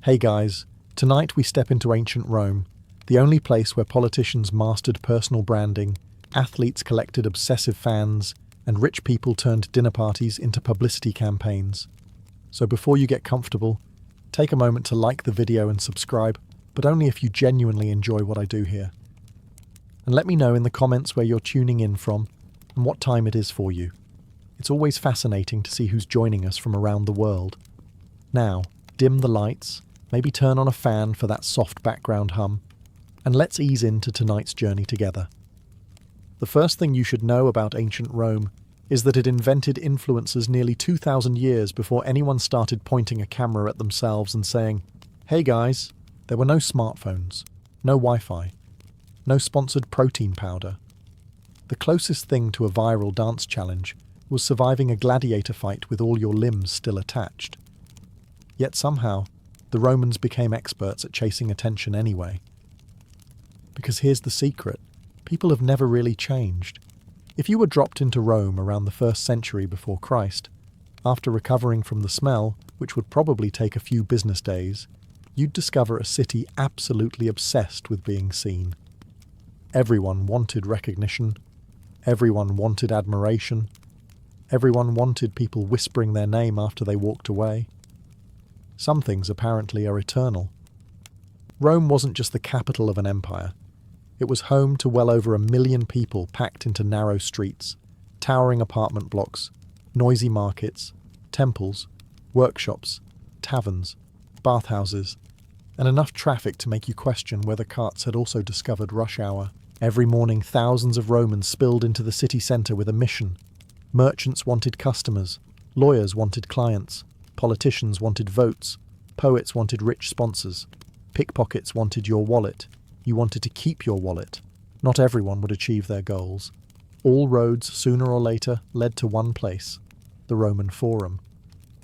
Hey guys, tonight we step into ancient Rome, the only place where politicians mastered personal branding, athletes collected obsessive fans, and rich people turned dinner parties into publicity campaigns. So before you get comfortable, take a moment to like the video and subscribe, but only if you genuinely enjoy what I do here. And let me know in the comments where you're tuning in from and what time it is for you. It's always fascinating to see who's joining us from around the world. Now, dim the lights, maybe turn on a fan for that soft background hum, and let's ease into tonight's journey together. The first thing you should know about ancient Rome is that it invented influencers nearly 2,000 years before anyone started pointing a camera at themselves and saying, "Hey guys." There were no smartphones, no Wi-Fi, no sponsored protein powder. The closest thing to a viral dance challenge was surviving a gladiator fight with all your limbs still attached. Yet somehow, the Romans became experts at chasing attention anyway. Because here's the secret, people have never really changed. If you were dropped into Rome around the 1st century before Christ, after recovering from the smell, which would probably take a few business days, you'd discover a city absolutely obsessed with being seen. Everyone wanted recognition, everyone wanted admiration, everyone wanted people whispering their name after they walked away. Some things apparently are eternal. Rome wasn't just the capital of an empire. It was home to well over 1 million people packed into narrow streets, towering apartment blocks, noisy markets, temples, workshops, taverns, bathhouses, and enough traffic to make you question whether carts had also discovered rush hour. Every morning, thousands of Romans spilled into the city centre with a mission. Merchants wanted customers, lawyers wanted clients, politicians wanted votes, poets wanted rich sponsors, pickpockets wanted your wallet. You wanted to keep your wallet. Not everyone would achieve their goals. All roads, sooner or later, led to one place, the Roman Forum.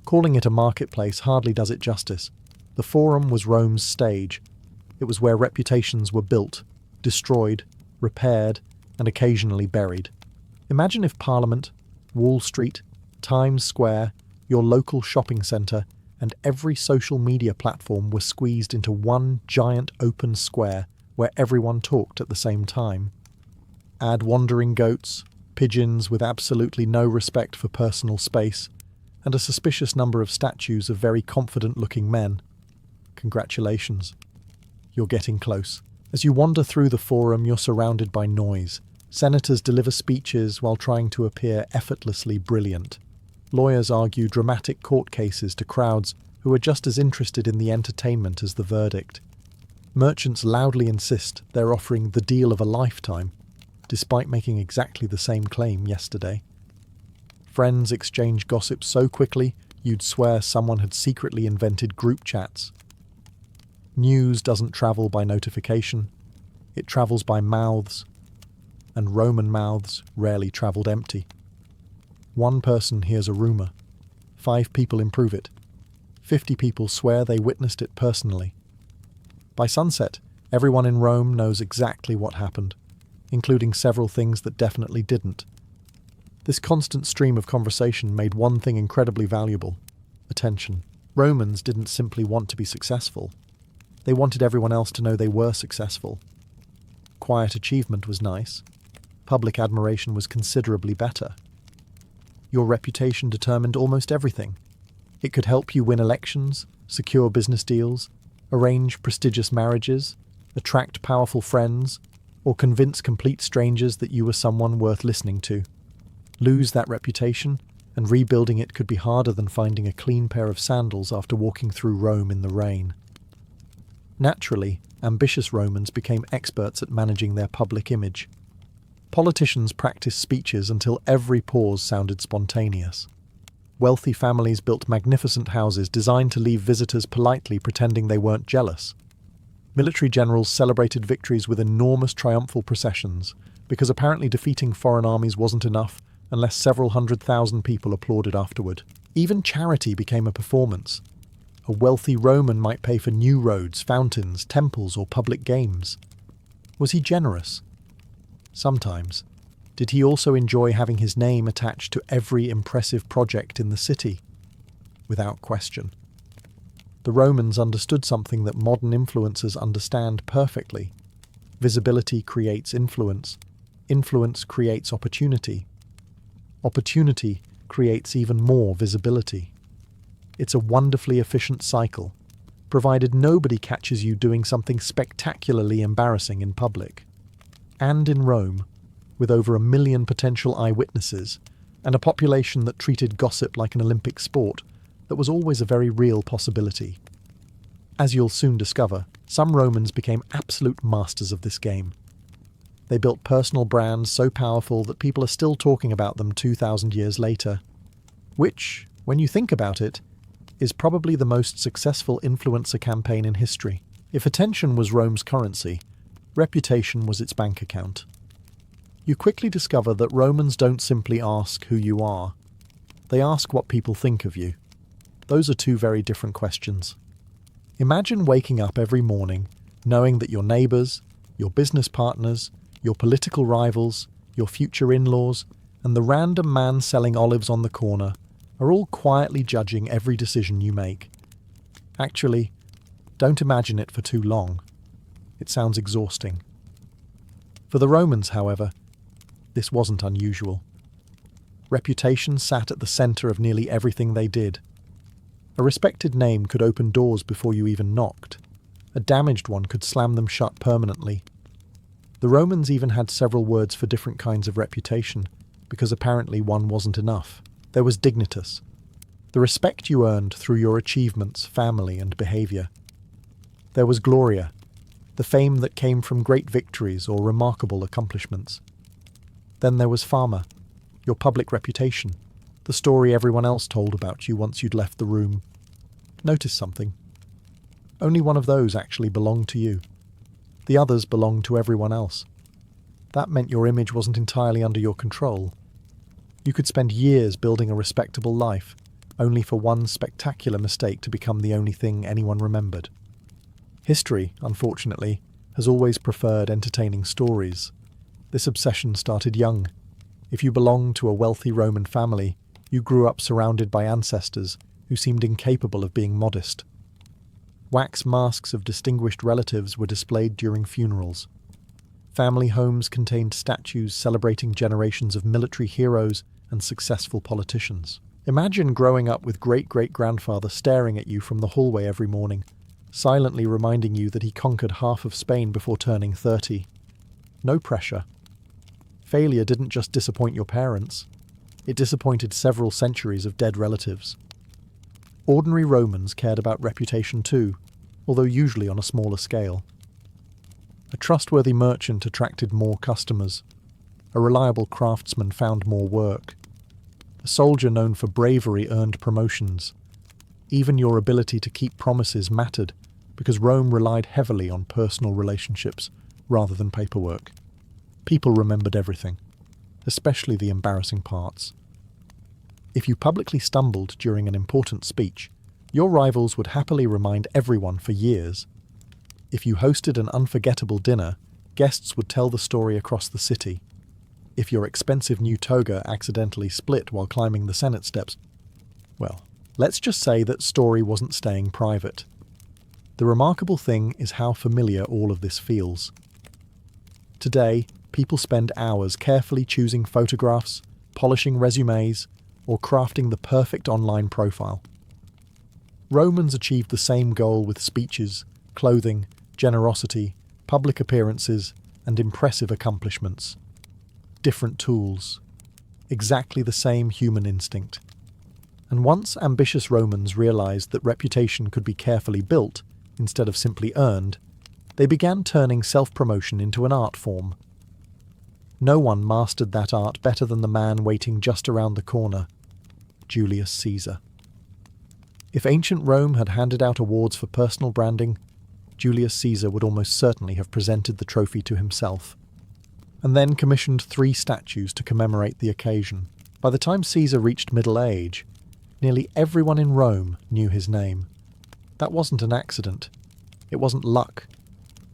Calling it a marketplace hardly does it justice. The Forum was Rome's stage. It was where reputations were built, destroyed, repaired, and occasionally buried. Imagine if Parliament, Wall Street, Times Square, your local shopping centre, and every social media platform were squeezed into one giant open square where everyone talked at the same time. Add wandering goats, pigeons with absolutely no respect for personal space, and a suspicious number of statues of very confident-looking men. Congratulations. You're getting close. As you wander through the Forum, you're surrounded by noise. Senators deliver speeches while trying to appear effortlessly brilliant. Lawyers argue dramatic court cases to crowds who are just as interested in the entertainment as the verdict. Merchants loudly insist they're offering the deal of a lifetime, despite making exactly the same claim yesterday. Friends exchange gossip so quickly you'd swear someone had secretly invented group chats. News doesn't travel by notification, it travels by mouths, and Roman mouths rarely travelled empty. One person hears a rumour, 5 people improve it, 50 people swear they witnessed it personally. By sunset, everyone in Rome knows exactly what happened, including several things that definitely didn't. This constant stream of conversation made one thing incredibly valuable: attention. Romans didn't simply want to be successful. They wanted everyone else to know they were successful. Quiet achievement was nice. Public admiration was considerably better. Your reputation determined almost everything. It could help you win elections, secure business deals, arrange prestigious marriages, attract powerful friends, or convince complete strangers that you were someone worth listening to. Lose that reputation, and rebuilding it could be harder than finding a clean pair of sandals after walking through Rome in the rain. Naturally, ambitious Romans became experts at managing their public image. Politicians practiced speeches until every pause sounded spontaneous. Wealthy families built magnificent houses designed to leave visitors politely pretending they weren't jealous. Military generals celebrated victories with enormous triumphal processions, because apparently defeating foreign armies wasn't enough unless several 100,000 people applauded afterward. Even charity became a performance. A wealthy Roman might pay for new roads, fountains, temples, or public games. Was he generous? Sometimes. Did he also enjoy having his name attached to every impressive project in the city? Without question. The Romans understood something that modern influencers understand perfectly. Visibility creates influence. Influence creates opportunity. Opportunity creates even more visibility. It's a wonderfully efficient cycle, provided nobody catches you doing something spectacularly embarrassing in public. And in Rome, with over 1 million potential eyewitnesses, and a population that treated gossip like an Olympic sport, that was always a very real possibility. As you'll soon discover, some Romans became absolute masters of this game. They built personal brands so powerful that people are still talking about them 2,000 years later, which, when you think about it, is probably the most successful influencer campaign in history. If attention was Rome's currency, reputation was its bank account. You quickly discover that Romans don't simply ask who you are. They ask what people think of you. Those are two very different questions. Imagine waking up every morning knowing that your neighbours, your business partners, your political rivals, your future in-laws, and the random man selling olives on the corner are all quietly judging every decision you make. Actually, don't imagine it for too long. It sounds exhausting. For the Romans, however, this wasn't unusual. Reputation sat at the centre of nearly everything they did. A respected name could open doors before you even knocked. A damaged one could slam them shut permanently. The Romans even had several words for different kinds of reputation, because apparently one wasn't enough. There was dignitas, the respect you earned through your achievements, family, and behaviour. There was gloria, the fame that came from great victories or remarkable accomplishments. Then there was fama, your public reputation, the story everyone else told about you once you'd left the room. Notice something. Only one of those actually belonged to you. The others belonged to everyone else. That meant your image wasn't entirely under your control. You could spend years building a respectable life, only for one spectacular mistake to become the only thing anyone remembered. History, unfortunately, has always preferred entertaining stories. This obsession started young. If you belonged to a wealthy Roman family, you grew up surrounded by ancestors who seemed incapable of being modest. Wax masks of distinguished relatives were displayed during funerals. Family homes contained statues celebrating generations of military heroes and successful politicians. Imagine growing up with great-great-grandfather staring at you from the hallway every morning, silently reminding you that he conquered half of Spain before turning 30. No pressure. Failure didn't just disappoint your parents. It disappointed several centuries of dead relatives. Ordinary Romans cared about reputation too, although usually on a smaller scale. A trustworthy merchant attracted more customers. A reliable craftsman found more work. A soldier known for bravery earned promotions. Even your ability to keep promises mattered, because Rome relied heavily on personal relationships rather than paperwork. People remembered everything, especially the embarrassing parts. If you publicly stumbled during an important speech, your rivals would happily remind everyone for years. If you hosted an unforgettable dinner, guests would tell the story across the city. If your expensive new toga accidentally split while climbing the Senate steps, well, let's just say that story wasn't staying private. The remarkable thing is how familiar all of this feels. Today, people spend hours carefully choosing photographs, polishing resumes, or crafting the perfect online profile. Romans achieved the same goal with speeches, clothing, generosity, public appearances, and impressive accomplishments. Different tools. Exactly the same human instinct. And once ambitious Romans realized that reputation could be carefully built, instead of simply earned, they began turning self-promotion into an art form. No one mastered that art better than the man waiting just around the corner, Julius Caesar. If ancient Rome had handed out awards for personal branding, Julius Caesar would almost certainly have presented the trophy to himself, and then commissioned 3 statues to commemorate the occasion. By the time Caesar reached middle age, nearly everyone in Rome knew his name. That wasn't an accident. It wasn't luck.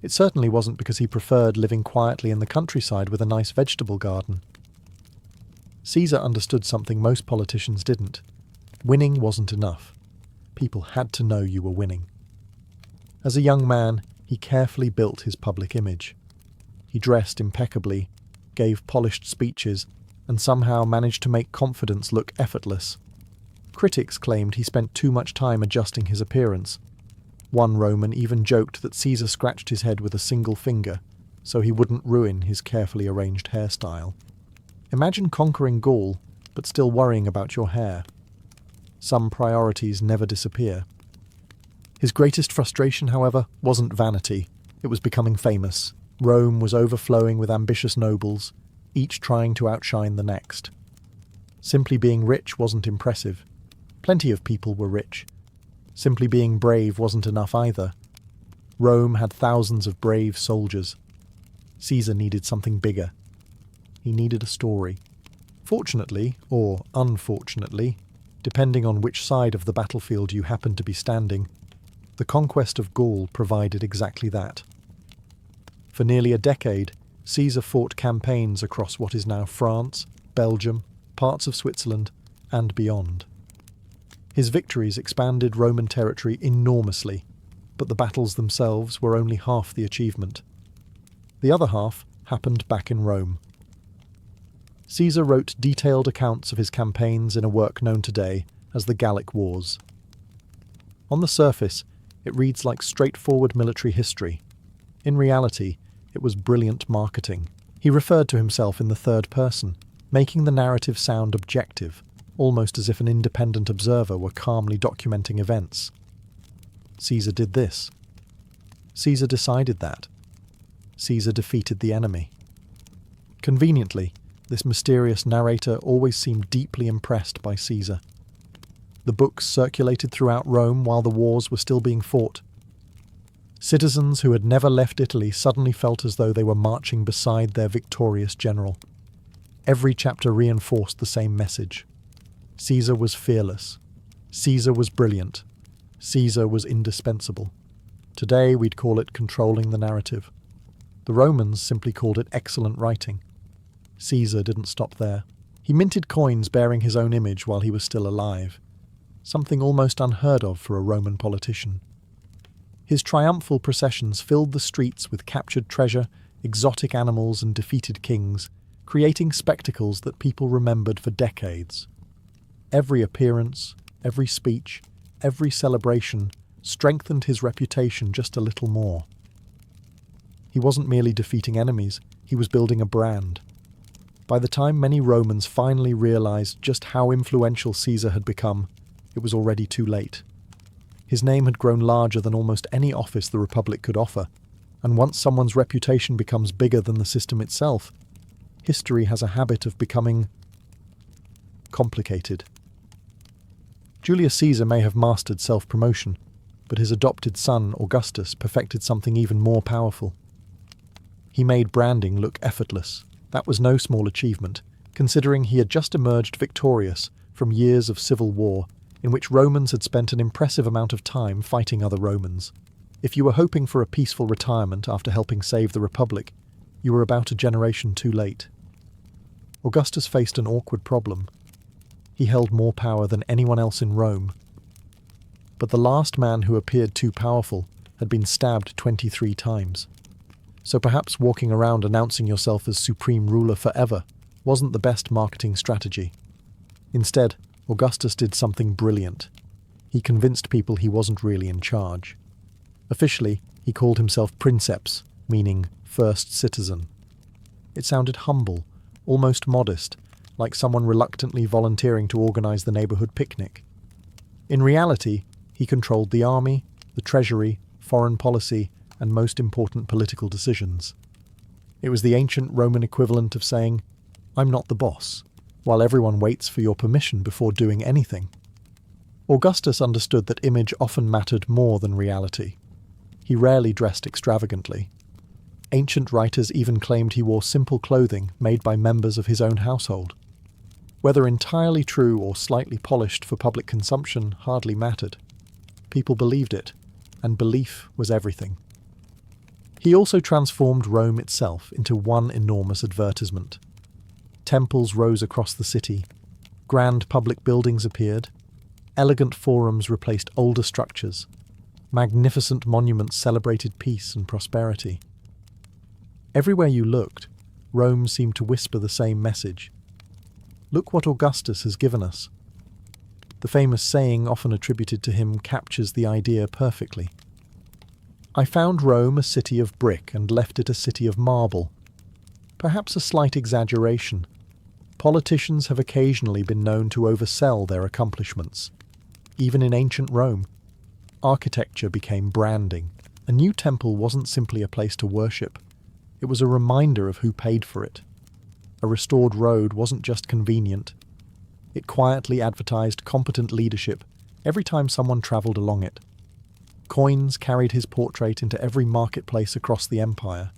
It certainly wasn't because he preferred living quietly in the countryside with a nice vegetable garden. Caesar understood something most politicians didn't. Winning wasn't enough. People had to know you were winning. As a young man, he carefully built his public image. He dressed impeccably, gave polished speeches, and somehow managed to make confidence look effortless. Critics claimed he spent too much time adjusting his appearance. One Roman even joked that Caesar scratched his head with a single finger, so he wouldn't ruin his carefully arranged hairstyle. Imagine conquering Gaul, but still worrying about your hair. Some priorities never disappear. His greatest frustration, however, wasn't vanity. It was becoming famous. Rome was overflowing with ambitious nobles, each trying to outshine the next. Simply being rich wasn't impressive. Plenty of people were rich. Simply being brave wasn't enough either. Rome had thousands of brave soldiers. Caesar needed something bigger. He needed a story. Fortunately, or unfortunately, depending on which side of the battlefield you happened to be standing, the conquest of Gaul provided exactly that. For nearly a decade, Caesar fought campaigns across what is now France, Belgium, parts of Switzerland, and beyond. His victories expanded Roman territory enormously, but the battles themselves were only half the achievement. The other half happened back in Rome. Caesar wrote detailed accounts of his campaigns in a work known today as the Gallic Wars. On the surface, it reads like straightforward military history. In reality, it was brilliant marketing. He referred to himself in the third person, making the narrative sound objective, almost as if an independent observer were calmly documenting events. Caesar did this. Caesar decided that. Caesar defeated the enemy. Conveniently, this mysterious narrator always seemed deeply impressed by Caesar. The books circulated throughout Rome while the wars were still being fought. Citizens who had never left Italy suddenly felt as though they were marching beside their victorious general. Every chapter reinforced the same message. Caesar was fearless. Caesar was brilliant. Caesar was indispensable. Today we'd call it controlling the narrative. The Romans simply called it excellent writing. Caesar didn't stop there. He minted coins bearing his own image while he was still alive, something almost unheard of for a Roman politician. His triumphal processions filled the streets with captured treasure, exotic animals, and defeated kings, creating spectacles that people remembered for decades. Every appearance, every speech, every celebration strengthened his reputation just a little more. He wasn't merely defeating enemies, he was building a brand. By the time many Romans finally realized just how influential Caesar had become, it was already too late. His name had grown larger than almost any office the Republic could offer, and once someone's reputation becomes bigger than the system itself, history has a habit of becoming complicated. Julius Caesar may have mastered self-promotion, but his adopted son, Augustus, perfected something even more powerful. He made branding look effortless. That was no small achievement, considering he had just emerged victorious from years of civil war, in which Romans had spent an impressive amount of time fighting other Romans. If you were hoping for a peaceful retirement after helping save the Republic, you were about a generation too late. Augustus faced an awkward problem. He held more power than anyone else in Rome. But the last man who appeared too powerful had been stabbed 23 times. So perhaps walking around announcing yourself as supreme ruler forever wasn't the best marketing strategy. Instead, Augustus did something brilliant. He convinced people he wasn't really in charge. Officially, he called himself princeps, meaning first citizen. It sounded humble, almost modest, like someone reluctantly volunteering to organize the neighborhood picnic. In reality, he controlled the army, the treasury, foreign policy, and most important political decisions. It was the ancient Roman equivalent of saying, "I'm not the boss," while everyone waits for your permission before doing anything. Augustus understood that image often mattered more than reality. He rarely dressed extravagantly. Ancient writers even claimed he wore simple clothing made by members of his own household. Whether entirely true or slightly polished for public consumption hardly mattered. People believed it, and belief was everything. He also transformed Rome itself into one enormous advertisement. Temples rose across the city, grand public buildings appeared, Elegant forums replaced older structures. Magnificent monuments celebrated peace and prosperity. Everywhere you looked, Rome seemed to whisper the same message. Look what Augustus has given us. The famous saying often attributed to him captures the idea perfectly. I found Rome a city of brick and left it a city of marble. Perhaps a slight exaggeration. Politicians have occasionally been known to oversell their accomplishments. Even in ancient Rome, architecture became branding. A new temple wasn't simply a place to worship. It was a reminder of who paid for it. A restored road wasn't just convenient. It quietly advertised competent leadership every time someone travelled along it. Coins carried his portrait into every marketplace across the empire.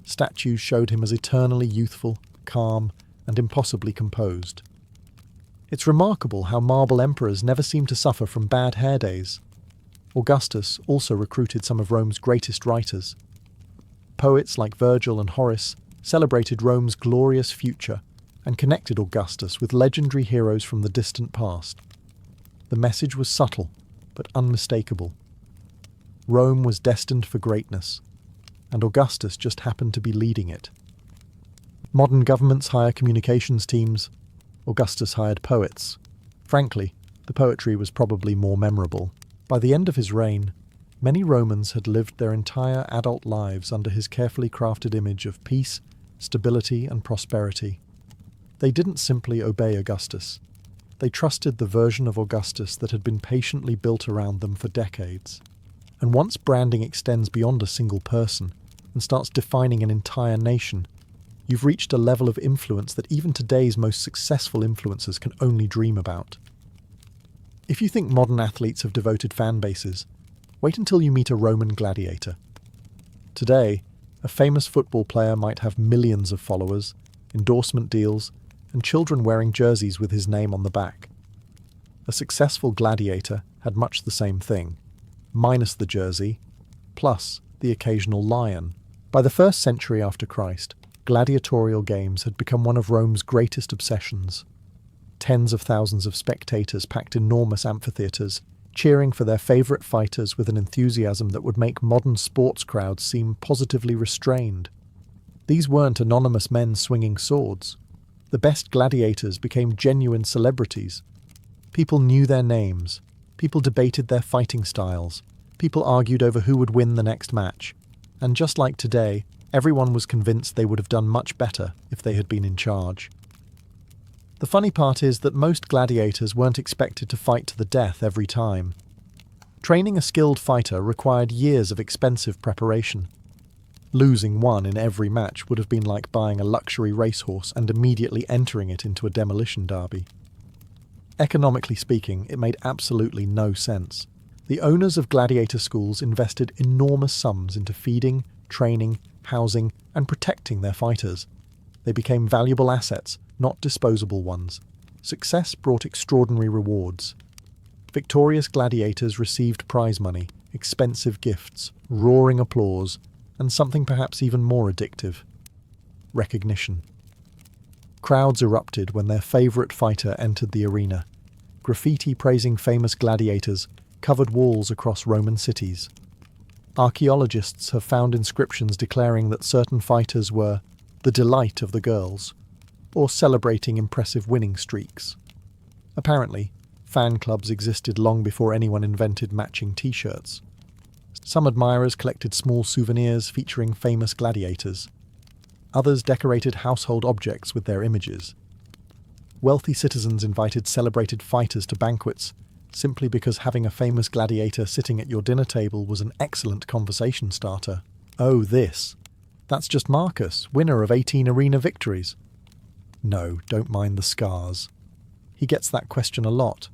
Statues showed him as eternally youthful, calm, and impossibly composed. It's remarkable how marble emperors never seemed to suffer from bad hair days. Augustus also recruited some of Rome's greatest writers. Poets like Virgil and Horace celebrated Rome's glorious future and connected Augustus with legendary heroes from the distant past. The message was subtle, but unmistakable. Rome was destined for greatness, and Augustus just happened to be leading it. Modern governments hire communications teams. Augustus hired poets. Frankly, the poetry was probably more memorable. By the end of his reign, many Romans had lived their entire adult lives under his carefully crafted image of peace, stability, and prosperity. They didn't simply obey Augustus. They trusted the version of Augustus that had been patiently built around them for decades. And once branding extends beyond a single person and starts defining an entire nation, you've reached a level of influence that even today's most successful influencers can only dream about. If you think modern athletes have devoted fan bases, wait until you meet a Roman gladiator. Today, a famous football player might have millions of followers, endorsement deals, and children wearing jerseys with his name on the back. A successful gladiator had much the same thing, minus the jersey, plus the occasional lion. By the 1st century after Christ, gladiatorial games had become one of Rome's greatest obsessions. Tens of thousands of spectators packed enormous amphitheatres, cheering for their favourite fighters with an enthusiasm that would make modern sports crowds seem positively restrained. These weren't anonymous men swinging swords. The best gladiators became genuine celebrities. People knew their names. People debated their fighting styles. People argued over who would win the next match. And just like today, everyone was convinced they would have done much better if they had been in charge. The funny part is that most gladiators weren't expected to fight to the death every time. Training a skilled fighter required years of expensive preparation. Losing one in every match would have been like buying a luxury racehorse and immediately entering it into a demolition derby. Economically speaking, it made absolutely no sense. The owners of gladiator schools invested enormous sums into feeding, training, housing, and protecting their fighters. They became valuable assets, not disposable ones. Success brought extraordinary rewards. Victorious gladiators received prize money, expensive gifts, roaring applause, and something perhaps even more addictive: recognition. Crowds erupted when their favourite fighter entered the arena. Graffiti praising famous gladiators covered walls across Roman cities. Archaeologists have found inscriptions declaring that certain fighters were the delight of the girls, or celebrating impressive winning streaks. Apparently, fan clubs existed long before anyone invented matching t-shirts. Some admirers collected small souvenirs featuring famous gladiators. Others decorated household objects with their images. Wealthy citizens invited celebrated fighters to banquets simply because having a famous gladiator sitting at your dinner table was an excellent conversation starter. Oh, that's just Marcus, winner of 18 arena victories. No, don't mind the scars. He gets that question a lot.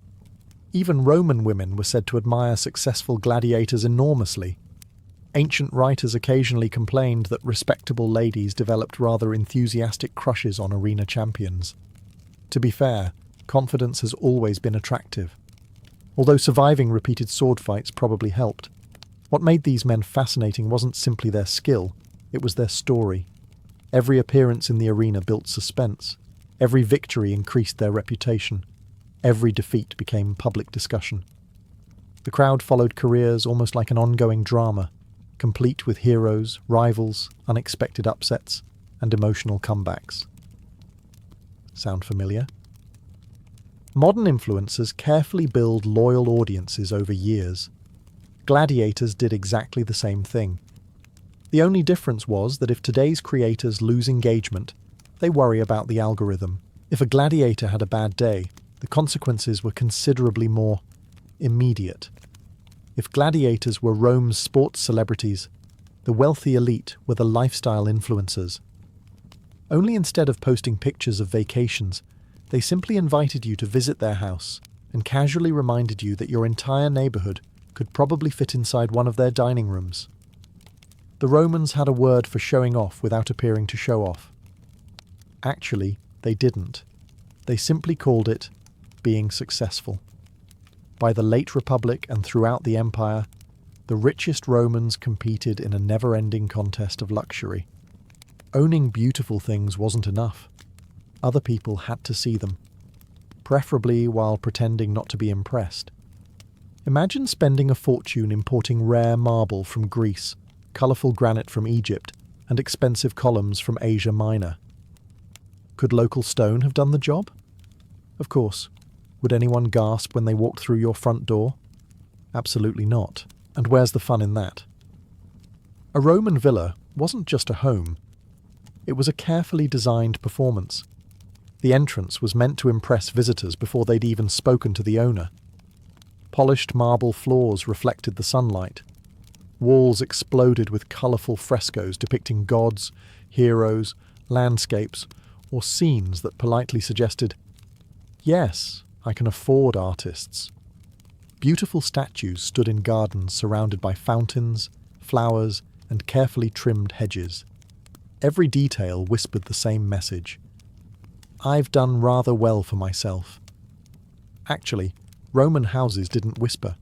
Even Roman women were said to admire successful gladiators enormously. Ancient writers occasionally complained that respectable ladies developed rather enthusiastic crushes on arena champions. To be fair, confidence has always been attractive. Although surviving repeated sword fights probably helped. What made these men fascinating wasn't simply their skill, it was their story. Every appearance in the arena built suspense. Every victory increased their reputation. Every defeat became public discussion. The crowd followed careers almost like an ongoing drama, complete with heroes, rivals, unexpected upsets, and emotional comebacks. Sound familiar? Modern influencers carefully build loyal audiences over years. Gladiators did exactly the same thing. The only difference was that if today's creators lose engagement, they worry about the algorithm. If a gladiator had a bad day, the consequences were considerably more immediate. If gladiators were Rome's sports celebrities, the wealthy elite were the lifestyle influencers. Only instead of posting pictures of vacations, they simply invited you to visit their house and casually reminded you that your entire neighborhood could probably fit inside one of their dining rooms. The Romans had a word for showing off without appearing to show off. Actually, they didn't. They simply called it being successful. By the late Republic and throughout the Empire, the richest Romans competed in a never-ending contest of luxury. Owning beautiful things wasn't enough. Other people had to see them, preferably while pretending not to be impressed. Imagine spending a fortune importing rare marble from Greece, colourful granite from Egypt, and expensive columns from Asia Minor. Could local stone have done the job? Of course. Would anyone gasp when they walked through your front door? Absolutely not. And where's the fun in that? A Roman villa wasn't just a home. It was a carefully designed performance. The entrance was meant to impress visitors before they'd even spoken to the owner. Polished marble floors reflected the sunlight. Walls exploded with colourful frescoes depicting gods, heroes, landscapes, or scenes that politely suggested, "Yes, I can afford artists." Beautiful statues stood in gardens surrounded by fountains, flowers, and carefully trimmed hedges. Every detail whispered the same message. "I've done rather well for myself." Actually, Roman houses didn't whisper.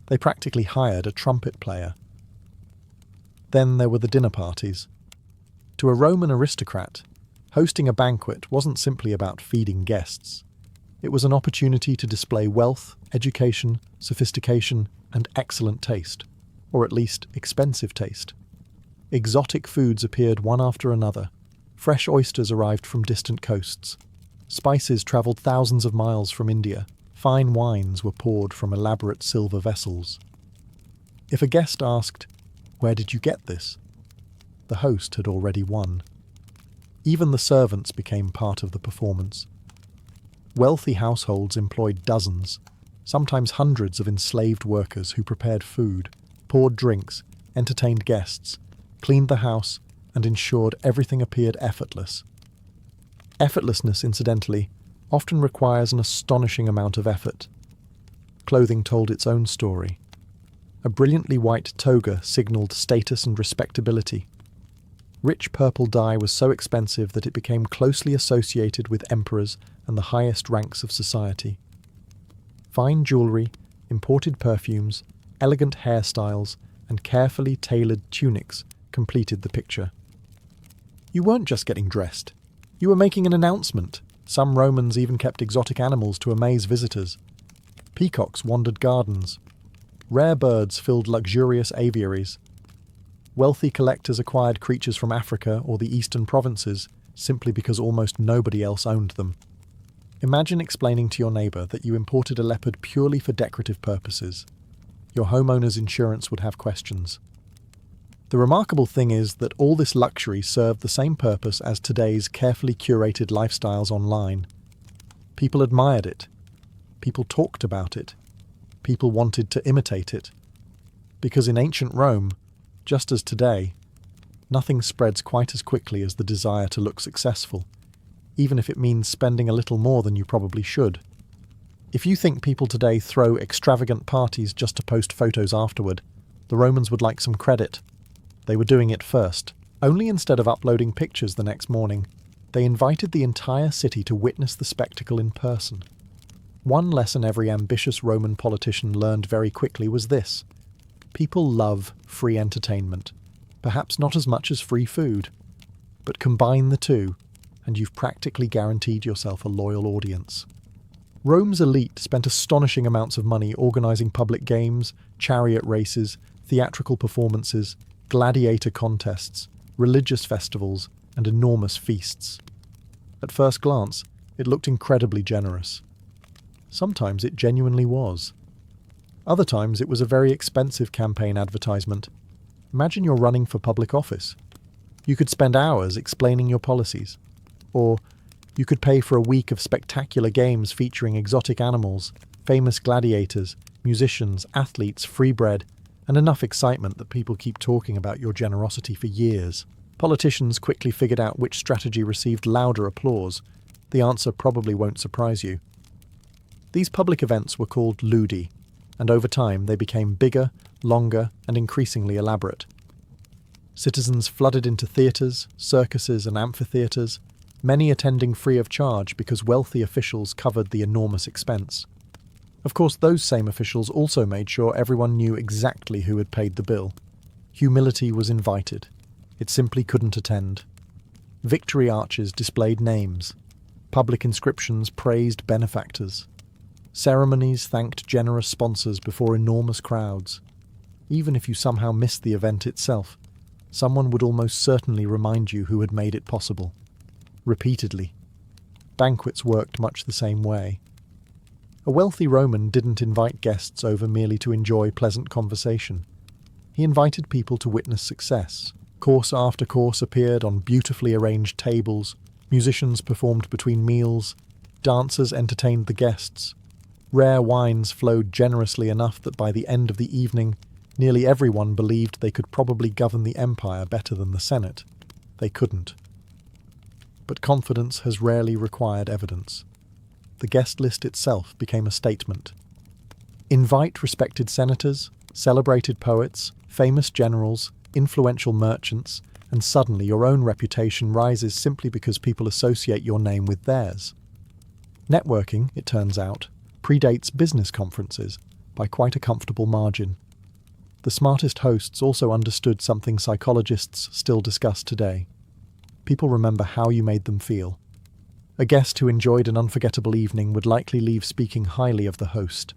They practically hired a trumpet player. Then there were the dinner parties. To a Roman aristocrat, hosting a banquet wasn't simply about feeding guests. It was an opportunity to display wealth, education, sophistication, and excellent taste, or at least expensive taste. Exotic foods appeared one after another. Fresh oysters arrived from distant coasts. Spices travelled thousands of miles from India. Fine wines were poured from elaborate silver vessels. If a guest asked, "Where did you get this?" the host had already won. Even the servants became part of the performance. Wealthy households employed dozens, sometimes hundreds of enslaved workers who prepared food, poured drinks, entertained guests, cleaned the house, and ensured everything appeared effortless. Effortlessness, incidentally, often requires an astonishing amount of effort. Clothing told its own story. A brilliantly white toga signalled status and respectability. Rich purple dye was so expensive that it became closely associated with emperors and the highest ranks of society. Fine jewellery, imported perfumes, elegant hairstyles, and carefully tailored tunics completed the picture. You weren't just getting dressed. You were making an announcement. Some Romans even kept exotic animals to amaze visitors. Peacocks wandered gardens. Rare birds filled luxurious aviaries. Wealthy collectors acquired creatures from Africa or the eastern provinces simply because almost nobody else owned them. Imagine explaining to your neighbour that you imported a leopard purely for decorative purposes. Your homeowner's insurance would have questions. The remarkable thing is that all this luxury served the same purpose as today's carefully curated lifestyles online. People admired it. People talked about it. People wanted to imitate it. Because in ancient Rome, just as today, nothing spreads quite as quickly as the desire to look successful, even if it means spending a little more than you probably should. If you think people today throw extravagant parties just to post photos afterward, the Romans would like some credit. They were doing it first. Only instead of uploading pictures the next morning, they invited the entire city to witness the spectacle in person. One lesson every ambitious Roman politician learned very quickly was this: people love free entertainment, perhaps not as much as free food, but combine the two, and you've practically guaranteed yourself a loyal audience. Rome's elite spent astonishing amounts of money organising public games, chariot races, theatrical performances, gladiator contests, religious festivals, and enormous feasts. At first glance, it looked incredibly generous. Sometimes it genuinely was. Other times it was a very expensive campaign advertisement. Imagine you're running for public office. You could spend hours explaining your policies. Or you could pay for a week of spectacular games featuring exotic animals, famous gladiators, musicians, athletes, free bread, and enough excitement that people keep talking about your generosity for years. Politicians quickly figured out which strategy received louder applause. The answer probably won't surprise you. These public events were called ludi, and over time they became bigger, longer, and increasingly elaborate. Citizens flooded into theatres, circuses, and amphitheatres, many attending free of charge because wealthy officials covered the enormous expense. Of course, those same officials also made sure everyone knew exactly who had paid the bill. Humility was invited. It simply couldn't attend. Victory arches displayed names. Public inscriptions praised benefactors. Ceremonies thanked generous sponsors before enormous crowds. Even if you somehow missed the event itself, someone would almost certainly remind you who had made it possible. Repeatedly. Banquets worked much the same way. A wealthy Roman didn't invite guests over merely to enjoy pleasant conversation. He invited people to witness success. Course after course appeared on beautifully arranged tables, musicians performed between meals, dancers entertained the guests. Rare wines flowed generously enough that by the end of the evening, nearly everyone believed they could probably govern the empire better than the Senate. They couldn't. But confidence has rarely required evidence. The guest list itself became a statement. Invite respected senators, celebrated poets, famous generals, influential merchants, and suddenly your own reputation rises simply because people associate your name with theirs. Networking, it turns out, predates business conferences by quite a comfortable margin. The smartest hosts also understood something psychologists still discuss today. People remember how you made them feel. A guest who enjoyed an unforgettable evening would likely leave speaking highly of the host.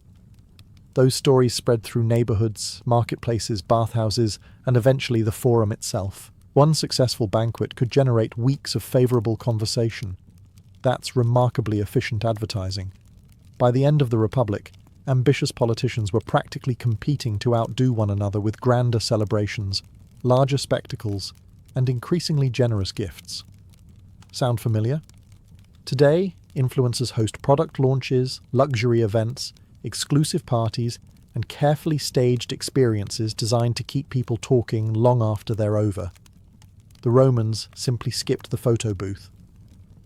Those stories spread through neighbourhoods, marketplaces, bathhouses, and eventually the forum itself. One successful banquet could generate weeks of favourable conversation. That's remarkably efficient advertising. By the end of the Republic, ambitious politicians were practically competing to outdo one another with grander celebrations, larger spectacles, and increasingly generous gifts. Sound familiar? Today, influencers host product launches, luxury events, exclusive parties, and carefully staged experiences designed to keep people talking long after they're over. The Romans simply skipped the photo booth.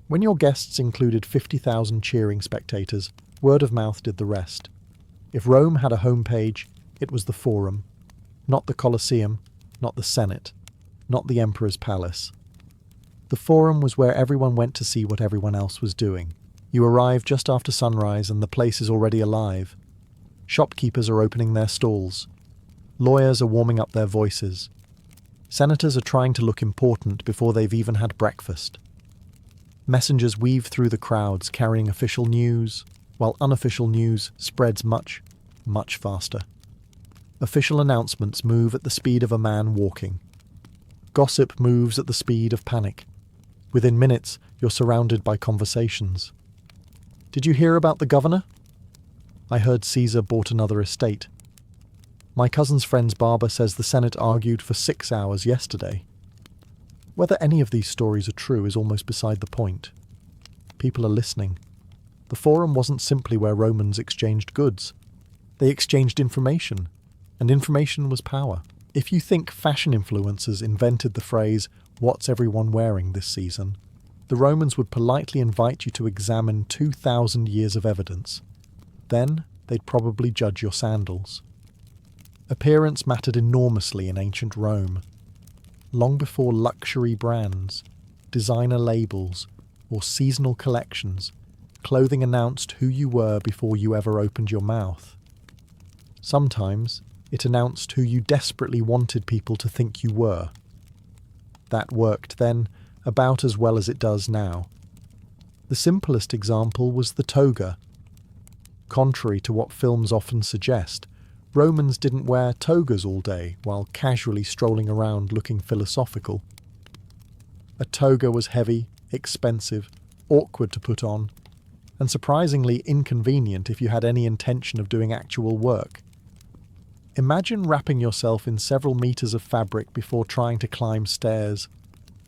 When your guests included 50,000 cheering spectators, word of mouth did the rest. If Rome had a homepage, it was the Forum. Not the Colosseum, not the Senate, not the Emperor's Palace. The Forum was where everyone went to see what everyone else was doing. You arrive just after sunrise and the place is already alive. Shopkeepers are opening their stalls. Lawyers are warming up their voices. Senators are trying to look important before they've even had breakfast. Messengers weave through the crowds carrying official news, while unofficial news spreads much, much faster. Official announcements move at the speed of a man walking. Gossip moves at the speed of panic. Within minutes, you're surrounded by conversations. Did you hear about the governor? I heard Caesar bought another estate. My cousin's friend's barber says the Senate argued for 6 hours yesterday. Whether any of these stories are true is almost beside the point. People are listening. The Forum wasn't simply where Romans exchanged goods. They exchanged information, and information was power. If you think fashion influencers invented the phrase, "What's everyone wearing this season?" the Romans would politely invite you to examine 2,000 years of evidence. Then they'd probably judge your sandals. Appearance mattered enormously in ancient Rome. Long before luxury brands, designer labels, or seasonal collections, clothing announced who you were before you ever opened your mouth. Sometimes it announced who you desperately wanted people to think you were. That worked then about as well as it does now. The simplest example was the toga, Contrary to what films often suggest, Romans didn't wear togas all day while casually strolling around looking philosophical. A toga was heavy, expensive, awkward to put on, and surprisingly inconvenient if you had any intention of doing actual work. Imagine wrapping yourself in several meters of fabric before trying to climb stairs.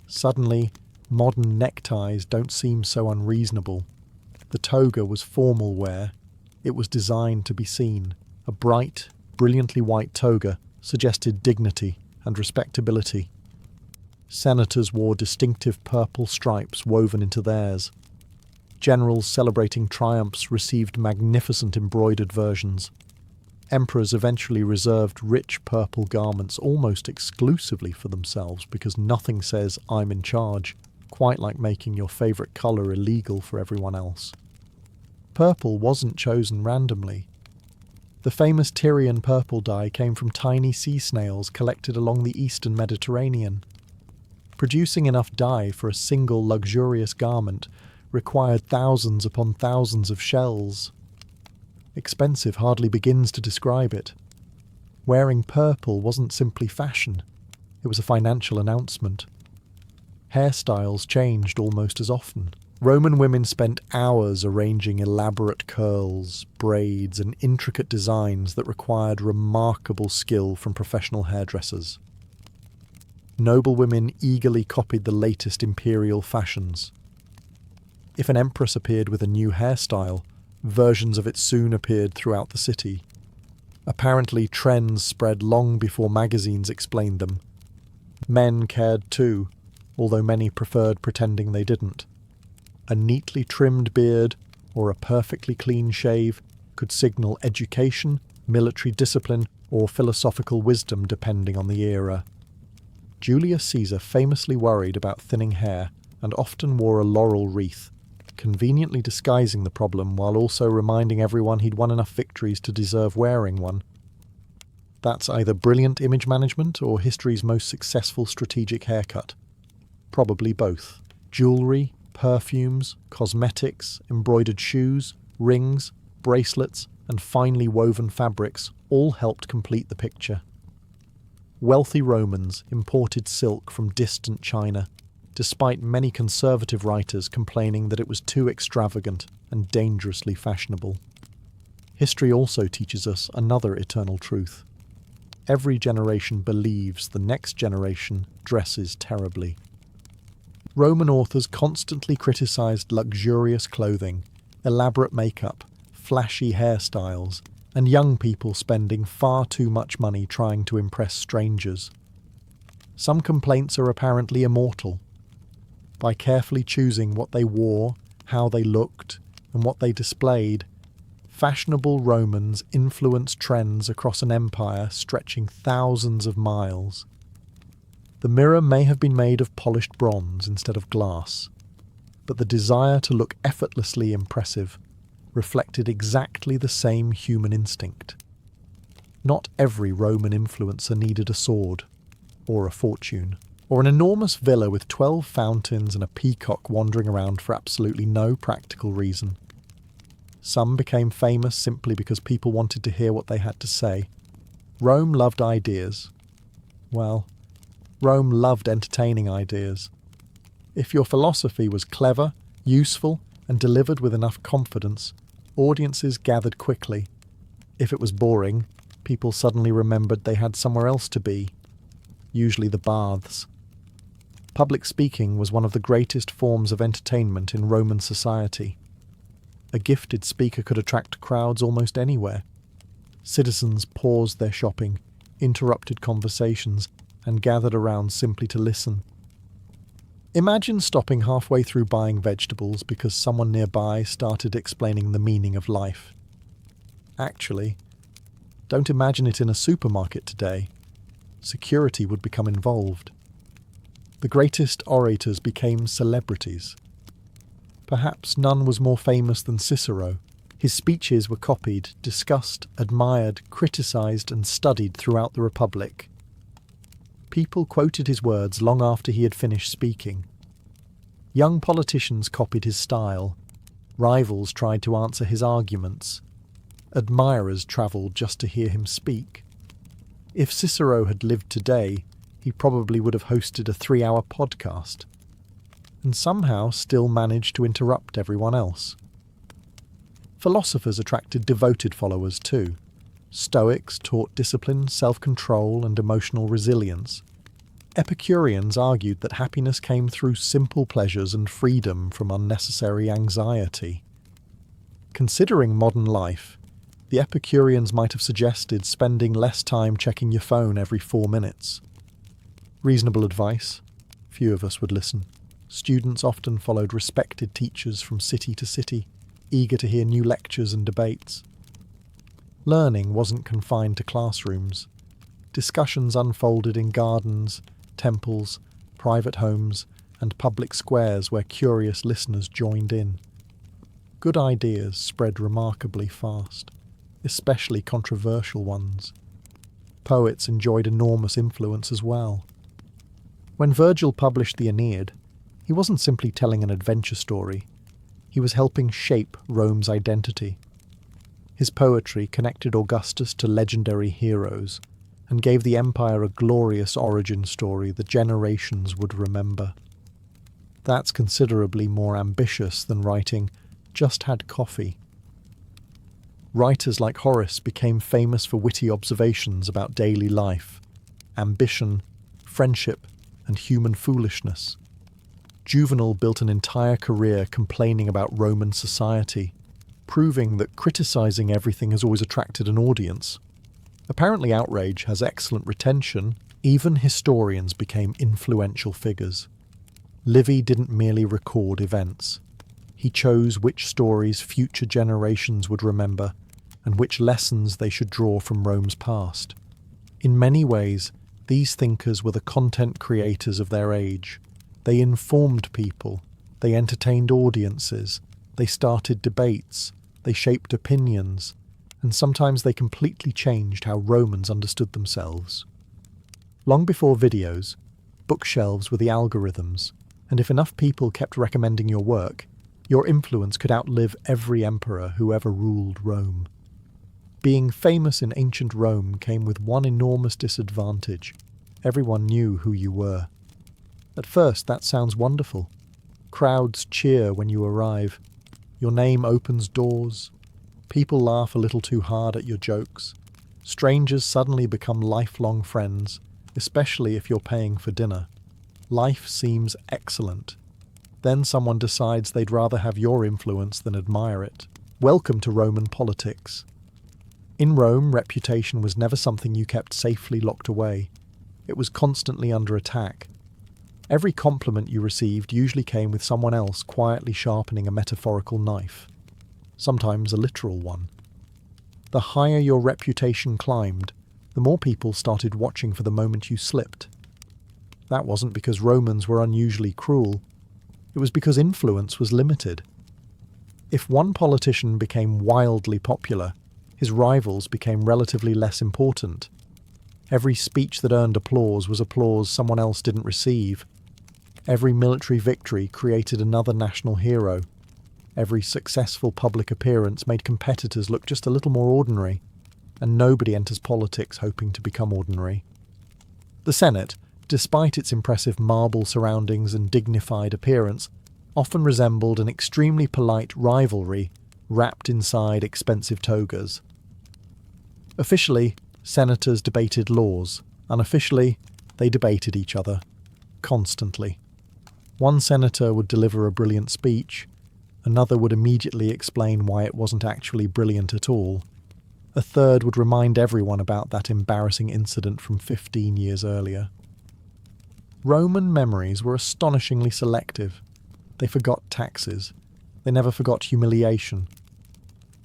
Suddenly, modern neckties don't seem so unreasonable. The toga was formal wear. It was designed to be seen. A bright, brilliantly white toga suggested dignity and respectability. Senators wore distinctive purple stripes woven into theirs. Generals celebrating triumphs received magnificent embroidered versions. Emperors eventually reserved rich purple garments almost exclusively for themselves because nothing says "I'm in charge," quite like making your favourite colour illegal for everyone else. Purple wasn't chosen randomly. The famous Tyrian purple dye came from tiny sea snails collected along the eastern Mediterranean. Producing enough dye for a single luxurious garment required thousands upon thousands of shells. Expensive hardly begins to describe it. Wearing purple wasn't simply fashion, it was a financial announcement. Hairstyles changed almost as often. Roman women spent hours arranging elaborate curls, braids, and intricate designs that required remarkable skill from professional hairdressers. Noble women eagerly copied the latest imperial fashions. If an empress appeared with a new hairstyle, versions of it soon appeared throughout the city. Apparently, trends spread long before magazines explained them. Men cared too, although many preferred pretending they didn't. A neatly trimmed beard or a perfectly clean shave could signal education, military discipline, or philosophical wisdom depending on the era. Julius Caesar famously worried about thinning hair and often wore a laurel wreath, conveniently disguising the problem while also reminding everyone he'd won enough victories to deserve wearing one. That's either brilliant image management or history's most successful strategic haircut. Probably both. Jewellery, perfumes, cosmetics, embroidered shoes, rings, bracelets, and finely woven fabrics all helped complete the picture. Wealthy Romans imported silk from distant China, despite many conservative writers complaining that it was too extravagant and dangerously fashionable. History also teaches us another eternal truth. Every generation believes the next generation dresses terribly. Roman authors constantly criticized luxurious clothing, elaborate makeup, flashy hairstyles, and young people spending far too much money trying to impress strangers. Some complaints are apparently immortal. By carefully choosing what they wore, how they looked, and what they displayed, fashionable Romans influenced trends across an empire stretching thousands of miles. The mirror may have been made of polished bronze instead of glass, but the desire to look effortlessly impressive reflected exactly the same human instinct. Not every Roman influencer needed a sword, or a fortune, or an enormous villa with 12 fountains and a peacock wandering around for absolutely no practical reason. Some became famous simply because people wanted to hear what they had to say. Rome loved ideas. Well, Rome loved entertaining ideas. If your philosophy was clever, useful, and delivered with enough confidence, audiences gathered quickly. If it was boring, people suddenly remembered they had somewhere else to be, usually the baths. Public speaking was one of the greatest forms of entertainment in Roman society. A gifted speaker could attract crowds almost anywhere. Citizens paused their shopping, interrupted conversations, and gathered around simply to listen. Imagine stopping halfway through buying vegetables because someone nearby started explaining the meaning of life. Actually, don't imagine it in a supermarket today. Security would become involved. The greatest orators became celebrities. Perhaps none was more famous than Cicero. His speeches were copied, discussed, admired, criticised, and studied throughout the Republic. People quoted his words long after he had finished speaking. Young politicians copied his style. Rivals tried to answer his arguments. Admirers travelled just to hear him speak. If Cicero had lived today, he probably would have hosted a 3-hour podcast, and somehow still managed to interrupt everyone else. Philosophers attracted devoted followers too. Stoics taught discipline, self-control, and emotional resilience. Epicureans argued that happiness came through simple pleasures and freedom from unnecessary anxiety. Considering modern life, the Epicureans might have suggested spending less time checking your phone every 4 minutes. Reasonable advice. Few of us would listen. Students often followed respected teachers from city to city, eager to hear new lectures and debates. Learning wasn't confined to classrooms. Discussions unfolded in gardens, temples, private homes, and public squares where curious listeners joined in. Good ideas spread remarkably fast, especially controversial ones. Poets enjoyed enormous influence as well. When Virgil published the Aeneid, he wasn't simply telling an adventure story. He was helping shape Rome's identity. His poetry connected Augustus to legendary heroes and gave the empire a glorious origin story that generations would remember. That's considerably more ambitious than writing "just had coffee." Writers like Horace became famous for witty observations about daily life, ambition, friendship, and human foolishness. Juvenal built an entire career complaining about Roman society, proving that criticizing everything has always attracted an audience. Apparently outrage has excellent retention. Even historians became influential figures. Livy didn't merely record events. He chose which stories future generations would remember and which lessons they should draw from Rome's past. In many ways, these thinkers were the content creators of their age. They informed people, they entertained audiences, they started debates, they shaped opinions, and sometimes they completely changed how Romans understood themselves. Long before videos, bookshelves were the algorithms, and if enough people kept recommending your work, your influence could outlive every emperor who ever ruled Rome. Being famous in ancient Rome came with one enormous disadvantage. Everyone knew who you were. At first, that sounds wonderful. Crowds cheer when you arrive. Your name opens doors. People laugh a little too hard at your jokes. Strangers suddenly become lifelong friends, especially if you're paying for dinner. Life seems excellent. Then someone decides they'd rather have your influence than admire it. Welcome to Roman politics. In Rome, reputation was never something you kept safely locked away. It was constantly under attack. Every compliment you received usually came with someone else quietly sharpening a metaphorical knife, sometimes a literal one. The higher your reputation climbed, the more people started watching for the moment you slipped. That wasn't because Romans were unusually cruel. It was because influence was limited. If one politician became wildly popular, his rivals became relatively less important. Every speech that earned applause was applause someone else didn't receive. Every military victory created another national hero. Every successful public appearance made competitors look just a little more ordinary, and nobody enters politics hoping to become ordinary. The Senate, despite its impressive marble surroundings and dignified appearance, often resembled an extremely polite rivalry wrapped inside expensive togas. Officially, senators debated laws. Unofficially, they debated each other, constantly. One senator would deliver a brilliant speech, another would immediately explain why it wasn't actually brilliant at all. A third would remind everyone about that embarrassing incident from 15 years earlier. Roman memories were astonishingly selective. They forgot taxes. They never forgot humiliation.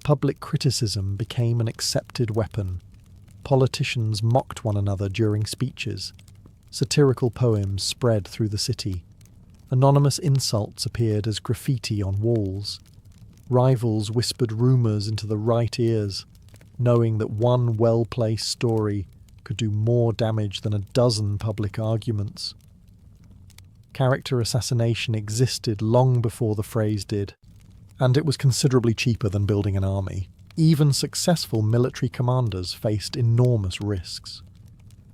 Public criticism became an accepted weapon. Politicians mocked one another during speeches. Satirical poems spread through the city. Anonymous insults appeared as graffiti on walls. Rivals whispered rumours into the right ears, knowing that one well-placed story could do more damage than a dozen public arguments. Character assassination existed long before the phrase did, and it was considerably cheaper than building an army. Even successful military commanders faced enormous risks.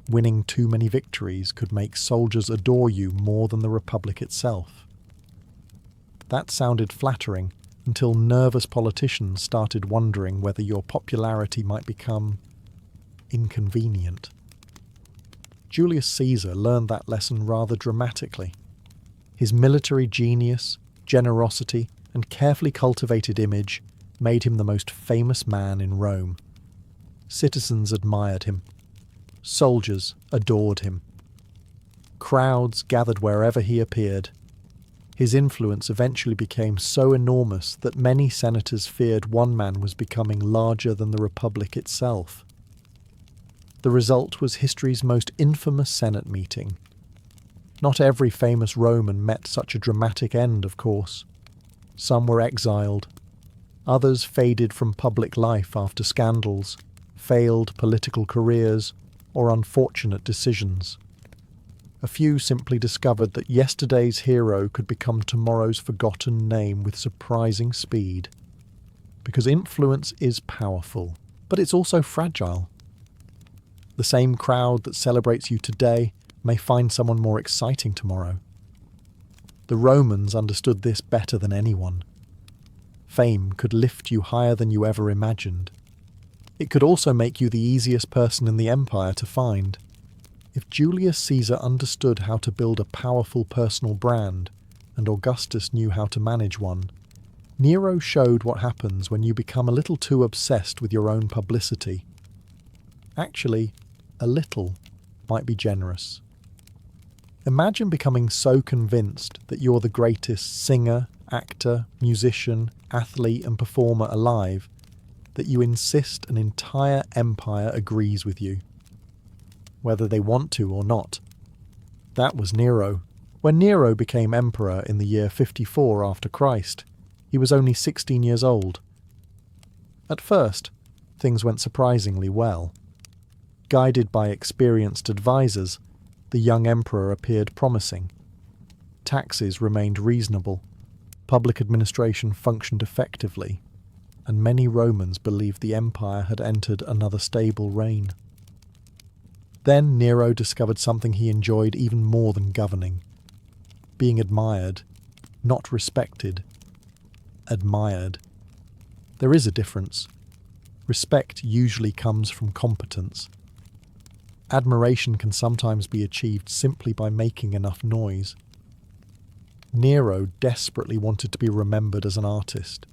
Winning too many victories could make soldiers adore you more than the Republic itself. That sounded flattering until nervous politicians started wondering whether your popularity might become inconvenient. Julius Caesar learned that lesson rather dramatically. His military genius, generosity, and carefully cultivated image made him the most famous man in Rome. Citizens admired him. Soldiers adored him. Crowds gathered wherever he appeared. His influence eventually became so enormous that many senators feared one man was becoming larger than the Republic itself. The result was history's most infamous Senate meeting. Not every famous Roman met such a dramatic end, of course. Some were exiled. Others faded from public life after scandals, failed political careers, or unfortunate decisions. A few simply discovered that yesterday's hero could become tomorrow's forgotten name with surprising speed. Because influence is powerful, but it's also fragile. The same crowd that celebrates you today may find someone more exciting tomorrow. The Romans understood this better than anyone. Fame could lift you higher than you ever imagined. It could also make you the easiest person in the empire to find. If Julius Caesar understood how to build a powerful personal brand, and Augustus knew how to manage one, Nero showed what happens when you become a little too obsessed with your own publicity. Actually, a little might be generous. Imagine becoming so convinced that you're the greatest singer, actor, musician, athlete and performer alive that you insist an entire empire agrees with you, whether they want to or not. That was Nero. When Nero became emperor in the year 54 after Christ, he was only 16 years old. At first, things went surprisingly well. Guided by experienced advisors, the young emperor appeared promising. Taxes remained reasonable, public administration functioned effectively, and many Romans believed the empire had entered another stable reign. Then Nero discovered something he enjoyed even more than governing. Being admired, not respected. Admired. There is a difference. Respect usually comes from competence. Admiration can sometimes be achieved simply by making enough noise. Nero desperately wanted to be remembered as an artist.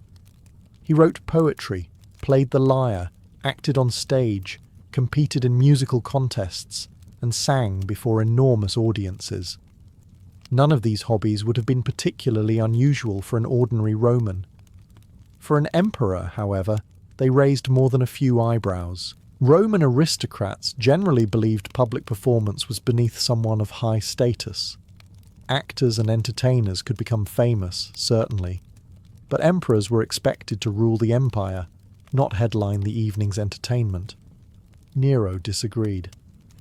He wrote poetry, played the lyre, acted on stage, competed in musical contests, and sang before enormous audiences. None of these hobbies would have been particularly unusual for an ordinary Roman. For an emperor, however, they raised more than a few eyebrows. Roman aristocrats generally believed public performance was beneath someone of high status. Actors and entertainers could become famous, certainly, but emperors were expected to rule the empire, not headline the evening's entertainment. Nero disagreed.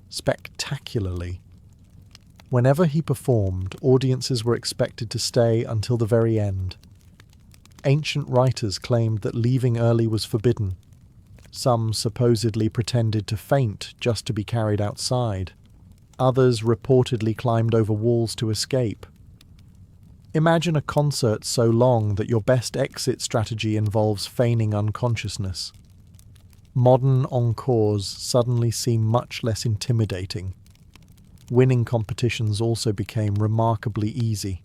Spectacularly. Whenever he performed, audiences were expected to stay until the very end. Ancient writers claimed that leaving early was forbidden. Some supposedly pretended to faint just to be carried outside. Others reportedly climbed over walls to escape. Imagine a concert so long that your best exit strategy involves feigning unconsciousness. Modern encores suddenly seem much less intimidating. Winning competitions also became remarkably easy.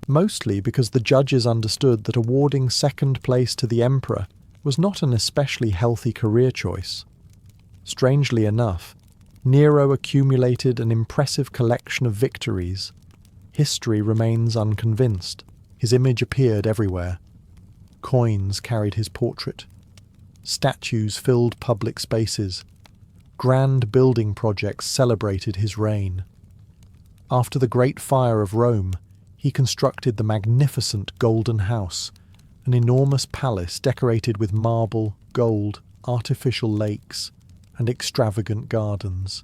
Mostly because the judges understood that awarding second place to the emperor was not an especially healthy career choice. Strangely enough, Nero accumulated an impressive collection of victories. History remains unconvinced. His image appeared everywhere. Coins carried his portrait. Statues filled public spaces. Grand building projects celebrated his reign. After the Great Fire of Rome, he constructed the magnificent Golden House, an enormous palace decorated with marble, gold, artificial lakes, and extravagant gardens.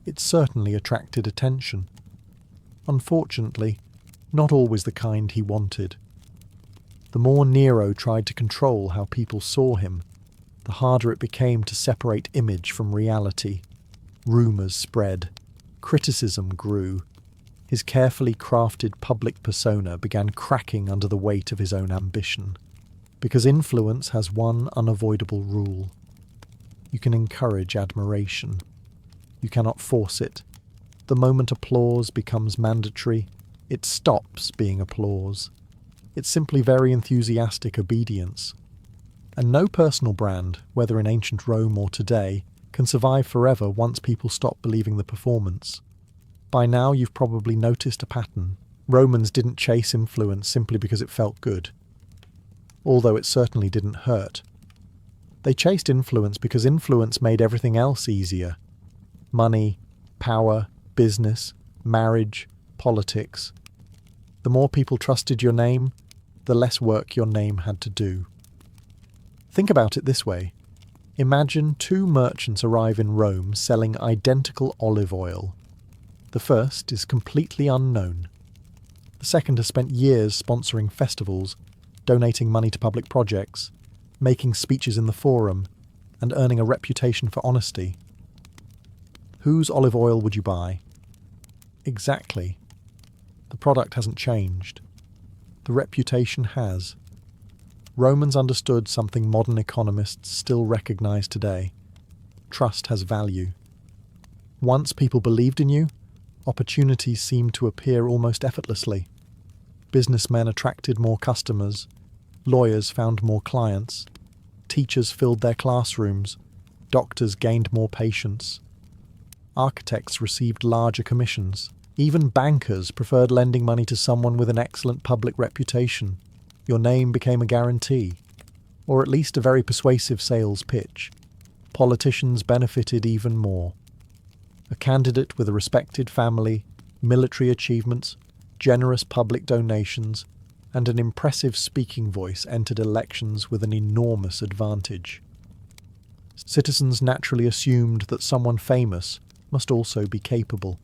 It certainly attracted attention. Unfortunately, not always the kind he wanted. The more Nero tried to control how people saw him, the harder it became to separate image from reality. Rumours spread. Criticism grew. His carefully crafted public persona began cracking under the weight of his own ambition. Because influence has one unavoidable rule. You can encourage admiration. You cannot force it. The moment applause becomes mandatory, it stops being applause. It's simply very enthusiastic obedience. And no personal brand, whether in ancient Rome or today, can survive forever once people stop believing the performance. By now you've probably noticed a pattern. Romans didn't chase influence simply because it felt good, although it certainly didn't hurt. They chased influence because influence made everything else easier. Money, power, business, marriage, politics. The more people trusted your name, the less work your name had to do. Think about it this way. Imagine two merchants arrive in Rome selling identical olive oil. The first is completely unknown. The second has spent years sponsoring festivals, donating money to public projects, making speeches in the forum, and earning a reputation for honesty. Whose olive oil would you buy? Exactly. The product hasn't changed. The reputation has. Romans understood something modern economists still recognize today. Trust has value. Once people believed in you, opportunities seemed to appear almost effortlessly. Businessmen attracted more customers, lawyers found more clients, teachers filled their classrooms, doctors gained more patients, architects received larger commissions. Even bankers preferred lending money to someone with an excellent public reputation. Your name became a guarantee, or at least a very persuasive sales pitch. Politicians benefited even more. A candidate with a respected family, military achievements, generous public donations, and an impressive speaking voice entered elections with an enormous advantage. Citizens naturally assumed that someone famous must also be capable.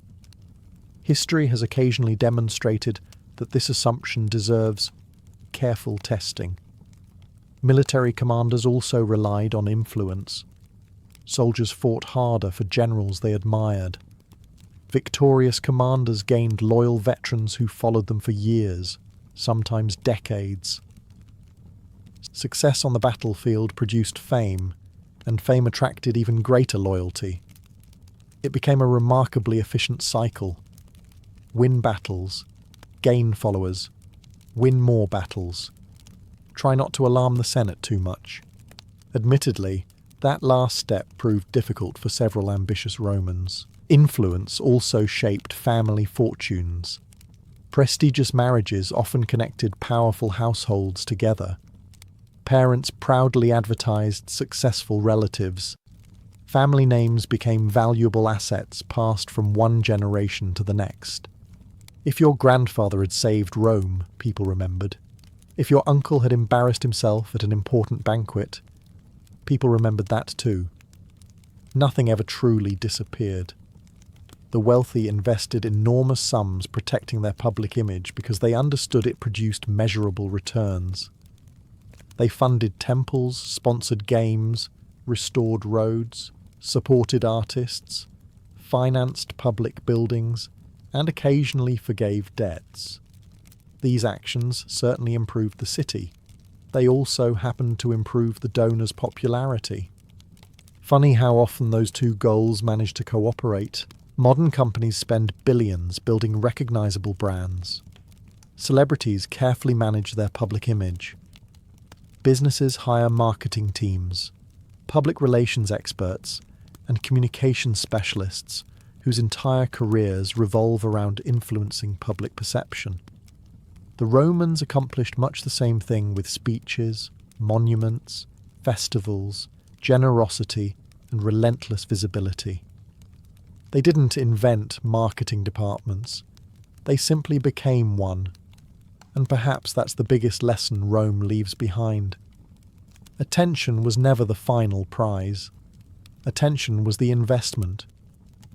History has occasionally demonstrated that this assumption deserves careful testing. Military commanders also relied on influence. Soldiers fought harder for generals they admired. Victorious commanders gained loyal veterans who followed them for years, sometimes decades. Success on the battlefield produced fame, and fame attracted even greater loyalty. It became a remarkably efficient cycle. Win battles, gain followers, win more battles. Try not to alarm the Senate too much. Admittedly, that last step proved difficult for several ambitious Romans. Influence also shaped family fortunes. Prestigious marriages often connected powerful households together. Parents proudly advertised successful relatives. Family names became valuable assets passed from one generation to the next. If your grandfather had saved Rome, people remembered. If your uncle had embarrassed himself at an important banquet, people remembered that too. Nothing ever truly disappeared. The wealthy invested enormous sums protecting their public image because they understood it produced measurable returns. They funded temples, sponsored games, restored roads, supported artists, financed public buildings, and occasionally forgave debts. These actions certainly improved the city. They also happened to improve the donor's popularity. Funny how often those two goals manage to cooperate. Modern companies spend billions building recognizable brands. Celebrities carefully manage their public image. Businesses hire marketing teams, public relations experts, and communication specialists whose entire careers revolve around influencing public perception. The Romans accomplished much the same thing with speeches, monuments, festivals, generosity, and relentless visibility. They didn't invent marketing departments. They simply became one. And perhaps that's the biggest lesson Rome leaves behind. Attention was never the final prize. Attention was the investment.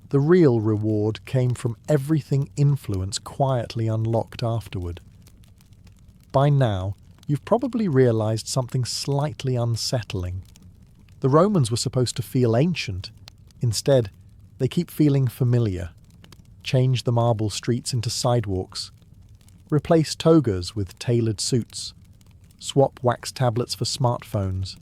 The real reward came from everything influence quietly unlocked afterward. By now, you've probably realized something slightly unsettling. The Romans were supposed to feel ancient. Instead, they keep feeling familiar. Change the marble streets into sidewalks. Replace togas with tailored suits. Swap wax tablets for smartphones.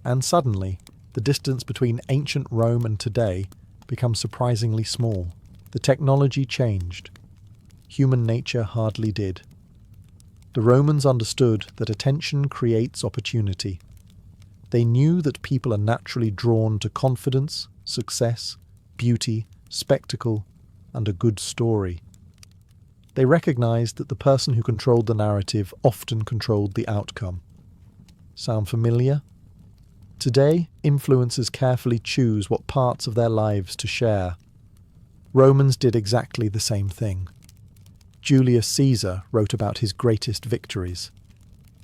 And suddenly, the distance between ancient Rome and today becomes surprisingly small. The technology changed. Human nature hardly did. The Romans understood that attention creates opportunity. They knew that people are naturally drawn to confidence, success, beauty, spectacle, and a good story. They recognized that the person who controlled the narrative often controlled the outcome. Sound familiar? Today, influencers carefully choose what parts of their lives to share. Romans did exactly the same thing. Julius Caesar wrote about his greatest victories.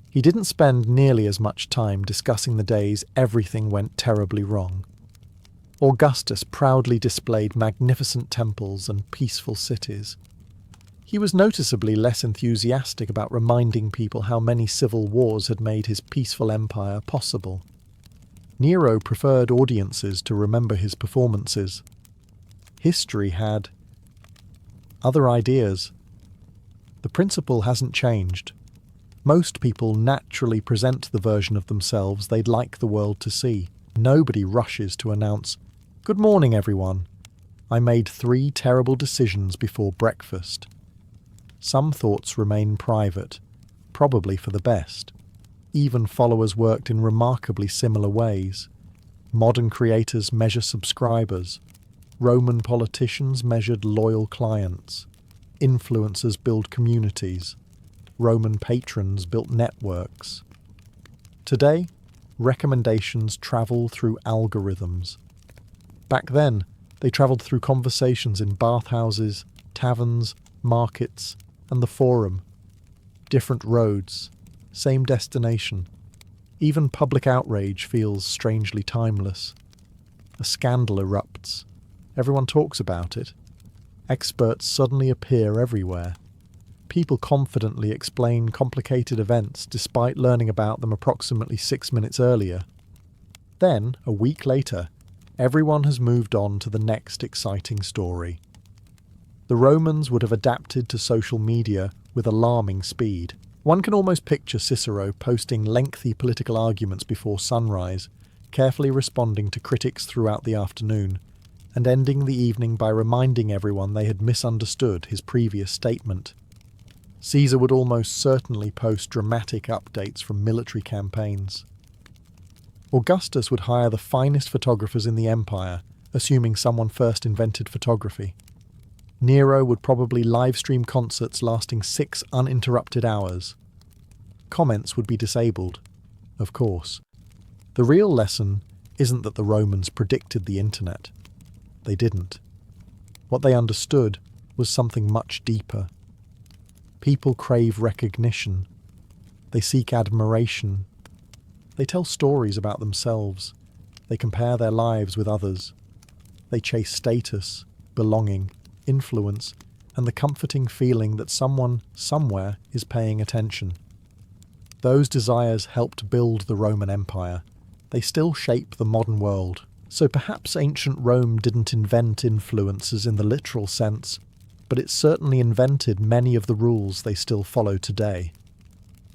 He didn't spend nearly as much time discussing the days everything went terribly wrong. Augustus proudly displayed magnificent temples and peaceful cities. He was noticeably less enthusiastic about reminding people how many civil wars had made his peaceful empire possible. Nero preferred audiences to remember his performances. History had other ideas. The principle hasn't changed. Most people naturally present the version of themselves they'd like the world to see. Nobody rushes to announce, "Good morning, everyone. I made 3 terrible decisions before breakfast." Some thoughts remain private, probably for the best. Even followers worked in remarkably similar ways. Modern creators measure subscribers. Roman politicians measured loyal clients. Influencers build communities. Roman patrons built networks. Today, recommendations travel through algorithms. Back then, they travelled through conversations in bathhouses, taverns, markets, and the forum. Different roads, same destination. Even public outrage feels strangely timeless. A scandal erupts. Everyone talks about it. Experts suddenly appear everywhere. People confidently explain complicated events despite learning about them approximately 6 minutes earlier. Then, a week later, everyone has moved on to the next exciting story. The Romans would have adapted to social media with alarming speed. One can almost picture Cicero posting lengthy political arguments before sunrise, carefully responding to critics throughout the afternoon, and ending the evening by reminding everyone they had misunderstood his previous statement. Caesar would almost certainly post dramatic updates from military campaigns. Augustus would hire the finest photographers in the empire, assuming someone first invented photography. Nero would probably live-stream concerts lasting 6 uninterrupted hours. Comments would be disabled, of course. The real lesson isn't that the Romans predicted the internet. They didn't. What they understood was something much deeper. People crave recognition. They seek admiration. They tell stories about themselves. They compare their lives with others. They chase status, belonging, influence, and the comforting feeling that someone, somewhere, is paying attention. Those desires helped build the Roman Empire. They still shape the modern world. So perhaps ancient Rome didn't invent influencers in the literal sense, but it certainly invented many of the rules they still follow today.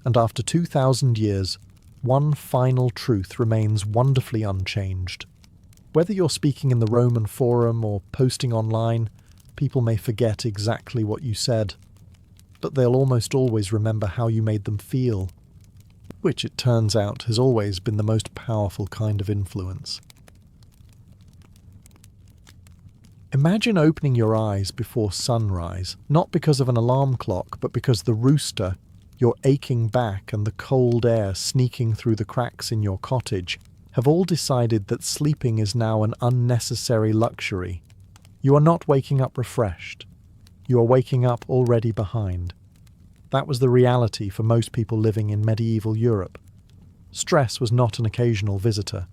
And after 2,000 years, one final truth remains wonderfully unchanged. Whether you're speaking in the Roman Forum or posting online, people may forget exactly what you said, but they'll almost always remember how you made them feel, which it turns out has always been the most powerful kind of influence. Imagine opening your eyes before sunrise, not because of an alarm clock, but because the rooster, your aching back, and the cold air sneaking through the cracks in your cottage have all decided that sleeping is now an unnecessary luxury. You are not waking up refreshed. You are waking up already behind. That was the reality for most people living in medieval Europe. Stress was not an occasional visitor.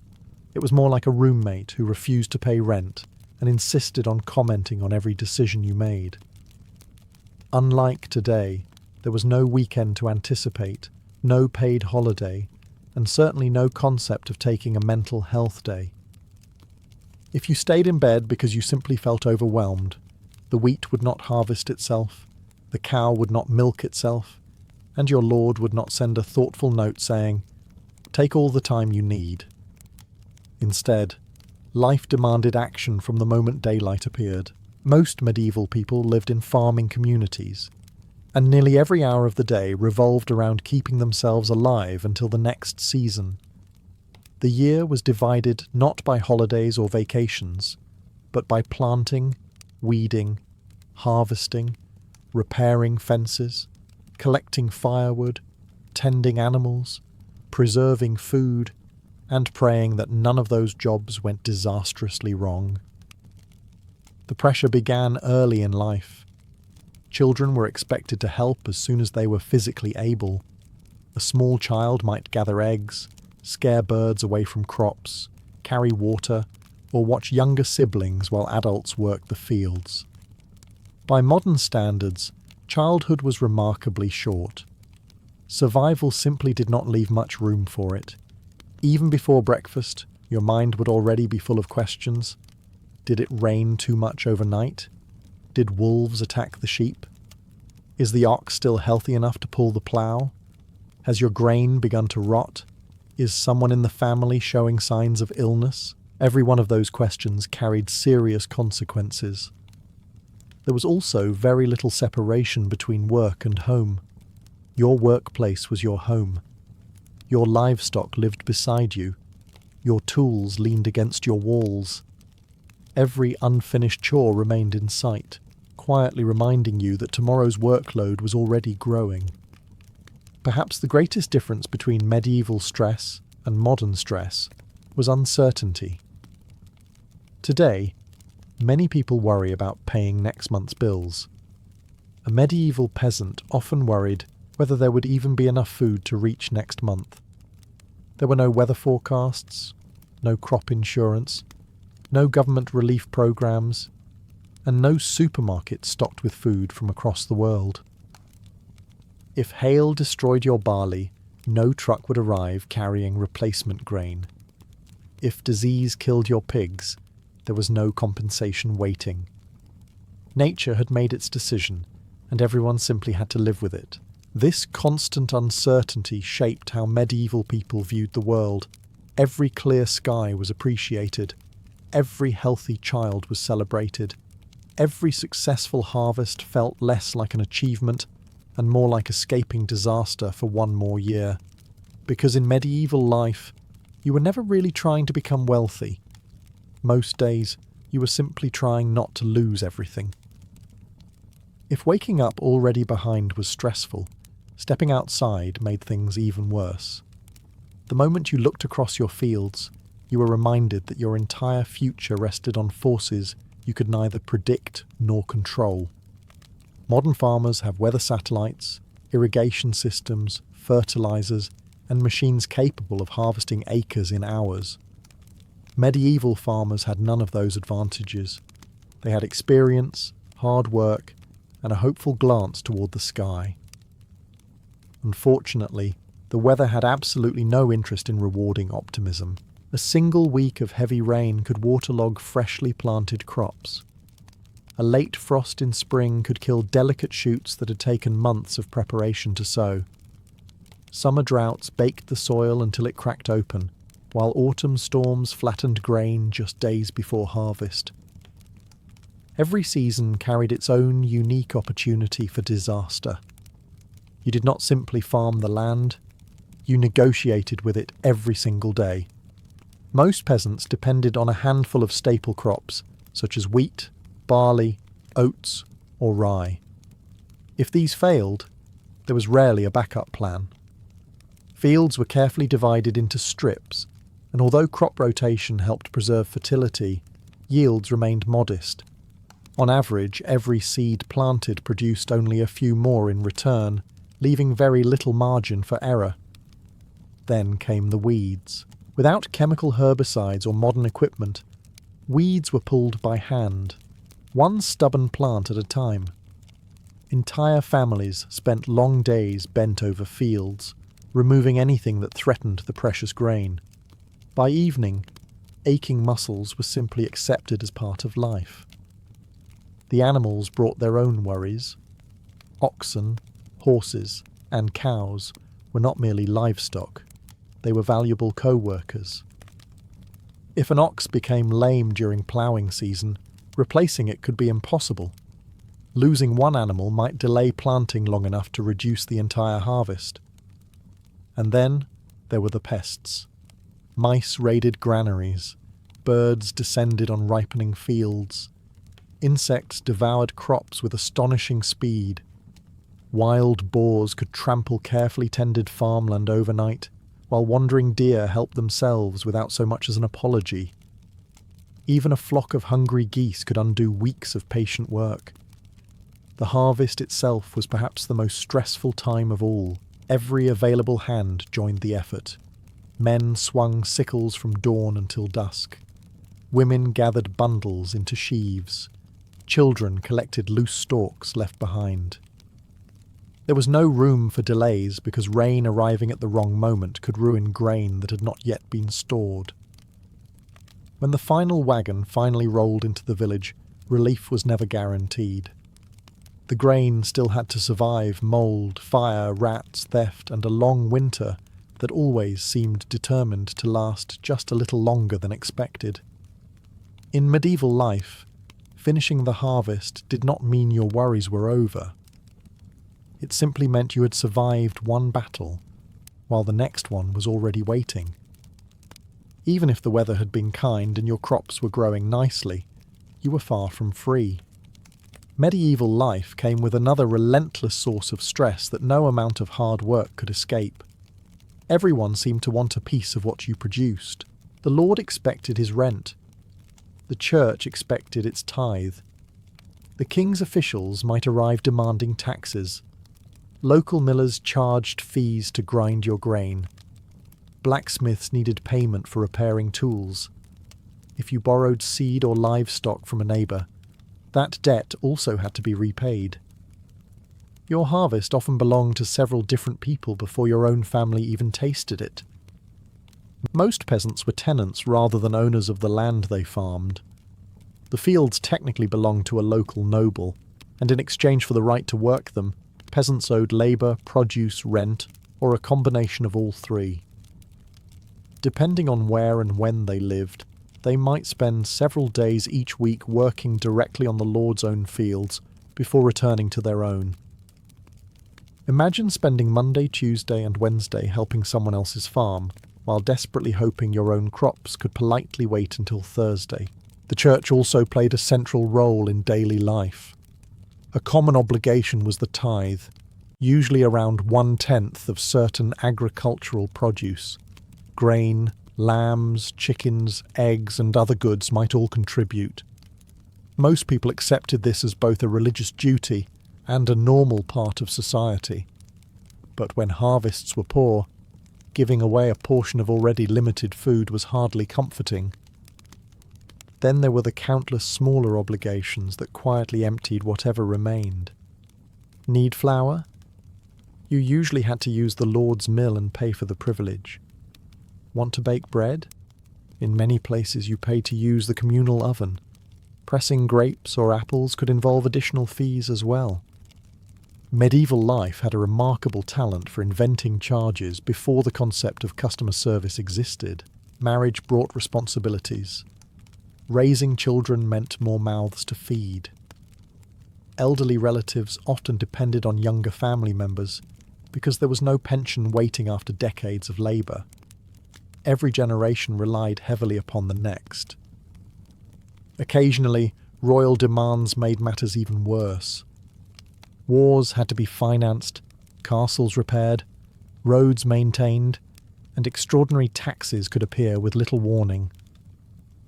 It was more like a roommate who refused to pay rent and insisted on commenting on every decision you made. Unlike today, there was no weekend to anticipate, no paid holiday, and certainly no concept of taking a mental health day. If you stayed in bed because you simply felt overwhelmed, the wheat would not harvest itself, the cow would not milk itself, and your Lord would not send a thoughtful note saying, "Take all the time you need." Instead, life demanded action from the moment daylight appeared. Most medieval people lived in farming communities, and nearly every hour of the day revolved around keeping themselves alive until the next season. The year was divided not by holidays or vacations, but by planting, weeding, harvesting, repairing fences, collecting firewood, tending animals, preserving food, and praying that none of those jobs went disastrously wrong. The pressure began early in life. Children were expected to help as soon as they were physically able. A small child might gather eggs, scare birds away from crops, carry water, or watch younger siblings while adults worked the fields. By modern standards, childhood was remarkably short. Survival simply did not leave much room for it. Even before breakfast, your mind would already be full of questions. Did it rain too much overnight? Did wolves attack the sheep? Is the ox still healthy enough to pull the plough? Has your grain begun to rot? Is someone in the family showing signs of illness? Every one of those questions carried serious consequences. There was also very little separation between work and home. Your workplace was your home. Your livestock lived beside you. Your tools leaned against your walls. Every unfinished chore remained in sight, quietly reminding you that tomorrow's workload was already growing. Perhaps the greatest difference between medieval stress and modern stress was uncertainty. Today, many people worry about paying next month's bills. A medieval peasant often worried whether there would even be enough food to reach next month. There were no weather forecasts, no crop insurance, no government relief programs, and no supermarket stocked with food from across the world. If hail destroyed your barley, no truck would arrive carrying replacement grain. If disease killed your pigs, there was no compensation waiting. Nature had made its decision, and everyone simply had to live with it. This constant uncertainty shaped how medieval people viewed the world. Every clear sky was appreciated. Every healthy child was celebrated. Every successful harvest felt less like an achievement and more like escaping disaster for one more year. Because in medieval life, you were never really trying to become wealthy. Most days, you were simply trying not to lose everything. If waking up already behind was stressful, stepping outside made things even worse. The moment you looked across your fields, you were reminded that your entire future rested on forces you could neither predict nor control. Modern farmers have weather satellites, irrigation systems, fertilizers, and machines capable of harvesting acres in hours. Medieval farmers had none of those advantages. They had experience, hard work, and a hopeful glance toward the sky. Unfortunately, the weather had absolutely no interest in rewarding optimism. A single week of heavy rain could waterlog freshly planted crops. A late frost in spring could kill delicate shoots that had taken months of preparation to sow. Summer droughts baked the soil until it cracked open, while autumn storms flattened grain just days before harvest. Every season carried its own unique opportunity for disaster. You did not simply farm the land, you negotiated with it every single day. Most peasants depended on a handful of staple crops, such as wheat, barley, oats, or rye. If these failed, there was rarely a backup plan. Fields were carefully divided into strips, and although crop rotation helped preserve fertility, yields remained modest. On average, every seed planted produced only a few more in return, leaving very little margin for error. Then came the weeds. Without chemical herbicides or modern equipment, weeds were pulled by hand, one stubborn plant at a time. Entire families spent long days bent over fields, removing anything that threatened the precious grain. By evening, aching muscles were simply accepted as part of life. The animals brought their own worries. Oxen, horses, and cows were not merely livestock, they were valuable co-workers. If an ox became lame during ploughing season, replacing it could be impossible. Losing one animal might delay planting long enough to reduce the entire harvest. And then there were the pests. Mice raided granaries, birds descended on ripening fields, insects devoured crops with astonishing speed. Wild boars could trample carefully tended farmland overnight, while wandering deer helped themselves without so much as an apology. Even a flock of hungry geese could undo weeks of patient work. The harvest itself was perhaps the most stressful time of all. Every available hand joined the effort. Men swung sickles from dawn until dusk. Women gathered bundles into sheaves. Children collected loose stalks left behind. There was no room for delays because rain arriving at the wrong moment could ruin grain that had not yet been stored. When the final wagon finally rolled into the village, relief was never guaranteed. The grain still had to survive mould, fire, rats, theft, and a long winter that always seemed determined to last just a little longer than expected. In medieval life, finishing the harvest did not mean your worries were over. It simply meant you had survived one battle, while the next one was already waiting. Even if the weather had been kind and your crops were growing nicely, you were far from free. Medieval life came with another relentless source of stress that no amount of hard work could escape. Everyone seemed to want a piece of what you produced. The Lord expected his rent. The church expected its tithe. The king's officials might arrive demanding taxes. Local millers charged fees to grind your grain. Blacksmiths needed payment for repairing tools. If you borrowed seed or livestock from a neighbour, that debt also had to be repaid. Your harvest often belonged to several different people before your own family even tasted it. Most peasants were tenants rather than owners of the land they farmed. The fields technically belonged to a local noble, and in exchange for the right to work them, peasants owed labour, produce, rent, or a combination of all three. Depending on where and when they lived, they might spend several days each week working directly on the Lord's own fields before returning to their own. Imagine spending Monday, Tuesday, and Wednesday helping someone else's farm, while desperately hoping your own crops could politely wait until Thursday. The church also played a central role in daily life. A common obligation was the tithe, usually around 1/10 of certain agricultural produce. Grain, lambs, chickens, eggs, and other goods might all contribute. Most people accepted this as both a religious duty and a normal part of society. But when harvests were poor, giving away a portion of already limited food was hardly comforting. Then there were the countless smaller obligations that quietly emptied whatever remained. Need flour? You usually had to use the Lord's mill and pay for the privilege. Want to bake bread? In many places you paid to use the communal oven. Pressing grapes or apples could involve additional fees as well. Medieval life had a remarkable talent for inventing charges before the concept of customer service existed. Marriage brought responsibilities. Raising children meant more mouths to feed. Elderly relatives often depended on younger family members because there was no pension waiting after decades of labour. Every generation relied heavily upon the next. Occasionally, royal demands made matters even worse. Wars had to be financed, castles repaired, roads maintained, and extraordinary taxes could appear with little warning.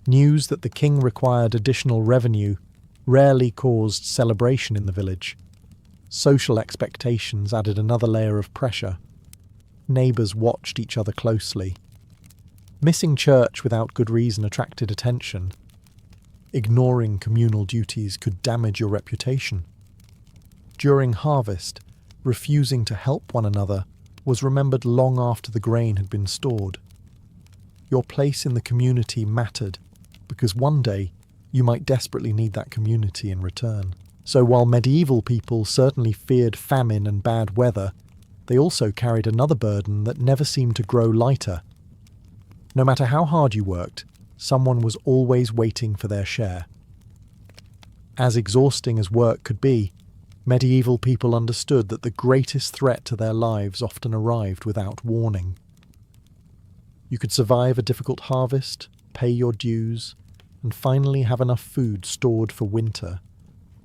News that the king required additional revenue rarely caused celebration in the village. Social expectations added another layer of pressure. Neighbours watched each other closely. Missing church without good reason attracted attention. Ignoring communal duties could damage your reputation. During harvest, refusing to help one another was remembered long after the grain had been stored. Your place in the community mattered, because one day you might desperately need that community in return. So while medieval people certainly feared famine and bad weather, they also carried another burden that never seemed to grow lighter. No matter how hard you worked, someone was always waiting for their share. As exhausting as work could be, medieval people understood that the greatest threat to their lives often arrived without warning. You could survive a difficult harvest, pay your dues, and finally have enough food stored for winter,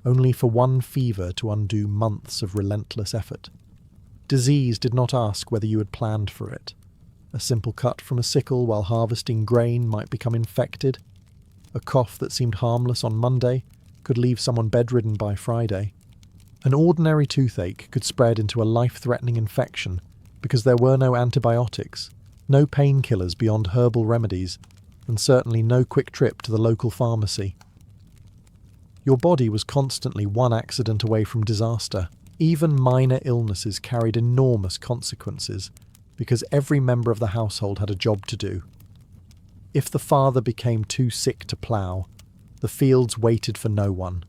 only for one fever to undo months of relentless effort. Disease did not ask whether you had planned for it. A simple cut from a sickle while harvesting grain might become infected. A cough that seemed harmless on Monday could leave someone bedridden by Friday. An ordinary toothache could spread into a life-threatening infection because there were no antibiotics, no painkillers beyond herbal remedies, and certainly no quick trip to the local pharmacy. Your body was constantly one accident away from disaster. Even minor illnesses carried enormous consequences because every member of the household had a job to do. If the father became too sick to plough, the fields waited for no one.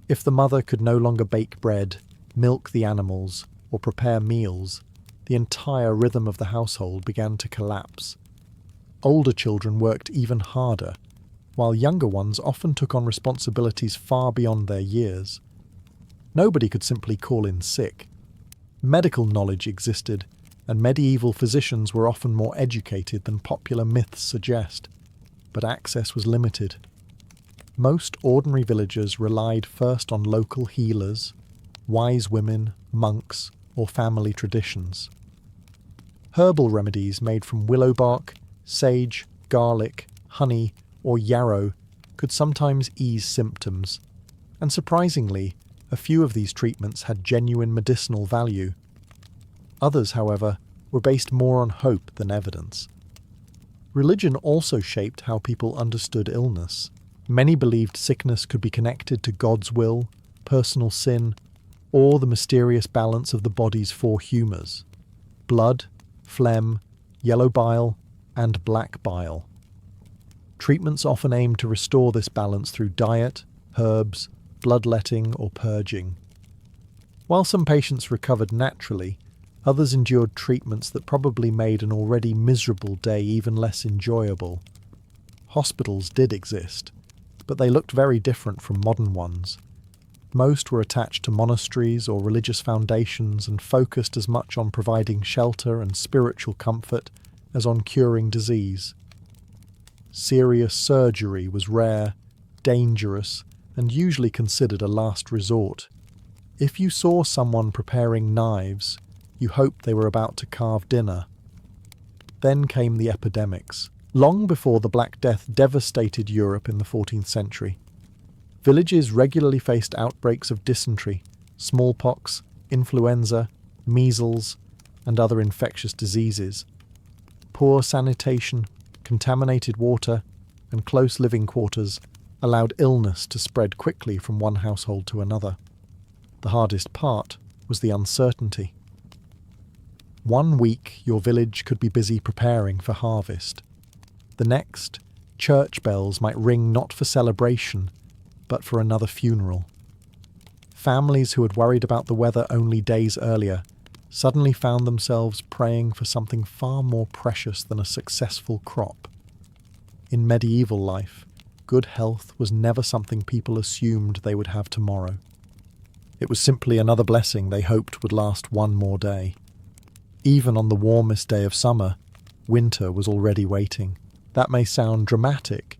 If the mother could no longer bake bread, milk the animals, or prepare meals, the entire rhythm of the household began to collapse. Older children worked even harder, while younger ones often took on responsibilities far beyond their years. Nobody could simply call in sick. Medical knowledge existed, and medieval physicians were often more educated than popular myths suggest, but access was limited. Most ordinary villagers relied first on local healers, wise women, monks, or family traditions. Herbal remedies made from willow bark, sage, garlic, honey, or yarrow could sometimes ease symptoms, and surprisingly, a few of these treatments had genuine medicinal value. Others, however, were based more on hope than evidence. Religion also shaped how people understood illness. Many believed sickness could be connected to God's will, personal sin, or the mysterious balance of the body's four humours: blood, phlegm, yellow bile, and black bile. Treatments often aimed to restore this balance through diet, herbs, bloodletting, or purging. While some patients recovered naturally, others endured treatments that probably made an already miserable day even less enjoyable. Hospitals did exist, but they looked very different from modern ones. Most were attached to monasteries or religious foundations and focused as much on providing shelter and spiritual comfort as on curing disease. Serious surgery was rare, dangerous, and usually considered a last resort. If you saw someone preparing knives, you hoped they were about to carve dinner. Then came the epidemics. Long before the Black Death devastated Europe in the 14th century, villages regularly faced outbreaks of dysentery, smallpox, influenza, measles, and other infectious diseases. Poor sanitation, contaminated water, and close living quarters allowed illness to spread quickly from one household to another. The hardest part was the uncertainty. One week your village could be busy preparing for harvest. The next, church bells might ring not for celebration, but for another funeral. Families who had worried about the weather only days earlier suddenly found themselves praying for something far more precious than a successful crop. In medieval life, good health was never something people assumed they would have tomorrow. It was simply another blessing they hoped would last one more day. Even on the warmest day of summer, winter was already waiting. That may sound dramatic,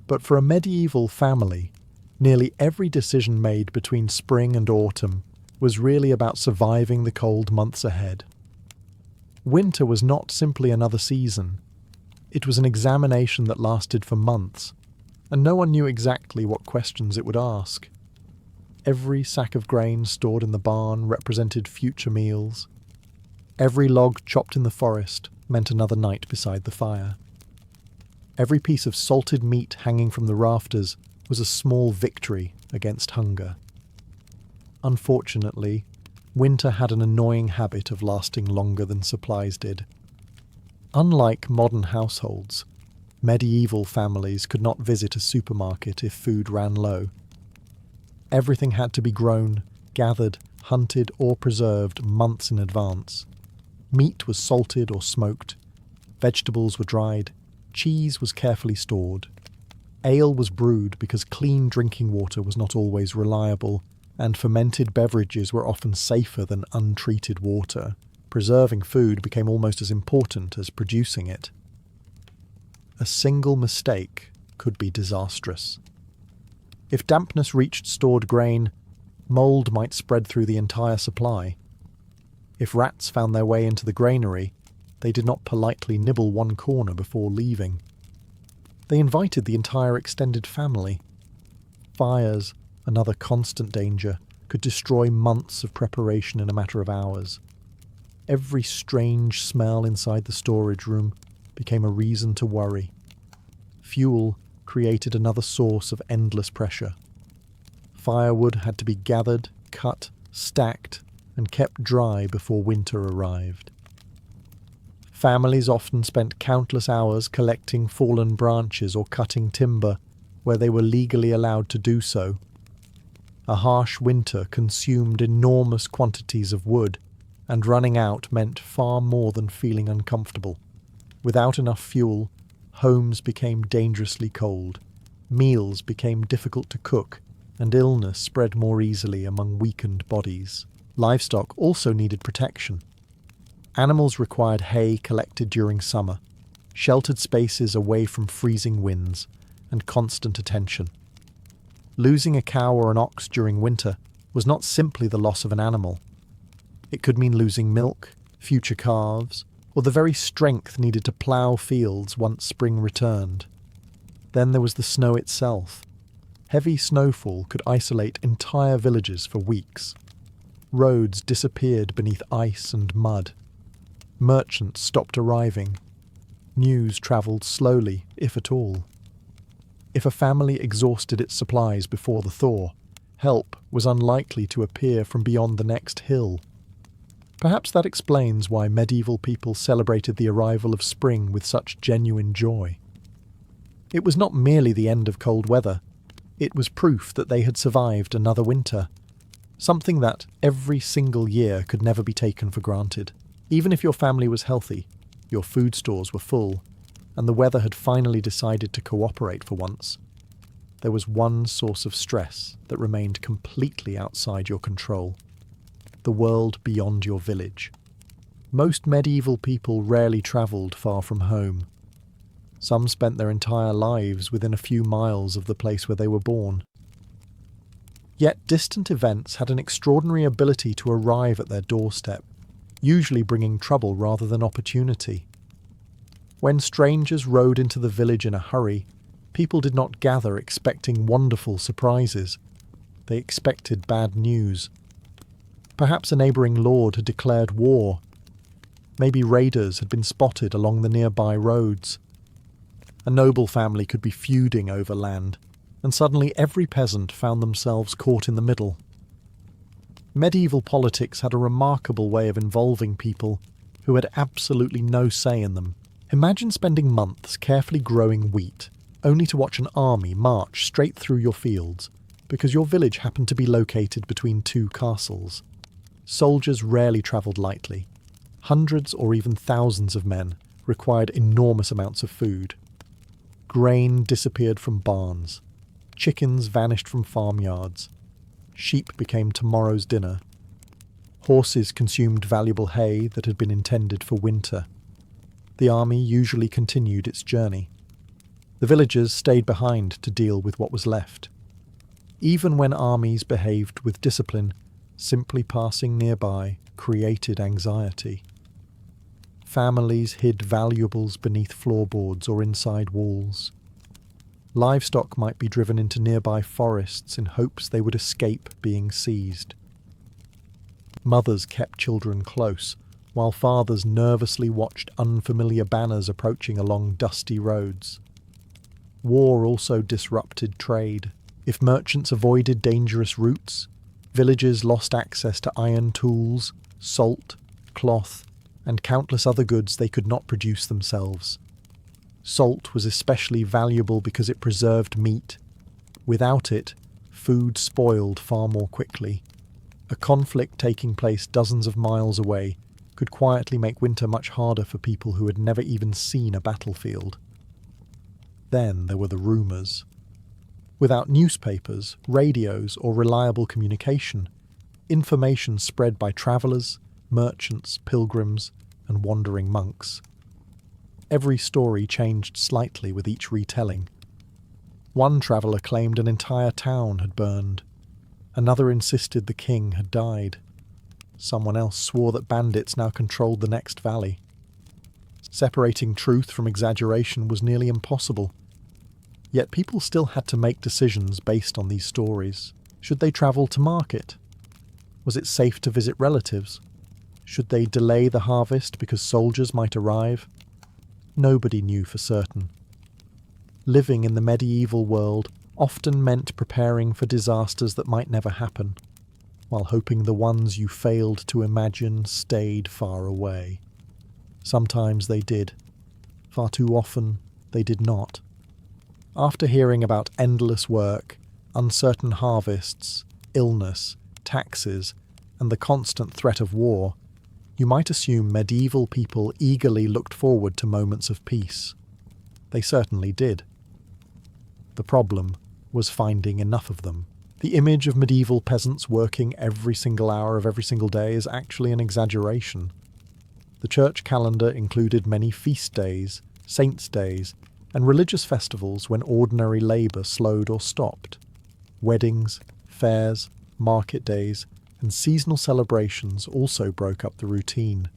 but for a medieval family, nearly every decision made between spring and autumn was really about surviving the cold months ahead. Winter was not simply another season. It was an examination that lasted for months, and no one knew exactly what questions it would ask. Every sack of grain stored in the barn represented future meals. Every log chopped in the forest meant another night beside the fire. Every piece of salted meat hanging from the rafters was a small victory against hunger. Unfortunately, Winter had an annoying habit of lasting longer than supplies did. Unlike modern households, medieval families could not visit a supermarket if food ran low. Everything had to be grown, gathered, hunted or preserved months in advance. Meat was salted or smoked, vegetables were dried, cheese was carefully stored. Ale was brewed because clean drinking water was not always reliable, and fermented beverages were often safer than untreated water. Preserving food became almost as important as producing it. A single mistake could be disastrous. If dampness reached stored grain, mould might spread through the entire supply. If rats found their way into the granary, they did not politely nibble one corner before leaving. They invited the entire extended family. Fires, another constant danger, could destroy months of preparation in a matter of hours. Every strange smell inside the storage room became a reason to worry. Fuel created another source of endless pressure. Firewood had to be gathered, cut, stacked, and kept dry before winter arrived. Families often spent countless hours collecting fallen branches or cutting timber where they were legally allowed to do so. A harsh winter consumed enormous quantities of wood, and running out meant far more than feeling uncomfortable. Without enough fuel, homes became dangerously cold, meals became difficult to cook, and illness spread more easily among weakened bodies. Livestock also needed protection. Animals required hay collected during summer, sheltered spaces away from freezing winds, and constant attention. Losing a cow or an ox during winter was not simply the loss of an animal. It could mean losing milk, future calves, or the very strength needed to plough fields once spring returned. Then there was the snow itself. Heavy snowfall could isolate entire villages for weeks. Roads disappeared beneath ice and mud. Merchants stopped arriving. News travelled slowly, if at all. If a family exhausted its supplies before the thaw, help was unlikely to appear from beyond the next hill. Perhaps that explains why medieval people celebrated the arrival of spring with such genuine joy. It was not merely the end of cold weather. It was proof that they had survived another winter, something that every single year could never be taken for granted. Even if your family was healthy, your food stores were full, and the weather had finally decided to cooperate for once, there was one source of stress that remained completely outside your control: the world beyond your village. Most medieval people rarely travelled far from home. Some spent their entire lives within a few miles of the place where they were born. Yet distant events had an extraordinary ability to arrive at their doorstep, usually bringing trouble rather than opportunity. When strangers rode into the village in a hurry, people did not gather expecting wonderful surprises. They expected bad news. Perhaps a neighbouring lord had declared war. Maybe raiders had been spotted along the nearby roads. A noble family could be feuding over land, and suddenly every peasant found themselves caught in the middle. Medieval politics had a remarkable way of involving people who had absolutely no say in them. Imagine spending months carefully growing wheat, only to watch an army march straight through your fields, because your village happened to be located between two castles. Soldiers rarely travelled lightly. Hundreds or even thousands of men required enormous amounts of food. Grain disappeared from barns. Chickens vanished from farmyards. Sheep became tomorrow's dinner. Horses consumed valuable hay that had been intended for winter. The army usually continued its journey. The villagers stayed behind to deal with what was left. Even when armies behaved with discipline, simply passing nearby created anxiety. Families hid valuables beneath floorboards or inside walls. Livestock might be driven into nearby forests in hopes they would escape being seized. Mothers kept children close, while fathers nervously watched unfamiliar banners approaching along dusty roads. War also disrupted trade. If merchants avoided dangerous routes, Villages lost access to iron tools, salt, cloth, and countless other goods they could not produce themselves. Salt was especially valuable because it preserved meat. Without it, food spoiled far more quickly. A conflict taking place dozens of miles away could quietly make winter much harder for people who had never even seen a battlefield. Then there were the rumours. Without newspapers, radios, or reliable communication, information spread by travellers, merchants, pilgrims, and wandering monks. Every story changed slightly with each retelling. One traveller claimed an entire town had burned. Another insisted the king had died. Someone else swore that bandits now controlled the next valley. Separating truth from exaggeration was nearly impossible. Yet people still had to make decisions based on these stories. Should they travel to market? Was it safe to visit relatives? Should they delay the harvest because soldiers might arrive? Nobody knew for certain. Living in the medieval world often meant preparing for disasters that might never happen, while hoping the ones you failed to imagine stayed far away. Sometimes they did. Far too often, they did not. After hearing about endless work, uncertain harvests, illness, taxes, and the constant threat of war, you might assume medieval people eagerly looked forward to moments of peace. They certainly did. The problem was finding enough of them. The image of medieval peasants working every single hour of every single day is actually an exaggeration. The church calendar included many feast days, saints' days, and religious festivals when ordinary labour slowed or stopped. Weddings, fairs, market days, and seasonal celebrations also broke up the routine.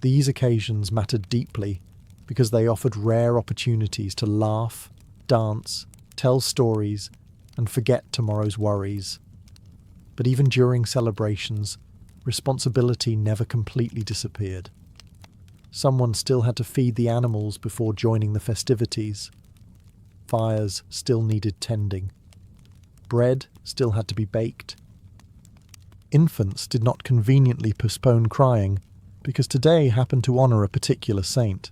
These occasions mattered deeply because they offered rare opportunities to laugh, dance, tell stories, and forget tomorrow's worries. But even during celebrations, responsibility never completely disappeared. Someone still had to feed the animals before joining the festivities. Fires still needed tending. Bread still had to be baked. Infants did not conveniently postpone crying because today happened to honour a particular saint.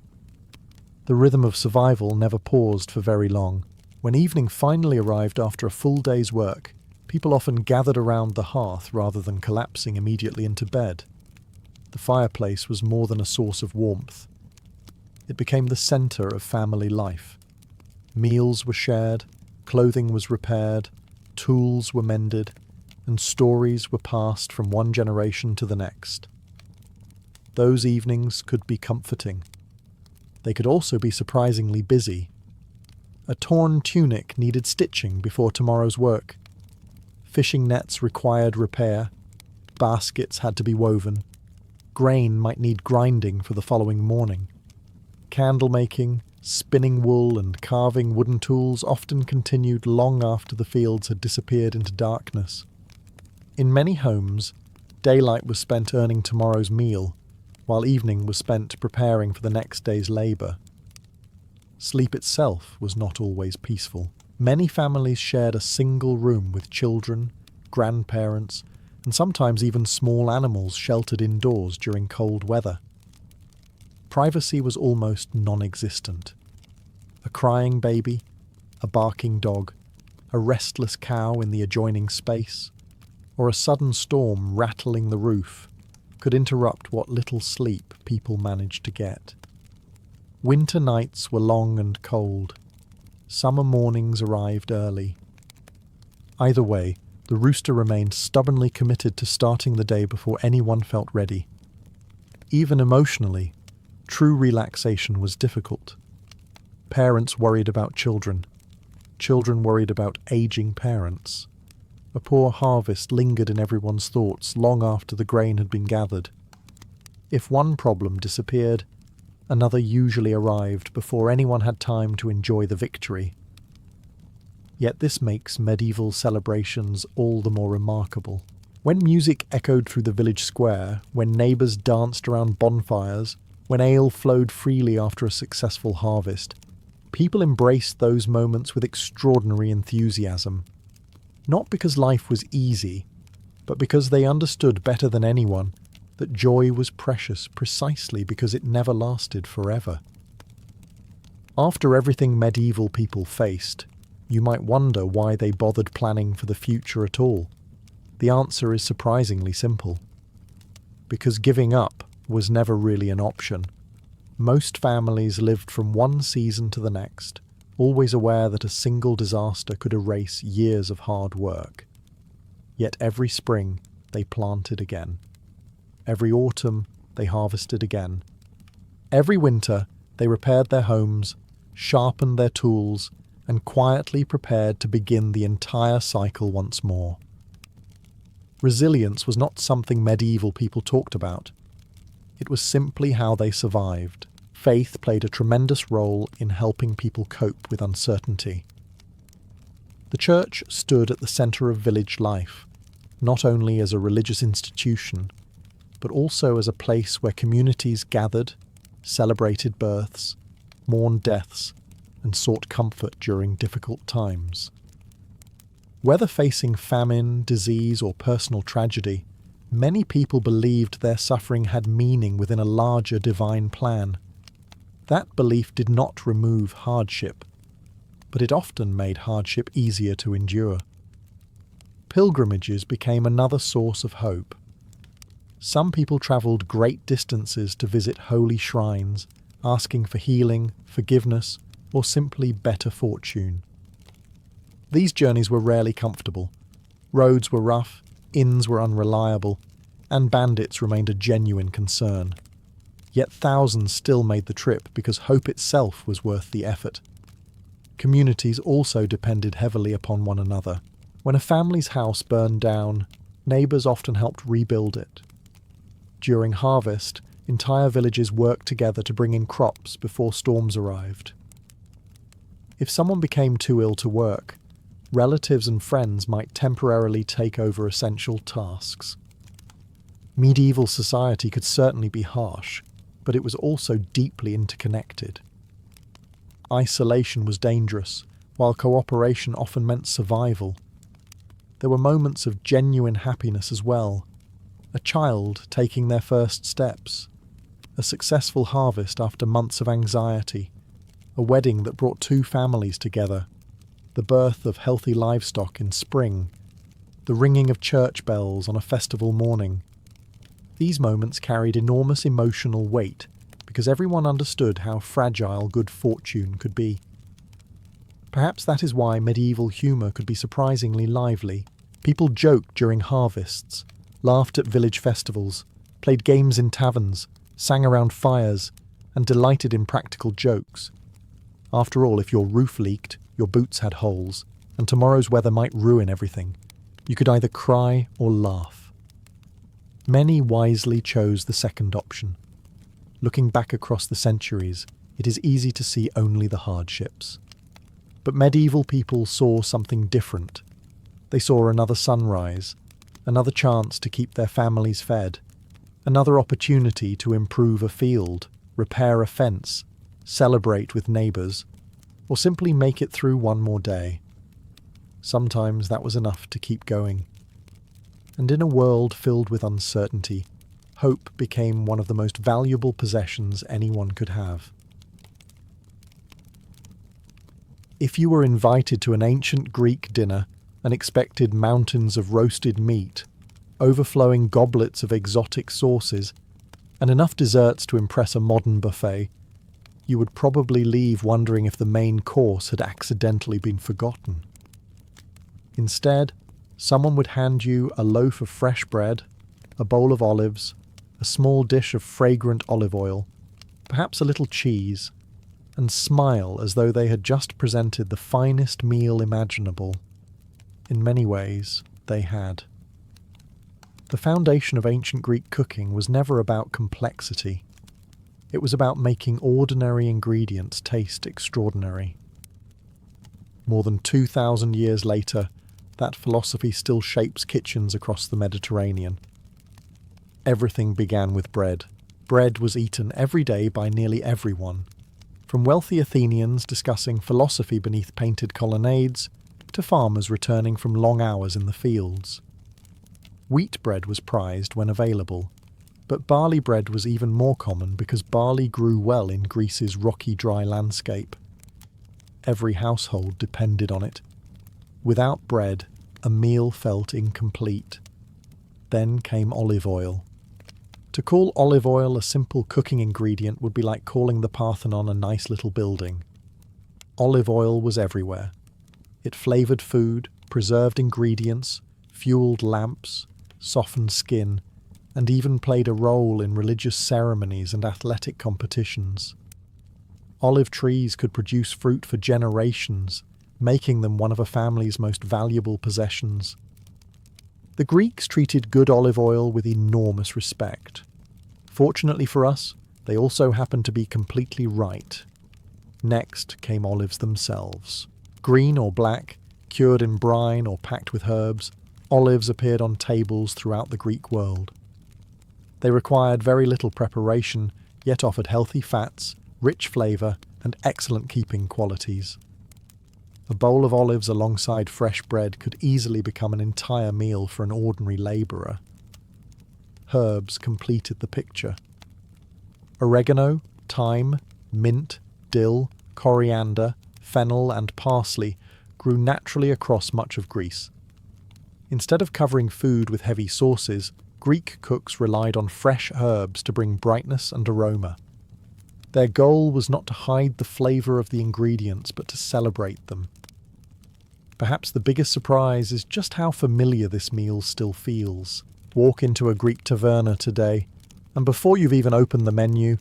The rhythm of survival never paused for very long. When evening finally arrived after a full day's work, people often gathered around the hearth rather than collapsing immediately into bed. The fireplace was more than a source of warmth. It became the centre of family life. Meals were shared, clothing was repaired, tools were mended, and stories were passed from one generation to the next. Those evenings could be comforting. They could also be surprisingly busy. A torn tunic needed stitching before tomorrow's work. Fishing nets required repair. Baskets had to be woven. Grain might need grinding for the following morning. Candle making, spinning wool, and carving wooden tools often continued long after the fields had disappeared into darkness. In many homes, daylight was spent earning tomorrow's meal, while evening was spent preparing for the next day's labour. Sleep itself was not always peaceful. Many families shared a single room with children, grandparents, and sometimes even small animals sheltered indoors during cold weather. Privacy was almost non-existent. A crying baby, a barking dog, a restless cow in the adjoining space, or a sudden storm rattling the roof could interrupt what little sleep people managed to get. Winter nights were long and cold. Summer mornings arrived early. Either way, the rooster remained stubbornly committed to starting the day before anyone felt ready. Even emotionally, true relaxation was difficult. Parents worried about children. Children worried about aging parents. A poor harvest lingered in everyone's thoughts long after the grain had been gathered. If one problem disappeared, another usually arrived before anyone had time to enjoy the victory. Yet this makes medieval celebrations all the more remarkable. When music echoed through the village square, when neighbours danced around bonfires, when ale flowed freely after a successful harvest, people embraced those moments with extraordinary enthusiasm. Not because life was easy, but because they understood better than anyone that joy was precious precisely because it never lasted forever. After everything medieval people faced, you might wonder why they bothered planning for the future at all. The answer is surprisingly simple. Because giving up was never really an option. Most families lived from one season to the next, always aware that a single disaster could erase years of hard work. Yet every spring they planted again. Every autumn they harvested again. Every winter they repaired their homes, sharpened their tools, and quietly prepared to begin the entire cycle once more. Resilience was not something medieval people talked about. It was simply how they survived. Faith played a tremendous role in helping people cope with uncertainty. The church stood at the centre of village life, not only as a religious institution, but also as a place where communities gathered, celebrated births, mourned deaths, and sought comfort during difficult times. Whether facing famine, disease, or personal tragedy, many people believed their suffering had meaning within a larger divine plan. That belief did not remove hardship, but it often made hardship easier to endure. Pilgrimages became another source of hope. Some people travelled great distances to visit holy shrines, asking for healing, forgiveness, or simply better fortune. These journeys were rarely comfortable. Roads were rough, inns were unreliable, and bandits remained a genuine concern. Yet thousands still made the trip because hope itself was worth the effort. Communities also depended heavily upon one another. When a family's house burned down, neighbours often helped rebuild it. During harvest, entire villages worked together to bring in crops before storms arrived. If someone became too ill to work, relatives and friends might temporarily take over essential tasks. Medieval society could certainly be harsh, but it was also deeply interconnected. Isolation was dangerous, while cooperation often meant survival. There were moments of genuine happiness as well. A child taking their first steps, a successful harvest after months of anxiety, a wedding that brought two families together, the birth of healthy livestock in spring, the ringing of church bells on a festival morning. These moments carried enormous emotional weight because everyone understood how fragile good fortune could be. Perhaps that is why medieval humour could be surprisingly lively. People joked during harvests, laughed at village festivals, played games in taverns, sang around fires, and delighted in practical jokes. After all, if your roof leaked, your boots had holes, and tomorrow's weather might ruin everything, you could either cry or laugh. Many wisely chose the second option. Looking back across the centuries, it is easy to see only the hardships. But medieval people saw something different. They saw another sunrise, another chance to keep their families fed, another opportunity to improve a field, repair a fence, celebrate with neighbours, or simply make it through one more day. Sometimes that was enough to keep going. And in a world filled with uncertainty, hope became one of the most valuable possessions anyone could have. If you were invited to an ancient Greek dinner and expected mountains of roasted meat, overflowing goblets of exotic sauces, and enough desserts to impress a modern buffet, you would probably leave wondering if the main course had accidentally been forgotten. Instead, someone would hand you a loaf of fresh bread, a bowl of olives, a small dish of fragrant olive oil, perhaps a little cheese, and smile as though they had just presented the finest meal imaginable. In many ways, they had. The foundation of ancient Greek cooking was never about complexity. It was about making ordinary ingredients taste extraordinary. More than 2,000 years later, that philosophy still shapes kitchens across the Mediterranean. Everything began with bread. Bread was eaten every day by nearly everyone, from wealthy Athenians discussing philosophy beneath painted colonnades to farmers returning from long hours in the fields. Wheat bread was prized when available, but barley bread was even more common because barley grew well in Greece's rocky, dry landscape. Every household depended on it. Without bread, a meal felt incomplete. Then came olive oil. To call olive oil a simple cooking ingredient would be like calling the Parthenon a nice little building. Olive oil was everywhere. It flavoured food, preserved ingredients, fueled lamps, softened skin, and even played a role in religious ceremonies and athletic competitions. Olive trees could produce fruit for generations, making them one of a family's most valuable possessions. The Greeks treated good olive oil with enormous respect. Fortunately for us, they also happened to be completely right. Next came olives themselves. Green or black, cured in brine or packed with herbs, olives appeared on tables throughout the Greek world. They required very little preparation, yet offered healthy fats, rich flavour, and excellent keeping qualities. A bowl of olives alongside fresh bread could easily become an entire meal for an ordinary labourer. Herbs completed the picture. Oregano, thyme, mint, dill, coriander, fennel, and parsley grew naturally across much of Greece. Instead of covering food with heavy sauces, Greek cooks relied on fresh herbs to bring brightness and aroma. Their goal was not to hide the flavour of the ingredients, but to celebrate them. Perhaps the biggest surprise is just how familiar this meal still feels. Walk into a Greek taverna today, and before you've even opened the menu,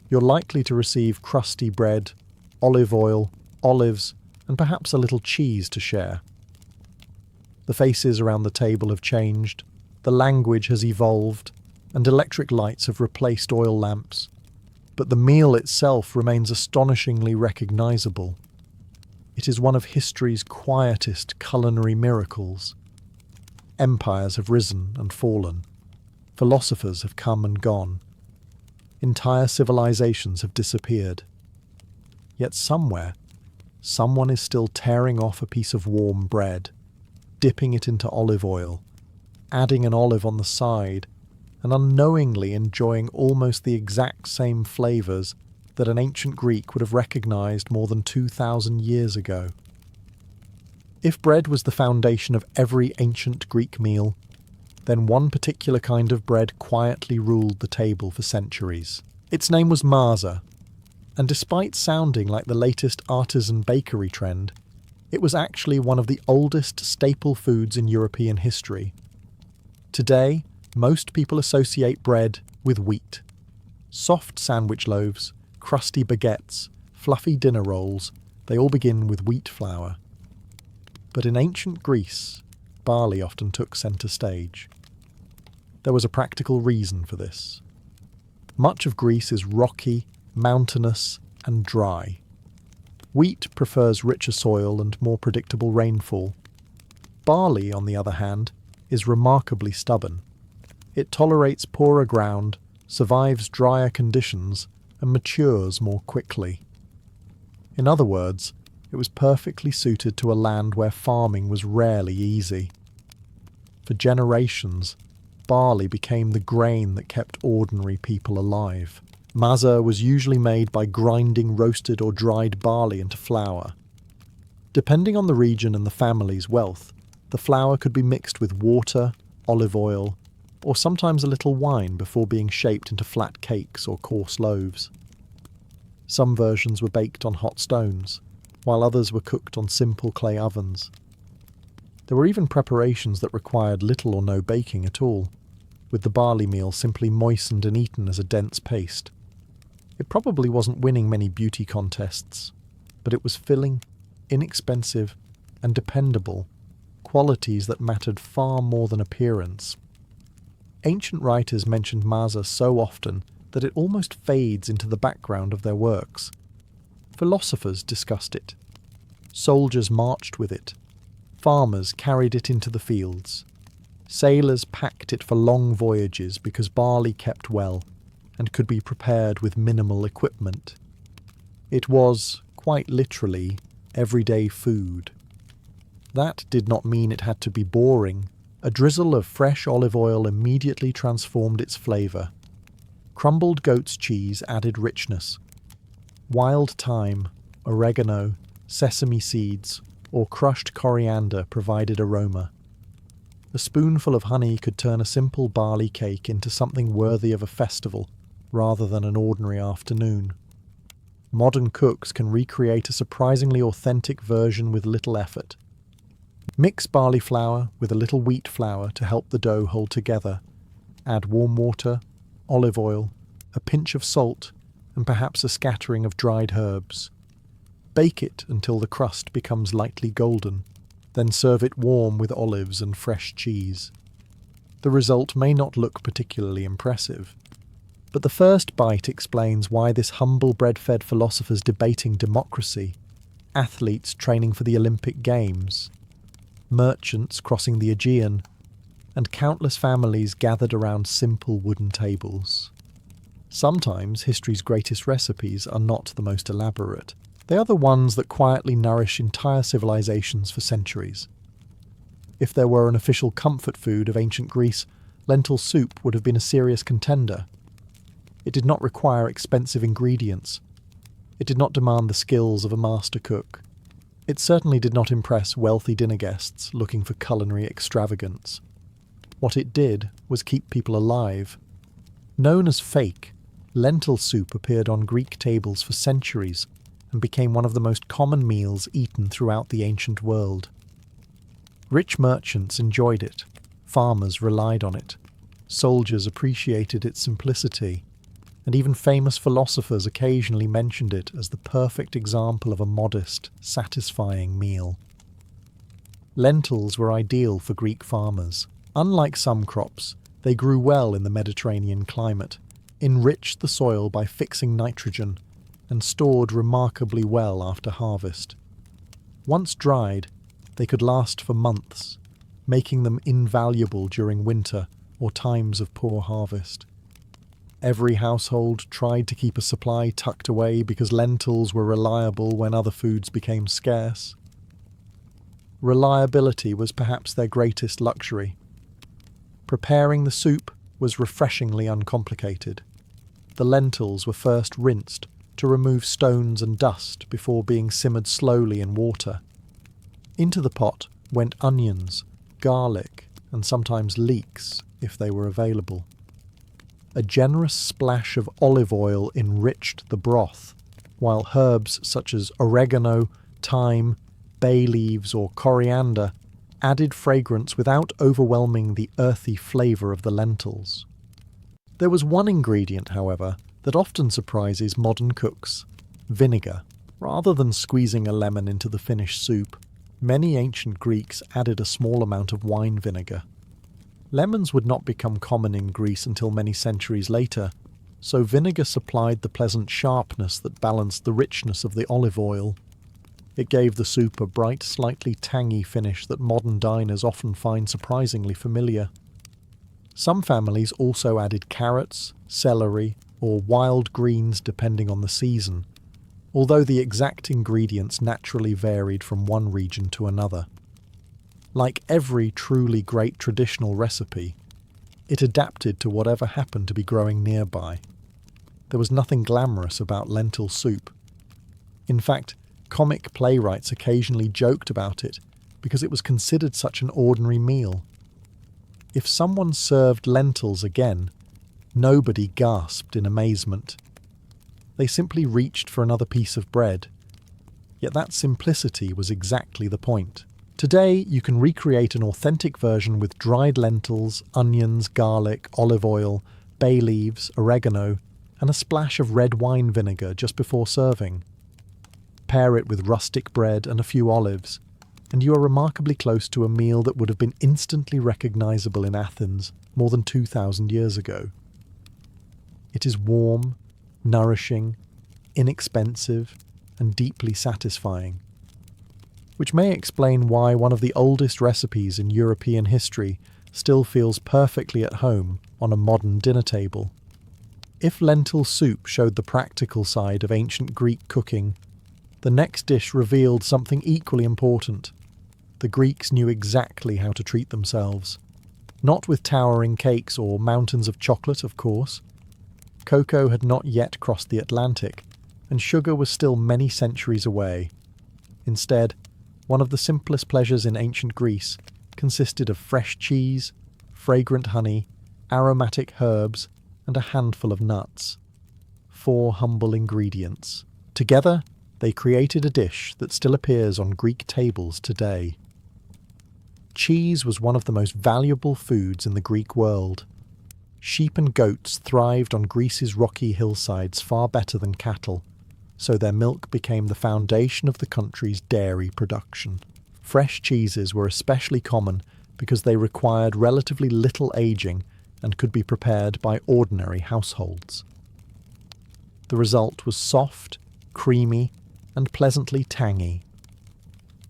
you're likely to receive crusty bread, olive oil, olives, and perhaps a little cheese to share. The faces around the table have changed, the language has evolved, and electric lights have replaced oil lamps. But the meal itself remains astonishingly recognisable. It is one of history's quietest culinary miracles. Empires have risen and fallen. Philosophers have come and gone. Entire civilizations have disappeared. Yet somewhere, someone is still tearing off a piece of warm bread, dipping it into olive oil, adding an olive on the side, and unknowingly enjoying almost the exact same flavours that an ancient Greek would have recognised more than 2,000 years ago. If bread was the foundation of every ancient Greek meal, then one particular kind of bread quietly ruled the table for centuries. Its name was masa, and despite sounding like the latest artisan bakery trend, it was actually one of the oldest staple foods in European history. Today, most people associate bread with wheat. Soft sandwich loaves, crusty baguettes, fluffy dinner rolls, they all begin with wheat flour. But in ancient Greece, barley often took centre stage. There was a practical reason for this. Much of Greece is rocky, mountainous, and dry. Wheat prefers richer soil and more predictable rainfall. Barley, on the other hand, is remarkably stubborn. It tolerates poorer ground, survives drier conditions, and matures more quickly. In other words, it was perfectly suited to a land where farming was rarely easy. For generations, barley became the grain that kept ordinary people alive. Masa was usually made by grinding roasted or dried barley into flour. Depending on the region and the family's wealth, the flour could be mixed with water, olive oil, or sometimes a little wine before being shaped into flat cakes or coarse loaves. Some versions were baked on hot stones, while others were cooked on simple clay ovens. There were even preparations that required little or no baking at all, with the barley meal simply moistened and eaten as a dense paste. It probably wasn't winning many beauty contests, but it was filling, inexpensive, and dependable, qualities that mattered far more than appearance. Ancient writers mentioned masa so often that it almost fades into the background of their works. Philosophers discussed it. Soldiers marched with it. Farmers carried it into the fields. Sailors packed it for long voyages because barley kept well and could be prepared with minimal equipment. It was, quite literally, everyday food. That did not mean it had to be boring A drizzle of fresh olive oil immediately transformed its flavour. Crumbled goat's cheese added richness. Wild thyme, oregano, sesame seeds, or crushed coriander provided aroma. A spoonful of honey could turn a simple barley cake into something worthy of a festival rather than an ordinary afternoon. Modern cooks can recreate a surprisingly authentic version with little effort. Mix barley flour with a little wheat flour to help the dough hold together. Add warm water, olive oil, a pinch of salt, and perhaps a scattering of dried herbs. Bake it until the crust becomes lightly golden, then serve it warm with olives and fresh cheese. The result may not look particularly impressive, but the first bite explains why this humble bread-fed philosophers debating democracy, athletes training for the Olympic Games, merchants crossing the Aegean, and countless families gathered around simple wooden tables. Sometimes history's greatest recipes are not the most elaborate. They are the ones that quietly nourish entire civilizations for centuries. If there were an official comfort food of ancient Greece, lentil soup would have been a serious contender. It did not require expensive ingredients. It did not demand the skills of a master cook. It certainly did not impress wealthy dinner guests looking for culinary extravagance. What it did was keep people alive. Known as fake, lentil soup appeared on Greek tables for centuries and became one of the most common meals eaten throughout the ancient world. Rich merchants enjoyed it, farmers relied on it, soldiers appreciated its simplicity, and even famous philosophers occasionally mentioned it as the perfect example of a modest, satisfying meal. Lentils were ideal for Greek farmers. Unlike some crops, they grew well in the Mediterranean climate, enriched the soil by fixing nitrogen, and stored remarkably well after harvest. Once dried, they could last for months, making them invaluable during winter or times of poor harvest. Every household tried to keep a supply tucked away because lentils were reliable when other foods became scarce. Reliability was perhaps their greatest luxury. Preparing the soup was refreshingly uncomplicated. The lentils were first rinsed to remove stones and dust before being simmered slowly in water. Into the pot went onions, garlic, and sometimes leeks if they were available. A generous splash of olive oil enriched the broth, while herbs such as oregano, thyme, bay leaves, or coriander added fragrance without overwhelming the earthy flavour of the lentils. There was one ingredient, however, that often surprises modern cooks: vinegar. Rather than squeezing a lemon into the finished soup, many ancient Greeks added a small amount of wine vinegar. Lemons would not become common in Greece until many centuries later, so vinegar supplied the pleasant sharpness that balanced the richness of the olive oil. It gave the soup a bright, slightly tangy finish that modern diners often find surprisingly familiar. Some families also added carrots, celery, or wild greens depending on the season, although the exact ingredients naturally varied from one region to another. Like every truly great traditional recipe, it adapted to whatever happened to be growing nearby. There was nothing glamorous about lentil soup. In fact, comic playwrights occasionally joked about it because it was considered such an ordinary meal. If someone served lentils again, nobody gasped in amazement. They simply reached for another piece of bread. Yet that simplicity was exactly the point. Today, you can recreate an authentic version with dried lentils, onions, garlic, olive oil, bay leaves, oregano, and a splash of red wine vinegar just before serving. Pair it with rustic bread and a few olives, and you are remarkably close to a meal that would have been instantly recognizable in Athens more than 2,000 years ago. It is warm, nourishing, inexpensive, and deeply satisfying, which may explain why one of the oldest recipes in European history still feels perfectly at home on a modern dinner table. If lentil soup showed the practical side of ancient Greek cooking, the next dish revealed something equally important. The Greeks knew exactly how to treat themselves. Not with towering cakes or mountains of chocolate, of course. Cocoa had not yet crossed the Atlantic, and sugar was still many centuries away. Instead, one of the simplest pleasures in ancient Greece consisted of fresh cheese, fragrant honey, aromatic herbs, and a handful of nuts. 4 humble ingredients. Together, they created a dish that still appears on Greek tables today. Cheese was one of the most valuable foods in the Greek world. Sheep and goats thrived on Greece's rocky hillsides far better than cattle, so their milk became the foundation of the country's dairy production. Fresh cheeses were especially common because they required relatively little aging and could be prepared by ordinary households. The result was soft, creamy, and pleasantly tangy.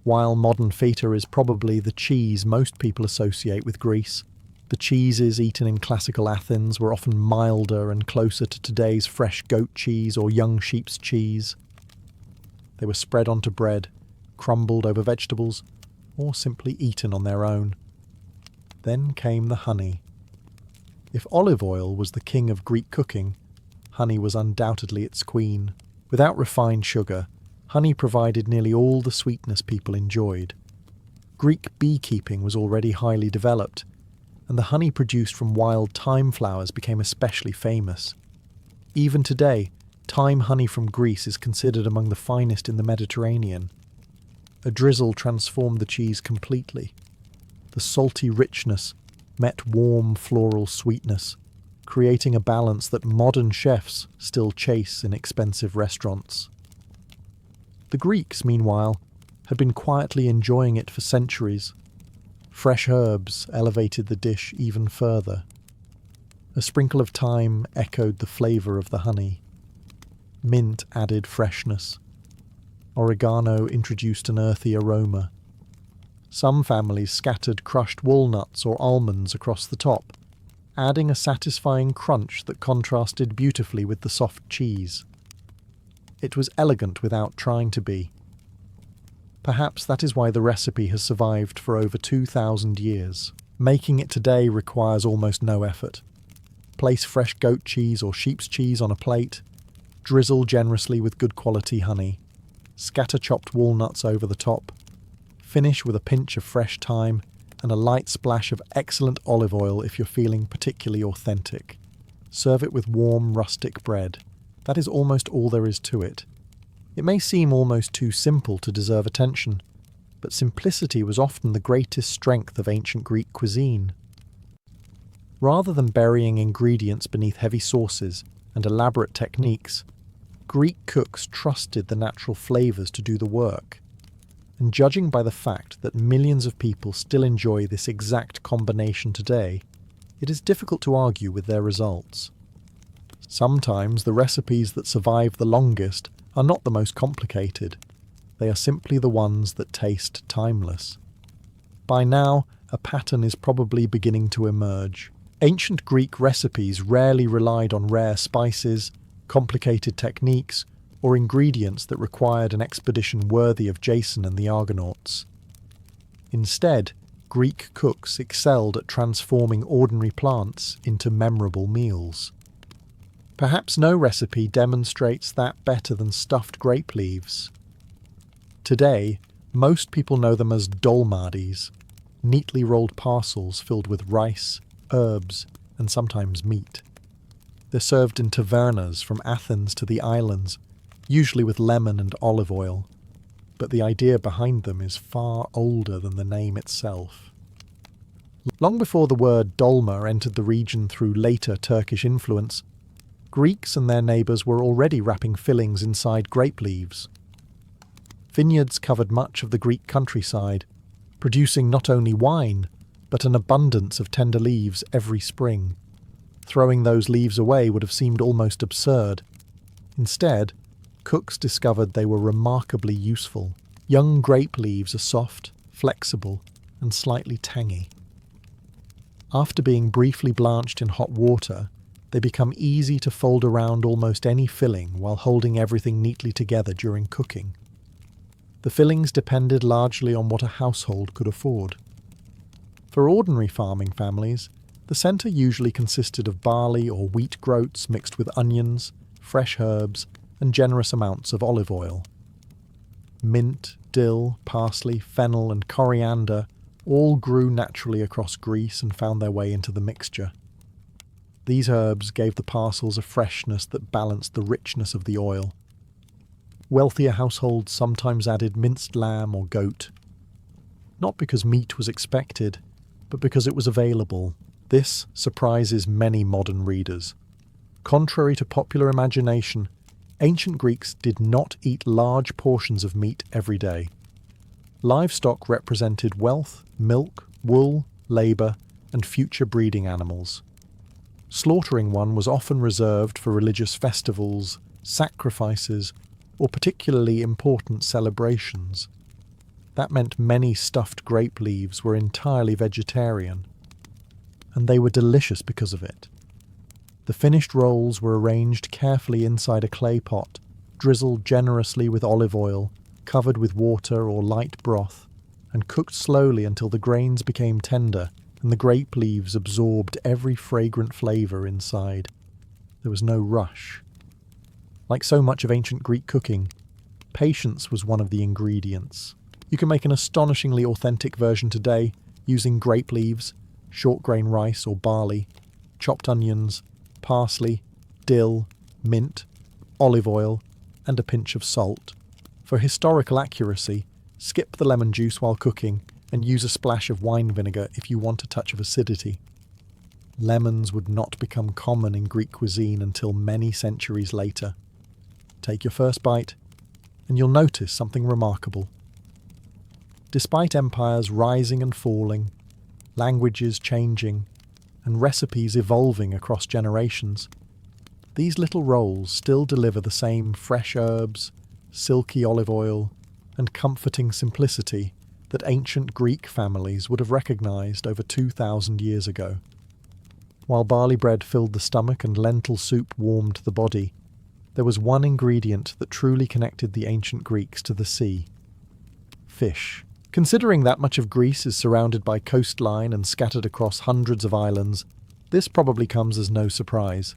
While modern feta is probably the cheese most people associate with Greece, the cheeses eaten in classical Athens were often milder and closer to today's fresh goat cheese or young sheep's cheese. They were spread onto bread, crumbled over vegetables, or simply eaten on their own. Then came the honey. If olive oil was the king of Greek cooking, honey was undoubtedly its queen. Without refined sugar, honey provided nearly all the sweetness people enjoyed. Greek beekeeping was already highly developed, and the honey produced from wild thyme flowers became especially famous. Even today, thyme honey from Greece is considered among the finest in the Mediterranean. A drizzle transformed the cheese completely. The salty richness met warm floral sweetness, creating a balance that modern chefs still chase in expensive restaurants. The Greeks, meanwhile, had been quietly enjoying it for centuries. Fresh herbs elevated the dish even further. A sprinkle of thyme echoed the flavour of the honey. Mint added freshness. Oregano introduced an earthy aroma. Some families scattered crushed walnuts or almonds across the top, adding a satisfying crunch that contrasted beautifully with the soft cheese. It was elegant without trying to be. Perhaps that is why the recipe has survived for over 2,000 years. Making it today requires almost no effort. Place fresh goat cheese or sheep's cheese on a plate, drizzle generously with good quality honey, scatter chopped walnuts over the top, finish with a pinch of fresh thyme and a light splash of excellent olive oil if you're feeling particularly authentic. Serve it with warm rustic bread. That is almost all there is to it. It may seem almost too simple to deserve attention, but simplicity was often the greatest strength of ancient Greek cuisine. Rather than burying ingredients beneath heavy sauces and elaborate techniques, Greek cooks trusted the natural flavours to do the work. And judging by the fact that millions of people still enjoy this exact combination today, it is difficult to argue with their results. Sometimes the recipes that survive the longest are not the most complicated. They are simply the ones that taste timeless. By now, a pattern is probably beginning to emerge. Ancient Greek recipes rarely relied on rare spices, complicated techniques, or ingredients that required an expedition worthy of Jason and the Argonauts. Instead, Greek cooks excelled at transforming ordinary plants into memorable meals. Perhaps no recipe demonstrates that better than stuffed grape leaves. Today, most people know them as dolmades, neatly rolled parcels filled with rice, herbs, and sometimes meat. They're served in tavernas from Athens to the islands, usually with lemon and olive oil, but the idea behind them is far older than the name itself. Long before the word dolma entered the region through later Turkish influence, Greeks and their neighbours were already wrapping fillings inside grape leaves. Vineyards covered much of the Greek countryside, producing not only wine, but an abundance of tender leaves every spring. Throwing those leaves away would have seemed almost absurd. Instead, cooks discovered they were remarkably useful. Young grape leaves are soft, flexible, and slightly tangy. After being briefly blanched in hot water, they become easy to fold around almost any filling while holding everything neatly together during cooking. The fillings depended largely on what a household could afford. For ordinary farming families, the centre usually consisted of barley or wheat groats mixed with onions, fresh herbs, and generous amounts of olive oil. Mint, dill, parsley, fennel, and coriander all grew naturally across Greece and found their way into the mixture. These herbs gave the parcels a freshness that balanced the richness of the oil. Wealthier households sometimes added minced lamb or goat, not because meat was expected, but because it was available. This surprises many modern readers. Contrary to popular imagination, ancient Greeks did not eat large portions of meat every day. Livestock represented wealth, milk, wool, labour, and future breeding animals. Slaughtering one was often reserved for religious festivals, sacrifices, or particularly important celebrations. That meant many stuffed grape leaves were entirely vegetarian, and they were delicious because of it. The finished rolls were arranged carefully inside a clay pot, drizzled generously with olive oil, covered with water or light broth, and cooked slowly until the grains became tender and the grape leaves absorbed every fragrant flavour inside. There was no rush. Like so much of ancient Greek cooking, patience was one of the ingredients. You can make an astonishingly authentic version today using grape leaves, short grain rice or barley, chopped onions, parsley, dill, mint, olive oil, and a pinch of salt. For historical accuracy, skip the lemon juice while cooking and use a splash of wine vinegar if you want a touch of acidity. Lemons would not become common in Greek cuisine until many centuries later. Take your first bite, and you'll notice something remarkable. Despite empires rising and falling, languages changing, and recipes evolving across generations, these little rolls still deliver the same fresh herbs, silky olive oil, and comforting simplicity that ancient Greek families would have recognized over 2,000 years ago. While barley bread filled the stomach and lentil soup warmed the body, there was one ingredient that truly connected the ancient Greeks to the sea: fish. Considering that much of Greece is surrounded by coastline and scattered across hundreds of islands, this probably comes as no surprise.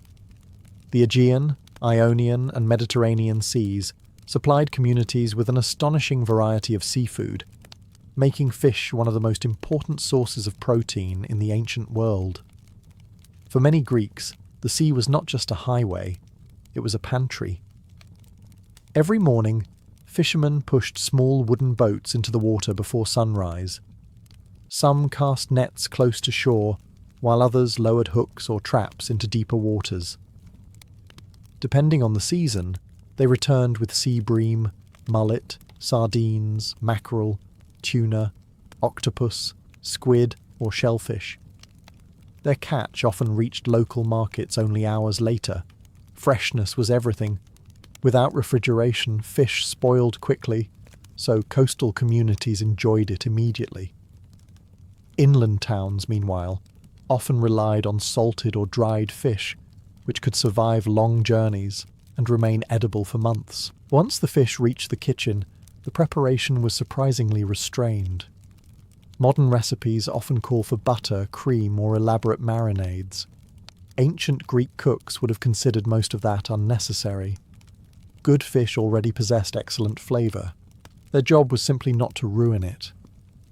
The Aegean, Ionian, and Mediterranean seas supplied communities with an astonishing variety of seafood, making fish one of the most important sources of protein in the ancient world. For many Greeks, the sea was not just a highway, it was a pantry. Every morning, fishermen pushed small wooden boats into the water before sunrise. Some cast nets close to shore, while others lowered hooks or traps into deeper waters. Depending on the season, they returned with sea bream, mullet, sardines, mackerel, tuna, octopus, squid, or shellfish. Their catch often reached local markets only hours later. Freshness was everything. Without refrigeration, fish spoiled quickly, so coastal communities enjoyed it immediately. Inland towns, meanwhile, often relied on salted or dried fish, which could survive long journeys and remain edible for months. Once the fish reached the kitchen, the preparation was surprisingly restrained. Modern recipes often call for butter, cream, or elaborate marinades. Ancient Greek cooks would have considered most of that unnecessary. Good fish already possessed excellent flavour. Their job was simply not to ruin it.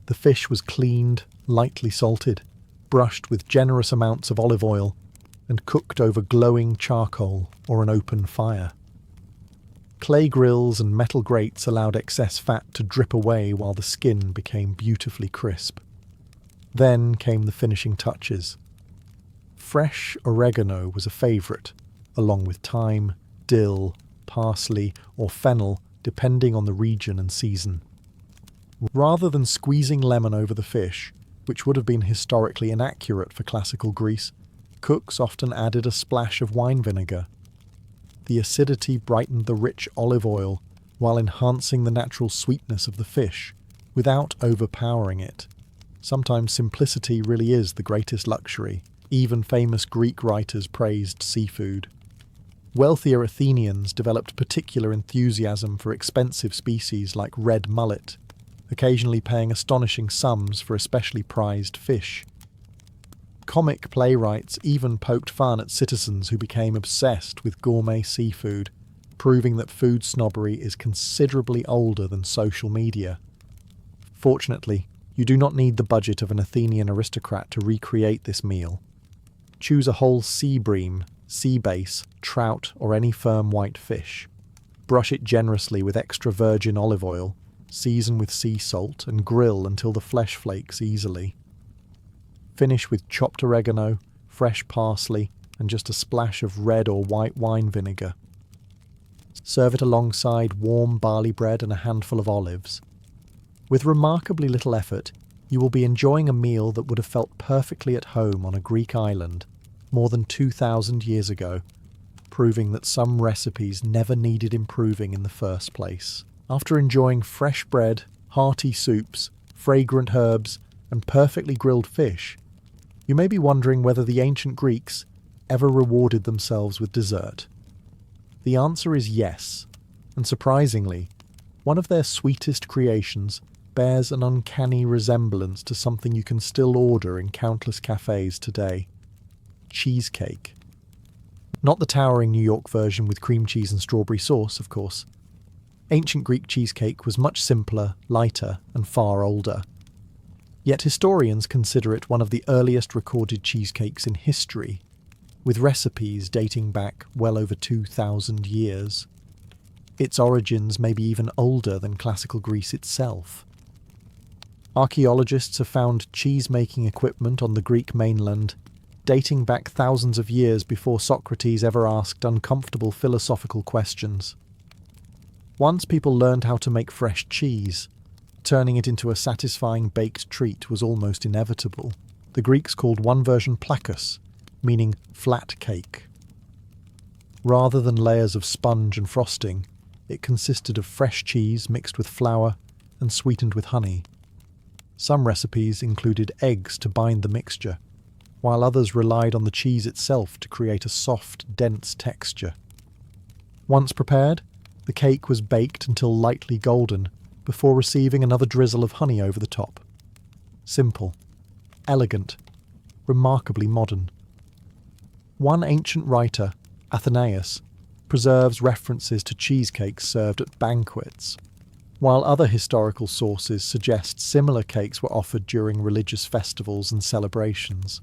The fish was cleaned, lightly salted, brushed with generous amounts of olive oil, and cooked over glowing charcoal or an open fire. Clay grills and metal grates allowed excess fat to drip away while the skin became beautifully crisp. Then came the finishing touches. Fresh oregano was a favourite, along with thyme, dill, parsley, or fennel, depending on the region and season. Rather than squeezing lemon over the fish, which would have been historically inaccurate for classical Greece, cooks often added a splash of wine vinegar. The acidity brightened the rich olive oil while enhancing the natural sweetness of the fish, without overpowering it. Sometimes simplicity really is the greatest luxury. Even famous Greek writers praised seafood. Wealthier Athenians developed particular enthusiasm for expensive species like red mullet, occasionally paying astonishing sums for especially prized fish. Comic playwrights even poked fun at citizens who became obsessed with gourmet seafood, proving that food snobbery is considerably older than social media. Fortunately, you do not need the budget of an Athenian aristocrat to recreate this meal. Choose a whole sea bream, sea bass, trout, or any firm white fish. Brush it generously with extra virgin olive oil, season with sea salt, and grill until the flesh flakes easily. Finish with chopped oregano, fresh parsley, and just a splash of red or white wine vinegar. Serve it alongside warm barley bread and a handful of olives. With remarkably little effort, you will be enjoying a meal that would have felt perfectly at home on a Greek island more than 2,000 years ago, proving that some recipes never needed improving in the first place. After enjoying fresh bread, hearty soups, fragrant herbs, and perfectly grilled fish, you may be wondering whether the ancient Greeks ever rewarded themselves with dessert. The answer is yes, and surprisingly, one of their sweetest creations bears an uncanny resemblance to something you can still order in countless cafes today: cheesecake. Not the towering New York version with cream cheese and strawberry sauce, of course. Ancient Greek cheesecake was much simpler, lighter, and far older. Yet historians consider it one of the earliest recorded cheesecakes in history, with recipes dating back well over 2,000 years. Its origins may be even older than classical Greece itself. Archaeologists have found cheese-making equipment on the Greek mainland dating back thousands of years before Socrates ever asked uncomfortable philosophical questions. Once people learned how to make fresh cheese, turning it into a satisfying baked treat was almost inevitable. The Greeks called one version plakos, meaning flat cake. Rather than layers of sponge and frosting, it consisted of fresh cheese mixed with flour and sweetened with honey. Some recipes included eggs to bind the mixture, while others relied on the cheese itself to create a soft, dense texture. Once prepared, the cake was baked until lightly golden before receiving another drizzle of honey over the top. Simple, elegant, remarkably modern. One ancient writer, Athenaeus, preserves references to cheesecakes served at banquets, while other historical sources suggest similar cakes were offered during religious festivals and celebrations.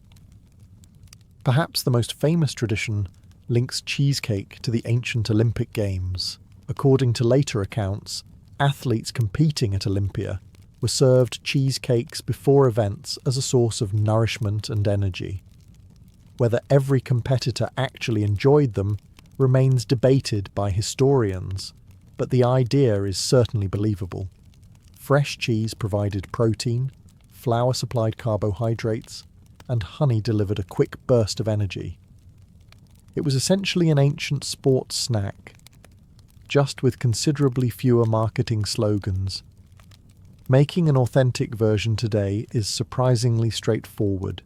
Perhaps the most famous tradition links cheesecake to the ancient Olympic Games. According to later accounts, athletes competing at Olympia were served cheesecakes before events as a source of nourishment and energy. Whether every competitor actually enjoyed them remains debated by historians, but the idea is certainly believable. Fresh cheese provided protein, flour supplied carbohydrates, and honey delivered a quick burst of energy. It was essentially an ancient sports snack, just with considerably fewer marketing slogans. Making an authentic version today is surprisingly straightforward.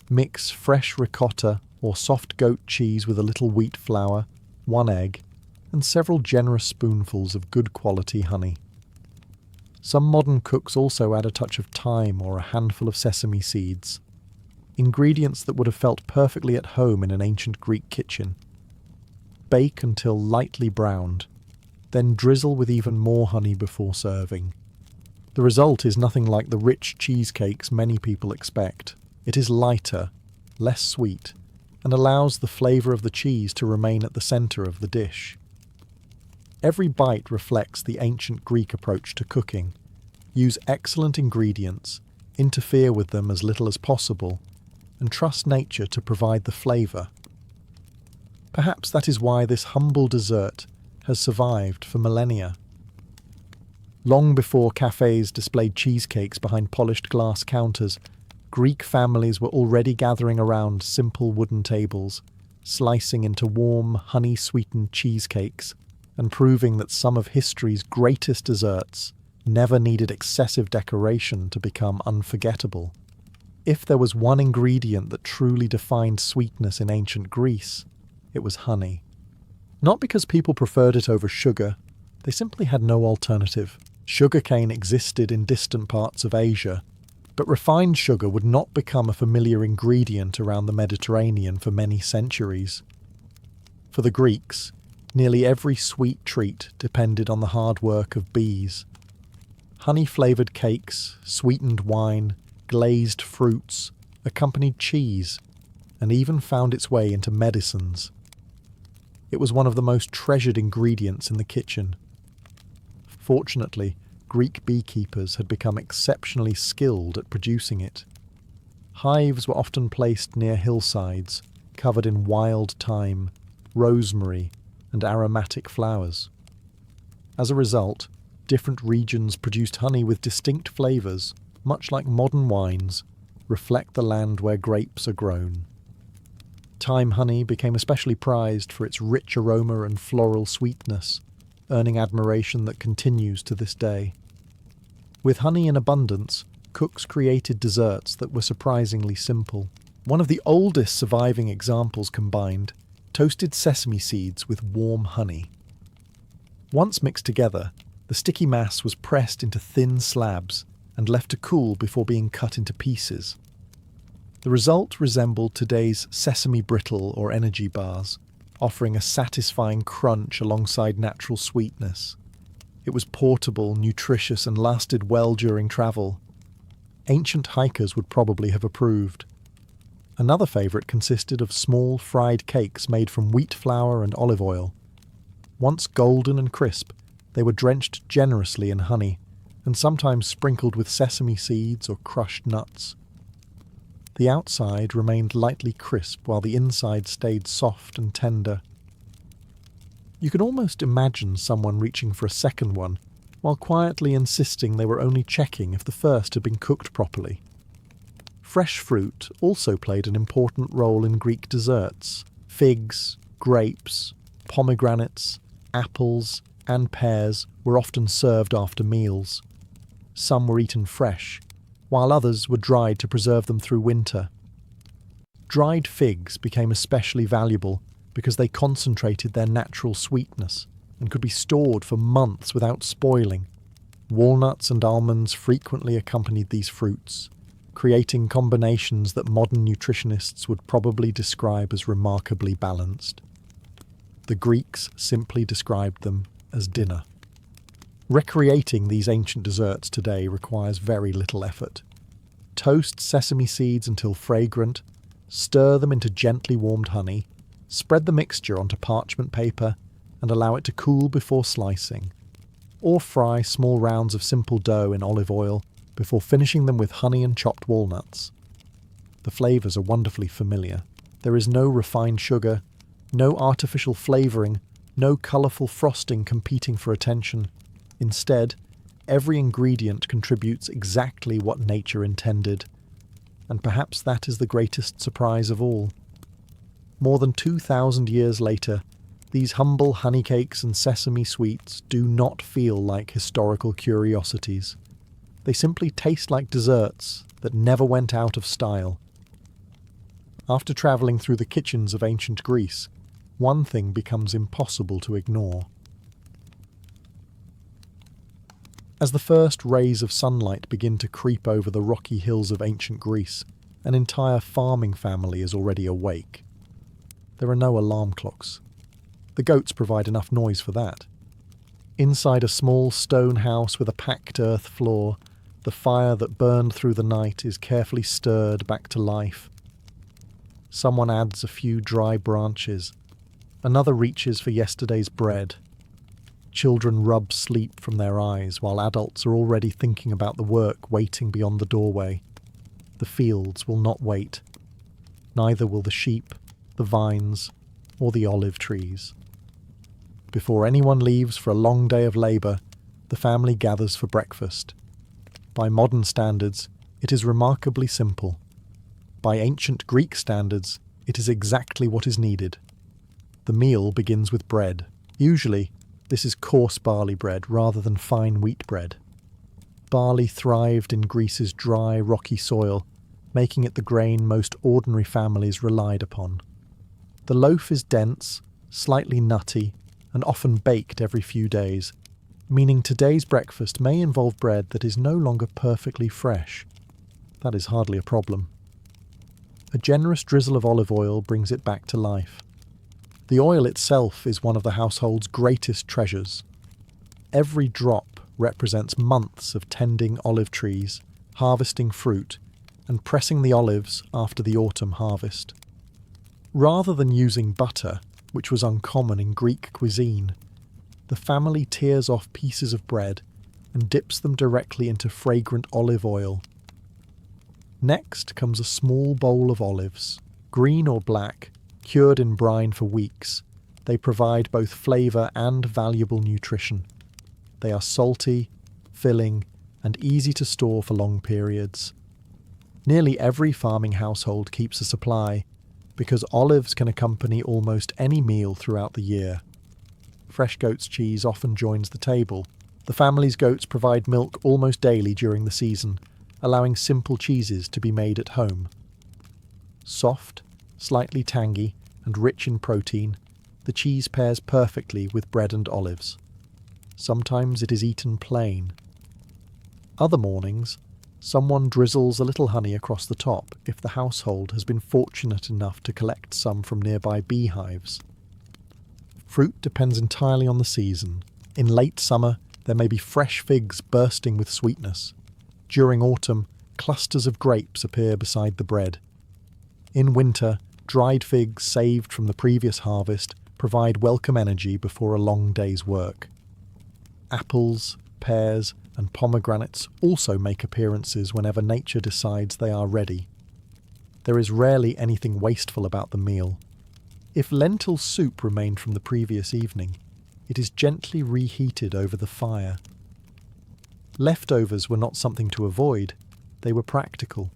Mix fresh ricotta or soft goat cheese with a little wheat flour, 1 egg, and several generous spoonfuls of good quality honey. Some modern cooks also add a touch of thyme or a handful of sesame seeds, ingredients that would have felt perfectly at home in an ancient Greek kitchen. Bake until lightly browned, then drizzle with even more honey before serving. The result is nothing like the rich cheesecakes many people expect. It is lighter, less sweet, and allows the flavour of the cheese to remain at the centre of the dish. Every bite reflects the ancient Greek approach to cooking. Use excellent ingredients, interfere with them as little as possible, and trust nature to provide the flavour. Perhaps that is why this humble dessert has survived for millennia. Long before cafes displayed cheesecakes behind polished glass counters, Greek families were already gathering around simple wooden tables, slicing into warm, honey-sweetened cheesecakes, and proving that some of history's greatest desserts never needed excessive decoration to become unforgettable. If there was one ingredient that truly defined sweetness in ancient Greece, it was honey. Not because people preferred it over sugar, they simply had no alternative. Sugarcane existed in distant parts of Asia, but refined sugar would not become a familiar ingredient around the Mediterranean for many centuries. For the Greeks, nearly every sweet treat depended on the hard work of bees. Honey-flavoured cakes, sweetened wine, glazed fruits, accompanied cheese, and even found its way into medicines. It was one of the most treasured ingredients in the kitchen. Fortunately, Greek beekeepers had become exceptionally skilled at producing it. Hives were often placed near hillsides, covered in wild thyme, rosemary, and aromatic flowers. As a result, different regions produced honey with distinct flavours, much like modern wines, reflect the land where grapes are grown. Thyme honey became especially prized for its rich aroma and floral sweetness, earning admiration that continues to this day. With honey in abundance, cooks created desserts that were surprisingly simple. One of the oldest surviving examples combined toasted sesame seeds with warm honey. Once mixed together, the sticky mass was pressed into thin slabs and left to cool before being cut into pieces. The result resembled today's sesame brittle or energy bars, offering a satisfying crunch alongside natural sweetness. It was portable, nutritious, and lasted well during travel. Ancient hikers would probably have approved. Another favourite consisted of small fried cakes made from wheat flour and olive oil. Once golden and crisp, they were drenched generously in honey, and sometimes sprinkled with sesame seeds or crushed nuts. The outside remained lightly crisp while the inside stayed soft and tender. You can almost imagine someone reaching for a second one, while quietly insisting they were only checking if the first had been cooked properly. Fresh fruit also played an important role in Greek desserts. Figs, grapes, pomegranates, apples, and pears were often served after meals. Some were eaten fresh, while others were dried to preserve them through winter. Dried figs became especially valuable because they concentrated their natural sweetness and could be stored for months without spoiling. Walnuts and almonds frequently accompanied these fruits, creating combinations that modern nutritionists would probably describe as remarkably balanced. The Greeks simply described them as dinner. Recreating these ancient desserts today requires very little effort. Toast sesame seeds until fragrant, stir them into gently warmed honey, spread the mixture onto parchment paper, and allow it to cool before slicing. Or fry small rounds of simple dough in olive oil before finishing them with honey and chopped walnuts. The flavours are wonderfully familiar. There is no refined sugar, no artificial flavouring, no colourful frosting competing for attention. Instead, every ingredient contributes exactly what nature intended, and perhaps that is the greatest surprise of all. More than 2,000 years later, these humble honey cakes and sesame sweets do not feel like historical curiosities. They simply taste like desserts that never went out of style. After travelling through the kitchens of ancient Greece, one thing becomes impossible to ignore. As the first rays of sunlight begin to creep over the rocky hills of ancient Greece, an entire farming family is already awake. There are no alarm clocks. The goats provide enough noise for that. Inside a small stone house with a packed earth floor, the fire that burned through the night is carefully stirred back to life. Someone adds a few dry branches. Another reaches for yesterday's bread. Children rub sleep from their eyes while adults are already thinking about the work waiting beyond the doorway. The fields will not wait. Neither will the sheep, the vines, or the olive trees. Before anyone leaves for a long day of labour, the family gathers for breakfast. By modern standards, it is remarkably simple. By ancient Greek standards, it is exactly what is needed. The meal begins with bread. Usually, this is coarse barley bread rather than fine wheat bread. Barley thrived in Greece's dry, rocky soil, making it the grain most ordinary families relied upon. The loaf is dense, slightly nutty, and often baked every few days, meaning today's breakfast may involve bread that is no longer perfectly fresh. That is hardly a problem. A generous drizzle of olive oil brings it back to life. The oil itself is one of the household's greatest treasures. Every drop represents months of tending olive trees, harvesting fruit, and pressing the olives after the autumn harvest. Rather than using butter, which was uncommon in Greek cuisine, the family tears off pieces of bread and dips them directly into fragrant olive oil. Next comes a small bowl of olives, green or black, cured in brine for weeks. They provide both flavour and valuable nutrition. They are salty, filling, and easy to store for long periods. Nearly every farming household keeps a supply, because olives can accompany almost any meal throughout the year. Fresh goat's cheese often joins the table. The family's goats provide milk almost daily during the season, allowing simple cheeses to be made at home. Soft, slightly tangy, and rich in protein, the cheese pairs perfectly with bread and olives. Sometimes it is eaten plain. Other mornings, someone drizzles a little honey across the top if the household has been fortunate enough to collect some from nearby beehives. Fruit depends entirely on the season. In late summer, there may be fresh figs bursting with sweetness. During autumn, clusters of grapes appear beside the bread. In winter, dried figs saved from the previous harvest provide welcome energy before a long day's work. Apples, pears, and pomegranates also make appearances whenever nature decides they are ready. There is rarely anything wasteful about the meal. If lentil soup remained from the previous evening, it is gently reheated over the fire. Leftovers were not something to avoid, they were practical.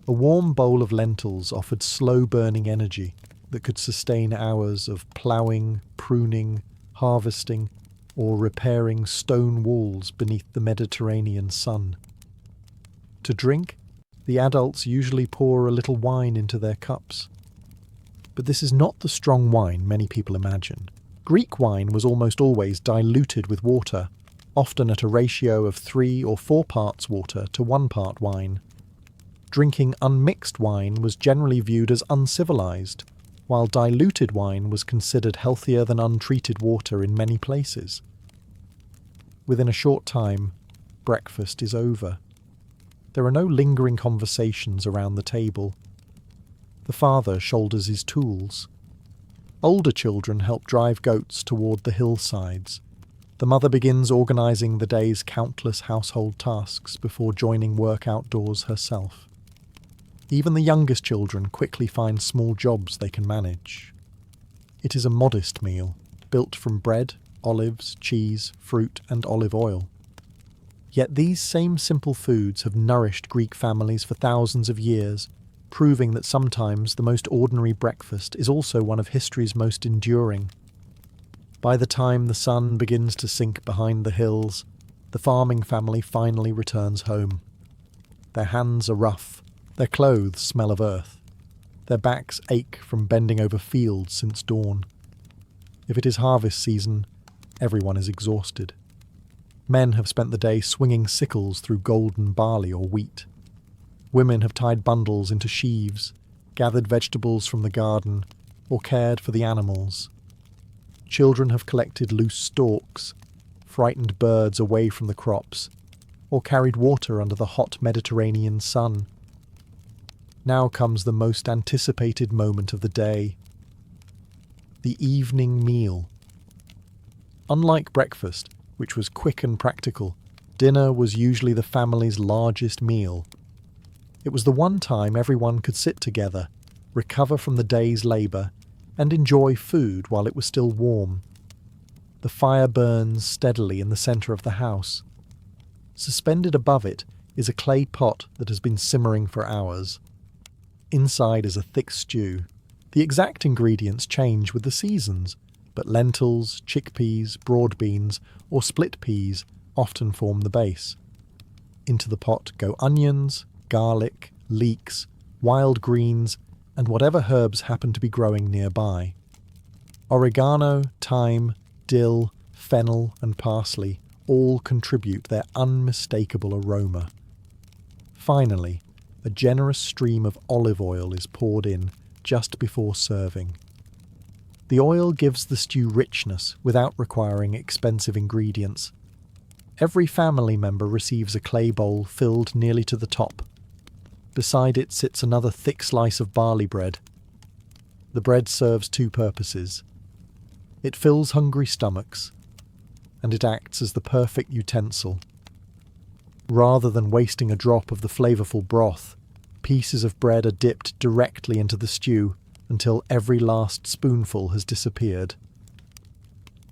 A warm bowl of lentils offered slow-burning energy that could sustain hours of ploughing, pruning, harvesting, or repairing stone walls beneath the Mediterranean sun. To drink, the adults usually pour a little wine into their cups. But this is not the strong wine many people imagine. Greek wine was almost always diluted with water, often at a ratio of 3 or 4 parts water to 1 part wine. Drinking unmixed wine was generally viewed as uncivilized, while diluted wine was considered healthier than untreated water in many places. Within a short time, breakfast is over. There are no lingering conversations around the table. The father shoulders his tools. Older children help drive goats toward the hillsides. The mother begins organising the day's countless household tasks before joining work outdoors herself. Even the youngest children quickly find small jobs they can manage. It is a modest meal, built from bread, olives, cheese, fruit, and olive oil. Yet these same simple foods have nourished Greek families for thousands of years, proving that sometimes the most ordinary breakfast is also one of history's most enduring. By the time the sun begins to sink behind the hills, the farming family finally returns home. Their hands are rough, their clothes smell of earth, their backs ache from bending over fields since dawn. If it is harvest season, everyone is exhausted. Men have spent the day swinging sickles through golden barley or wheat. Women have tied bundles into sheaves, gathered vegetables from the garden, or cared for the animals. Children have collected loose stalks, frightened birds away from the crops, or carried water under the hot Mediterranean sun. Now comes the most anticipated moment of the day: the evening meal. Unlike breakfast, which was quick and practical, dinner was usually the family's largest meal. It was the one time everyone could sit together, recover from the day's labour, and enjoy food while it was still warm. The fire burns steadily in the centre of the house. Suspended above it is a clay pot that has been simmering for hours. Inside is a thick stew. The exact ingredients change with the seasons, but lentils, chickpeas, broad beans, or split peas often form the base. Into the pot go onions, garlic, leeks, wild greens, and whatever herbs happen to be growing nearby. Oregano, thyme, dill, fennel, and parsley all contribute their unmistakable aroma. Finally, a generous stream of olive oil is poured in just before serving. The oil gives the stew richness without requiring expensive ingredients. Every family member receives a clay bowl filled nearly to the top. Beside it sits another thick slice of barley bread. The bread serves two purposes. It fills hungry stomachs, and it acts as the perfect utensil. Rather than wasting a drop of the flavourful broth, pieces of bread are dipped directly into the stew until every last spoonful has disappeared.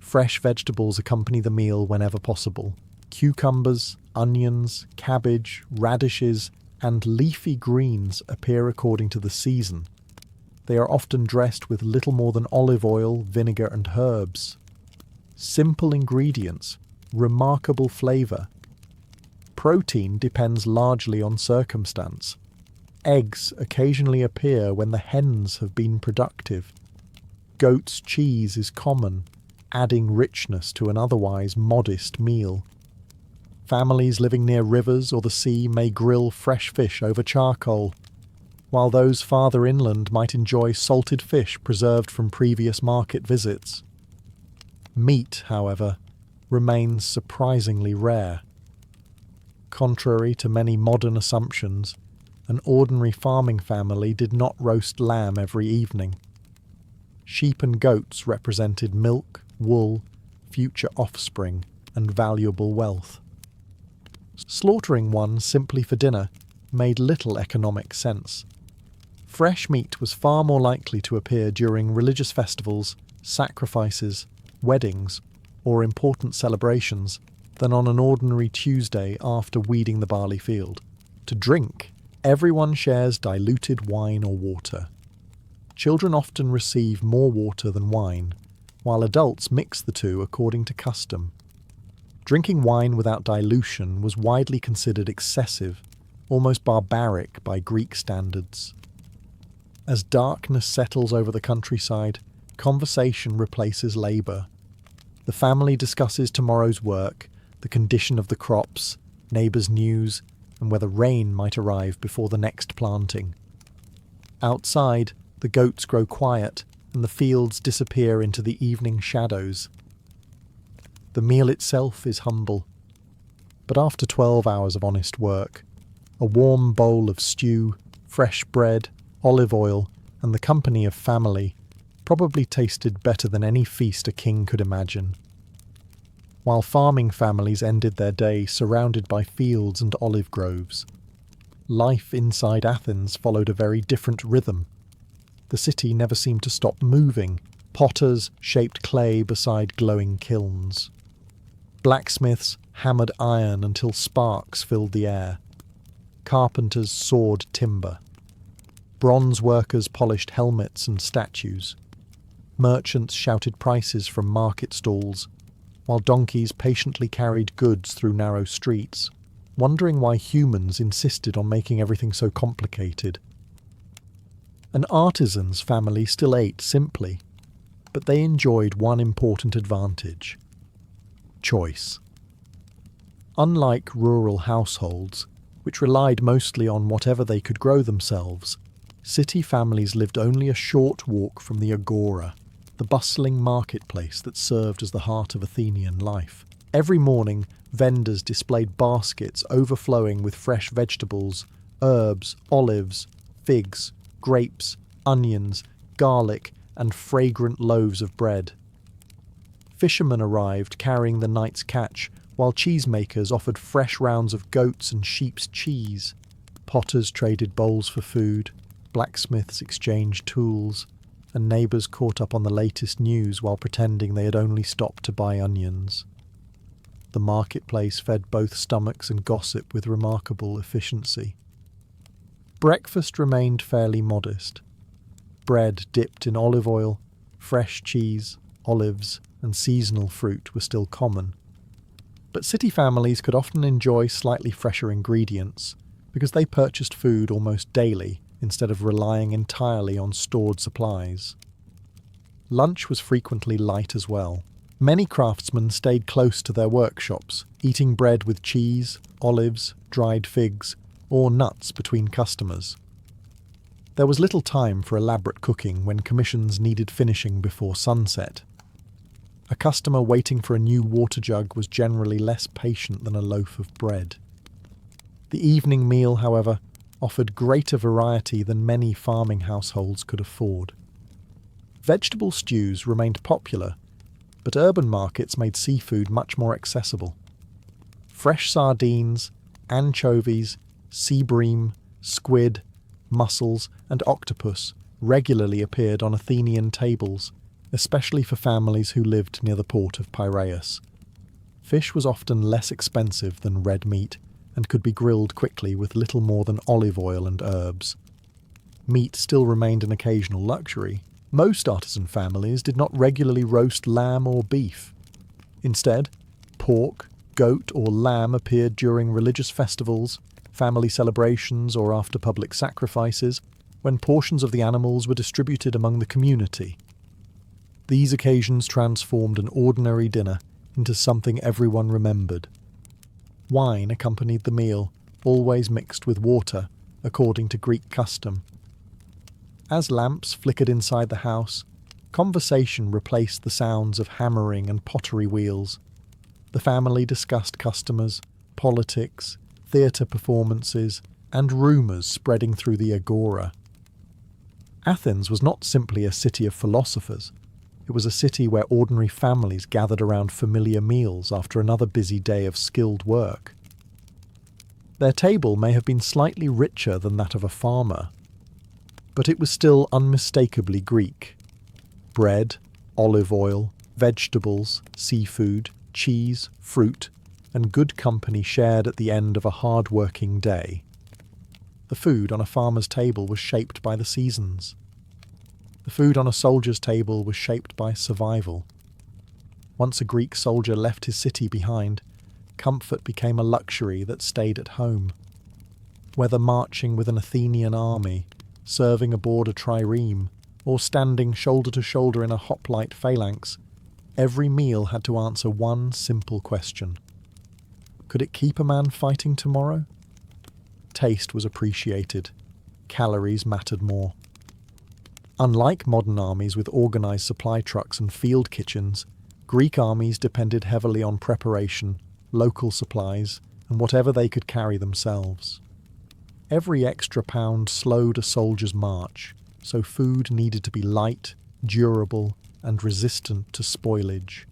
Fresh vegetables accompany the meal whenever possible. Cucumbers, onions, cabbage, radishes, and leafy greens appear according to the season. They are often dressed with little more than olive oil, vinegar, and herbs. Simple ingredients, remarkable flavour. Protein depends largely on circumstance. Eggs occasionally appear when the hens have been productive. Goat's cheese is common, adding richness to an otherwise modest meal. Families living near rivers or the sea may grill fresh fish over charcoal, while those farther inland might enjoy salted fish preserved from previous market visits. Meat, however, remains surprisingly rare. Contrary to many modern assumptions, an ordinary farming family did not roast lamb every evening. Sheep and goats represented milk, wool, future offspring, and valuable wealth. Slaughtering one simply for dinner made little economic sense. Fresh meat was far more likely to appear during religious festivals, sacrifices, weddings, or important celebrations than on an ordinary Tuesday after weeding the barley field. To drink, everyone shares diluted wine or water. Children often receive more water than wine, while adults mix the two according to custom. Drinking wine without dilution was widely considered excessive, almost barbaric by Greek standards. As darkness settles over the countryside, conversation replaces labour. The family discusses tomorrow's work, the condition of the crops, neighbours' news, and whether rain might arrive before the next planting. Outside, the goats grow quiet, and the fields disappear into the evening shadows. The meal itself is humble, but after 12 hours of honest work, a warm bowl of stew, fresh bread, olive oil, and the company of family probably tasted better than any feast a king could imagine. While farming families ended their day surrounded by fields and olive groves, life inside Athens followed a very different rhythm. The city never seemed to stop moving. Potters shaped clay beside glowing kilns. Blacksmiths hammered iron until sparks filled the air. Carpenters sawed timber. Bronze workers polished helmets and statues. Merchants shouted prices from market stalls, while donkeys patiently carried goods through narrow streets, wondering why humans insisted on making everything so complicated. An artisan's family still ate simply, but they enjoyed one important advantage: choice. Unlike rural households, which relied mostly on whatever they could grow themselves, city families lived only a short walk from the agora, the bustling marketplace that served as the heart of Athenian life. Every morning, vendors displayed baskets overflowing with fresh vegetables, herbs, olives, figs, grapes, onions, garlic, and fragrant loaves of bread. Fishermen arrived carrying the night's catch, while cheesemakers offered fresh rounds of goats and sheep's cheese. Potters traded bowls for food, blacksmiths exchanged tools, and neighbours caught up on the latest news while pretending they had only stopped to buy onions. The marketplace fed both stomachs and gossip with remarkable efficiency. Breakfast remained fairly modest. Bread dipped in olive oil, fresh cheese, olives, and seasonal fruit were still common. But city families could often enjoy slightly fresher ingredients because they purchased food almost daily instead of relying entirely on stored supplies. Lunch was frequently light as well. Many craftsmen stayed close to their workshops, eating bread with cheese, olives, dried figs, or nuts between customers. There was little time for elaborate cooking when commissions needed finishing before sunset. A customer waiting for a new water jug was generally less patient than a loaf of bread. The evening meal, however, offered greater variety than many farming households could afford. Vegetable stews remained popular, but urban markets made seafood much more accessible. Fresh sardines, anchovies, sea bream, squid, mussels, and octopus regularly appeared on Athenian tables, especially for families who lived near the port of Piraeus. Fish was often less expensive than red meat and could be grilled quickly with little more than olive oil and herbs. Meat still remained an occasional luxury. Most artisan families did not regularly roast lamb or beef. Instead, pork, goat, or lamb appeared during religious festivals, family celebrations, or after public sacrifices, when portions of the animals were distributed among the community. These occasions transformed an ordinary dinner into something everyone remembered. Wine accompanied the meal, always mixed with water, according to Greek custom. As lamps flickered inside the house, conversation replaced the sounds of hammering and pottery wheels. The family discussed customers, politics, theatre performances, and rumours spreading through the agora. Athens was not simply a city of philosophers. It was a city where ordinary families gathered around familiar meals after another busy day of skilled work. Their table may have been slightly richer than that of a farmer, but it was still unmistakably Greek. Bread, olive oil, vegetables, seafood, cheese, fruit, and good company shared at the end of a hard-working day. The food on a farmer's table was shaped by the seasons. The food on a soldier's table was shaped by survival. Once a Greek soldier left his city behind, comfort became a luxury that stayed at home. Whether marching with an Athenian army, serving aboard a trireme, or standing shoulder to shoulder in a hoplite phalanx, every meal had to answer one simple question. Could it keep a man fighting tomorrow? Taste was appreciated. Calories mattered more. Unlike modern armies with organised supply trucks and field kitchens, Greek armies depended heavily on preparation, local supplies, and whatever they could carry themselves. Every extra pound slowed a soldier's march, so food needed to be light, durable, and resistant to spoilage.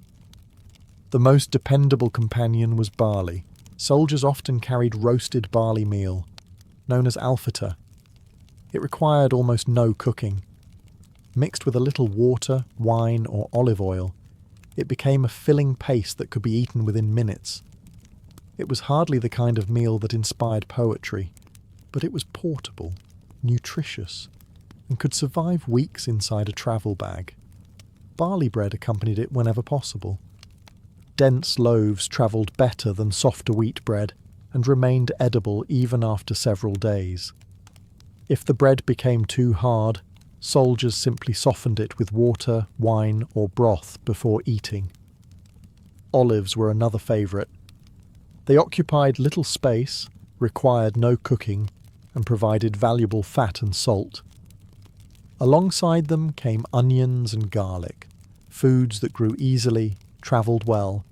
The most dependable companion was barley. Soldiers often carried roasted barley meal, known as alphata. It required almost no cooking. Mixed with a little water, wine, or olive oil, it became a filling paste that could be eaten within minutes. It was hardly the kind of meal that inspired poetry, but it was portable, nutritious, and could survive weeks inside a travel bag. Barley bread accompanied it whenever possible. Dense loaves travelled better than softer wheat bread and remained edible even after several days. If the bread became too hard, soldiers simply softened it with water, wine, or broth before eating. Olives were another favourite. They occupied little space, required no cooking, and provided valuable fat and salt. Alongside them came onions and garlic, foods that grew easily, travelled well,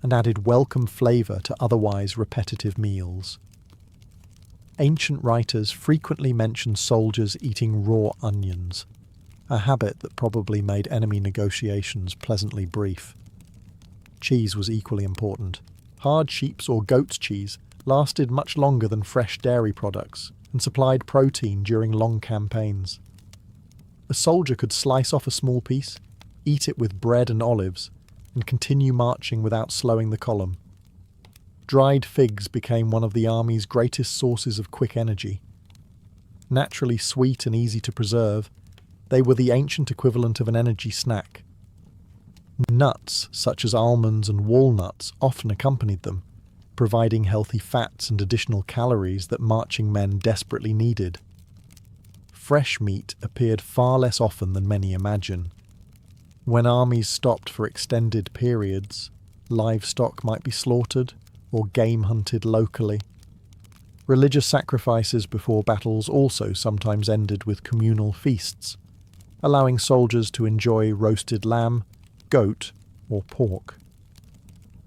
and added welcome flavour to otherwise repetitive meals. Ancient writers frequently mention soldiers eating raw onions, a habit that probably made enemy negotiations pleasantly brief. Cheese was equally important. Hard sheep's or goat's cheese lasted much longer than fresh dairy products and supplied protein during long campaigns. A soldier could slice off a small piece, eat it with bread and olives, and continue marching without slowing the column. Dried figs became one of the army's greatest sources of quick energy. Naturally sweet and easy to preserve, they were the ancient equivalent of an energy snack. Nuts, such as almonds and walnuts, often accompanied them, providing healthy fats and additional calories that marching men desperately needed. Fresh meat appeared far less often than many imagine. When armies stopped for extended periods, livestock might be slaughtered or game hunted locally. Religious sacrifices before battles also sometimes ended with communal feasts, allowing soldiers to enjoy roasted lamb, goat, or pork.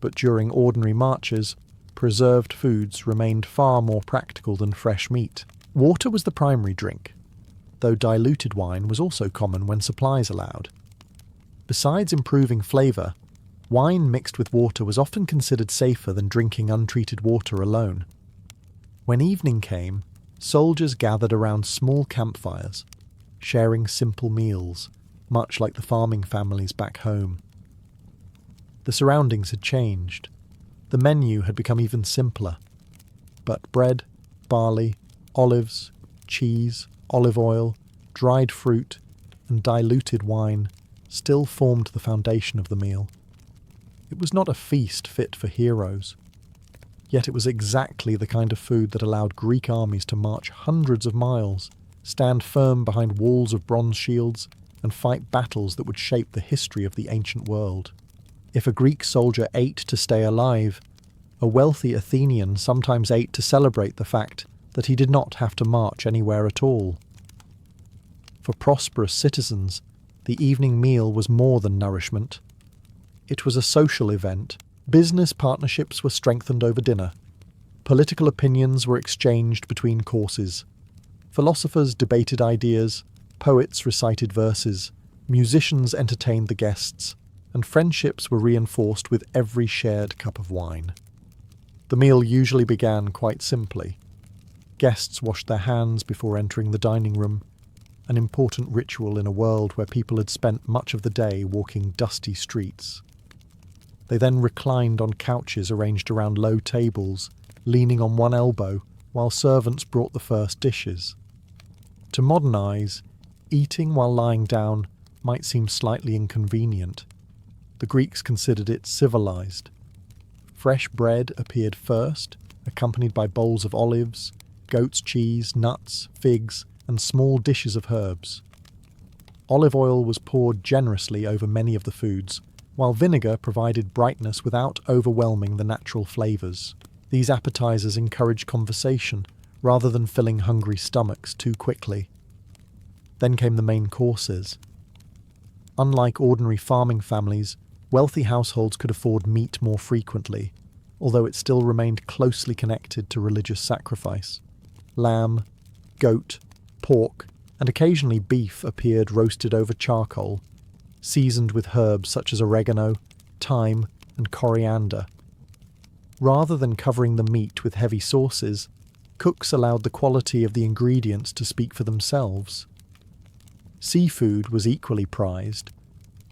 But during ordinary marches, preserved foods remained far more practical than fresh meat. Water was the primary drink, though diluted wine was also common when supplies allowed. Besides improving flavour, wine mixed with water was often considered safer than drinking untreated water alone. When evening came, soldiers gathered around small campfires, sharing simple meals, much like the farming families back home. The surroundings had changed. The menu had become even simpler. But bread, barley, olives, cheese, olive oil, dried fruit, and diluted wine still formed the foundation of the meal. It was not a feast fit for heroes. Yet it was exactly the kind of food that allowed Greek armies to march hundreds of miles, stand firm behind walls of bronze shields, and fight battles that would shape the history of the ancient world. If a Greek soldier ate to stay alive, a wealthy Athenian sometimes ate to celebrate the fact that he did not have to march anywhere at all. For prosperous citizens, the evening meal was more than nourishment. It was a social event. Business partnerships were strengthened over dinner. Political opinions were exchanged between courses. Philosophers debated ideas, poets recited verses, musicians entertained the guests, and friendships were reinforced with every shared cup of wine. The meal usually began quite simply. Guests washed their hands before entering the dining room, an important ritual in a world where people had spent much of the day walking dusty streets. They then reclined on couches arranged around low tables, leaning on one elbow, while servants brought the first dishes. To modern eyes, eating while lying down might seem slightly inconvenient. The Greeks considered it civilized. Fresh bread appeared first, accompanied by bowls of olives, goat's cheese, nuts, figs, and small dishes of herbs. Olive oil was poured generously over many of the foods, while vinegar provided brightness without overwhelming the natural flavours. These appetizers encouraged conversation, rather than filling hungry stomachs too quickly. Then came the main courses. Unlike ordinary farming families, wealthy households could afford meat more frequently, although it still remained closely connected to religious sacrifice. Lamb, goat, pork, and occasionally beef appeared roasted over charcoal, seasoned with herbs such as oregano, thyme, and coriander. Rather than covering the meat with heavy sauces, cooks allowed the quality of the ingredients to speak for themselves. Seafood was equally prized.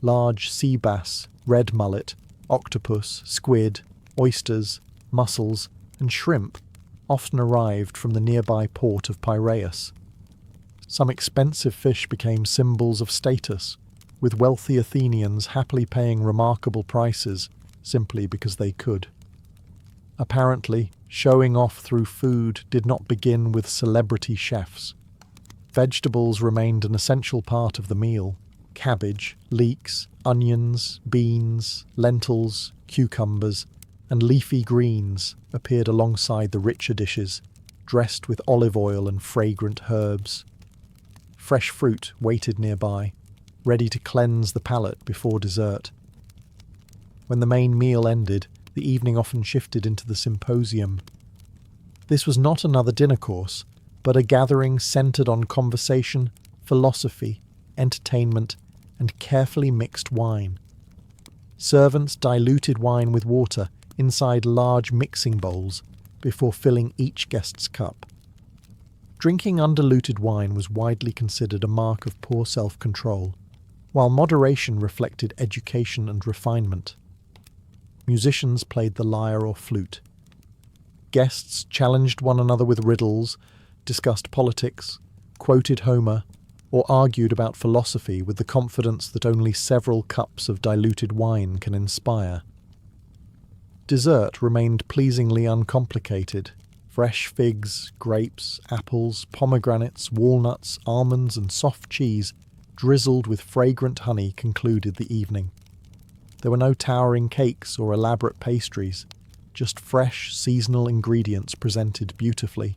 Large sea bass, red mullet, octopus, squid, oysters, mussels, and shrimp often arrived from the nearby port of Piraeus. Some expensive fish became symbols of status, with wealthy Athenians happily paying remarkable prices simply because they could. Apparently, showing off through food did not begin with celebrity chefs. Vegetables remained an essential part of the meal. Cabbage, leeks, onions, beans, lentils, cucumbers, and leafy greens appeared alongside the richer dishes, dressed with olive oil and fragrant herbs. Fresh fruit waited nearby, ready to cleanse the palate before dessert. When the main meal ended, the evening often shifted into the symposium. This was not another dinner course, but a gathering centered on conversation, philosophy, entertainment, and carefully mixed wine. Servants diluted wine with water inside large mixing bowls before filling each guest's cup. Drinking undiluted wine was widely considered a mark of poor self-control, while moderation reflected education and refinement. Musicians played the lyre or flute. Guests challenged one another with riddles, discussed politics, quoted Homer, or argued about philosophy with the confidence that only several cups of diluted wine can inspire. Dessert remained pleasingly uncomplicated. Fresh figs, grapes, apples, pomegranates, walnuts, almonds, and soft cheese drizzled with fragrant honey, concluded the evening. There were no towering cakes or elaborate pastries, just fresh, seasonal ingredients presented beautifully.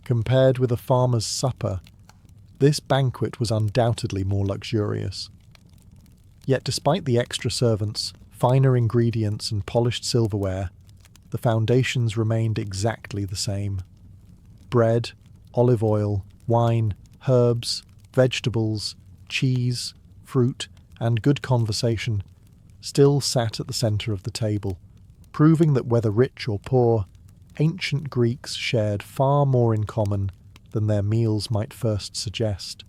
Compared with a farmer's supper, this banquet was undoubtedly more luxurious. Yet despite the extra servants, finer ingredients and polished silverware, the foundations remained exactly the same. Bread, olive oil, wine, herbs, vegetables, cheese, fruit, and good conversation still sat at the centre of the table, proving that whether rich or poor, ancient Greeks shared far more in common than their meals might first suggest.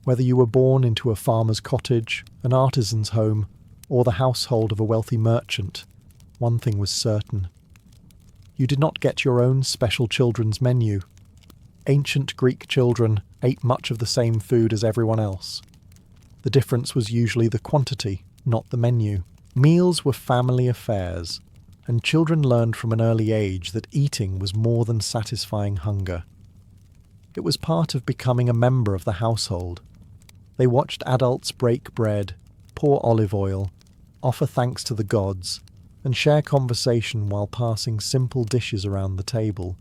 Whether you were born into a farmer's cottage, an artisan's home, or the household of a wealthy merchant, one thing was certain. You did not get your own special children's menu. Ancient Greek children ate much of the same food as everyone else. The difference was usually the quantity, not the menu. Meals were family affairs, and children learned from an early age that eating was more than satisfying hunger. It was part of becoming a member of the household. They watched adults break bread, pour olive oil, offer thanks to the gods, and share conversation while passing simple dishes around the table.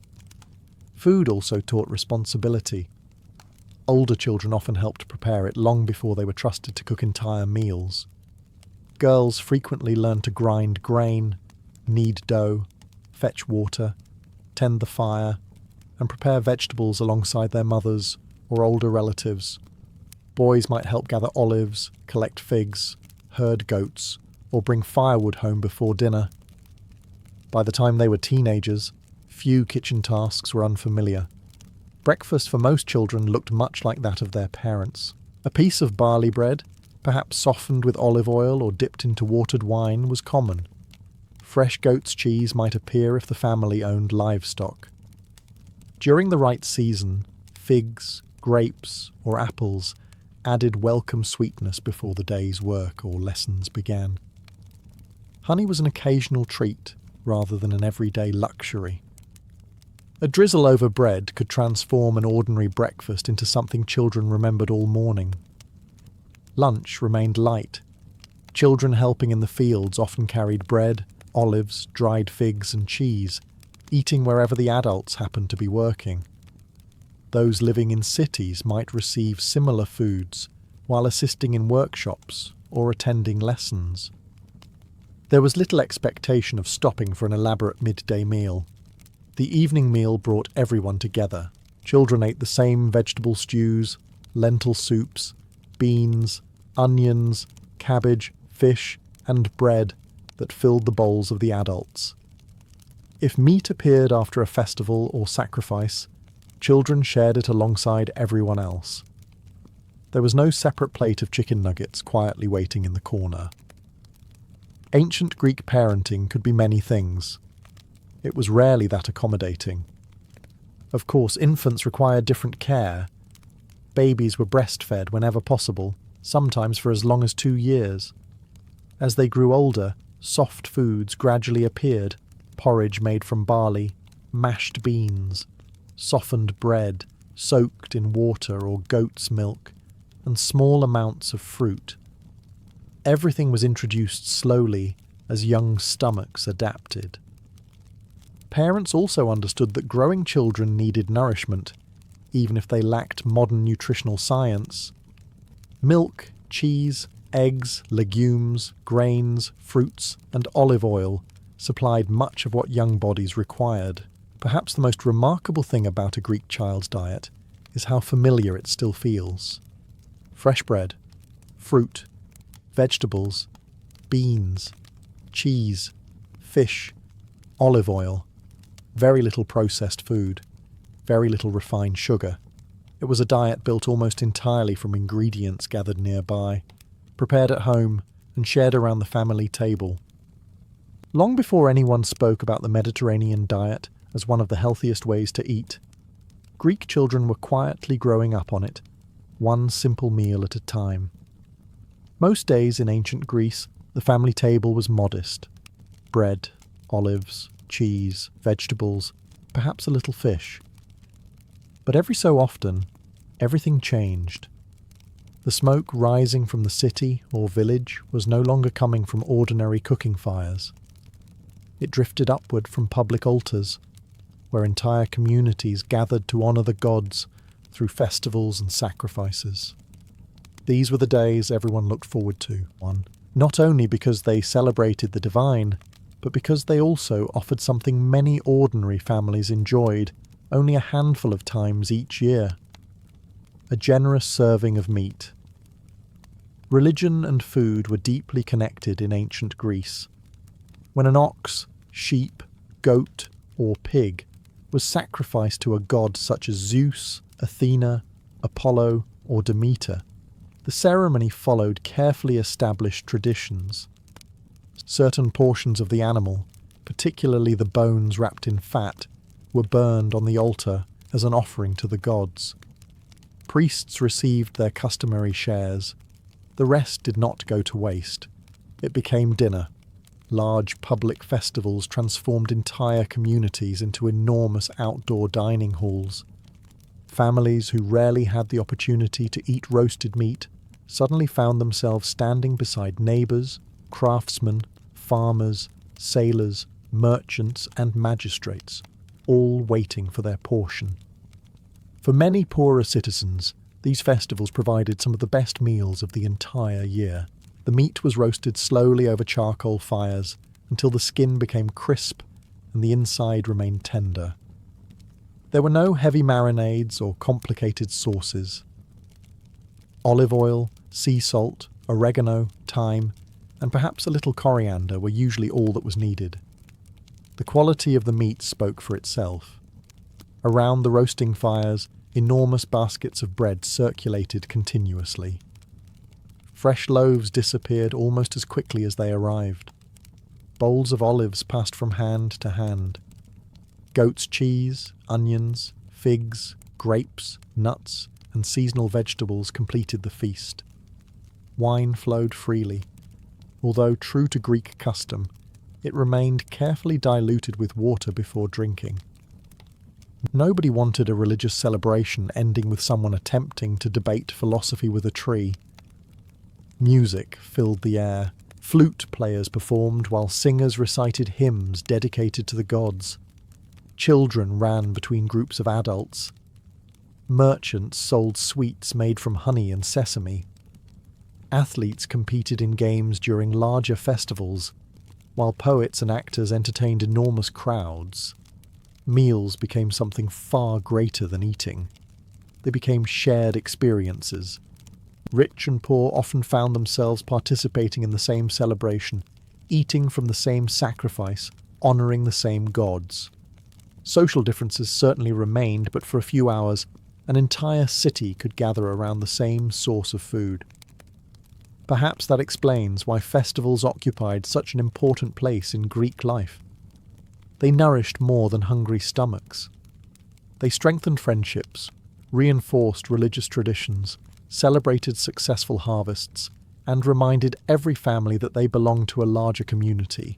Food also taught responsibility. Older children often helped prepare it long before they were trusted to cook entire meals. Girls frequently learned to grind grain, knead dough, fetch water, tend the fire, and prepare vegetables alongside their mothers or older relatives. Boys might help gather olives, collect figs, herd goats, or bring firewood home before dinner. By the time they were teenagers, few kitchen tasks were unfamiliar. Breakfast for most children looked much like that of their parents. A piece of barley bread, perhaps softened with olive oil or dipped into watered wine, was common. Fresh goat's cheese might appear if the family owned livestock. During the right season, figs, grapes, or apples added welcome sweetness before the day's work or lessons began. Honey was an occasional treat rather than an everyday luxury. A drizzle over bread could transform an ordinary breakfast into something children remembered all morning. Lunch remained light. Children helping in the fields often carried bread, olives, dried figs, and cheese, eating wherever the adults happened to be working. Those living in cities might receive similar foods while assisting in workshops or attending lessons. There was little expectation of stopping for an elaborate midday meal. The evening meal brought everyone together. Children ate the same vegetable stews, lentil soups, beans, onions, cabbage, fish, and bread that filled the bowls of the adults. If meat appeared after a festival or sacrifice, children shared it alongside everyone else. There was no separate plate of chicken nuggets quietly waiting in the corner. Ancient Greek parenting could be many things. It was rarely that accommodating. Of course, infants required different care. Babies were breastfed whenever possible, sometimes for as long as 2 years. As they grew older, soft foods gradually appeared: porridge made from barley, mashed beans, softened bread soaked in water or goat's milk, and small amounts of fruit. Everything was introduced slowly as young stomachs adapted. Parents also understood that growing children needed nourishment, even if they lacked modern nutritional science. Milk, cheese, eggs, legumes, grains, fruits, and olive oil supplied much of what young bodies required. Perhaps the most remarkable thing about a Greek child's diet is how familiar it still feels. Fresh bread, fruit, vegetables, beans, cheese, fish, olive oil, very little processed food, very little refined sugar. It was a diet built almost entirely from ingredients gathered nearby, prepared at home and shared around the family table. Long before anyone spoke about the Mediterranean diet as one of the healthiest ways to eat, Greek children were quietly growing up on it, one simple meal at a time. Most days in ancient Greece, the family table was modest: bread, olives, cheese, vegetables, perhaps a little fish. But every so often, everything changed. The smoke rising from the city or village was no longer coming from ordinary cooking fires. It drifted upward from public altars, where entire communities gathered to honour the gods through festivals and sacrifices. These were the days everyone looked forward to, not only because they celebrated the divine, but because they also offered something many ordinary families enjoyed only a handful of times each year: a generous serving of meat. Religion and food were deeply connected in ancient Greece. When an ox, sheep, goat, or pig was sacrificed to a god such as Zeus, Athena, Apollo, or Demeter, the ceremony followed carefully established traditions. Certain portions of the animal, particularly the bones wrapped in fat, were burned on the altar as an offering to the gods. Priests received their customary shares. The rest did not go to waste. It became dinner. Large public festivals transformed entire communities into enormous outdoor dining halls. Families who rarely had the opportunity to eat roasted meat suddenly found themselves standing beside neighbours, craftsmen, farmers, sailors, merchants, and magistrates, all waiting for their portion. For many poorer citizens, these festivals provided some of the best meals of the entire year. The meat was roasted slowly over charcoal fires until the skin became crisp and the inside remained tender. There were no heavy marinades or complicated sauces. Olive oil, sea salt, oregano, thyme, and perhaps a little coriander were usually all that was needed. The quality of the meat spoke for itself. Around the roasting fires, enormous baskets of bread circulated continuously. Fresh loaves disappeared almost as quickly as they arrived. Bowls of olives passed from hand to hand. Goat's cheese, onions, figs, grapes, nuts, and seasonal vegetables completed the feast. Wine flowed freely. Although true to Greek custom, it remained carefully diluted with water before drinking. Nobody wanted a religious celebration ending with someone attempting to debate philosophy with a tree. Music filled the air. Flute players performed while singers recited hymns dedicated to the gods. Children ran between groups of adults. Merchants sold sweets made from honey and sesame. Athletes competed in games during larger festivals, while poets and actors entertained enormous crowds. Meals became something far greater than eating. They became shared experiences. Rich and poor often found themselves participating in the same celebration, eating from the same sacrifice, honouring the same gods. Social differences certainly remained, but for a few hours, an entire city could gather around the same source of food. Perhaps that explains why festivals occupied such an important place in Greek life. They nourished more than hungry stomachs. They strengthened friendships, reinforced religious traditions, celebrated successful harvests, and reminded every family that they belonged to a larger community.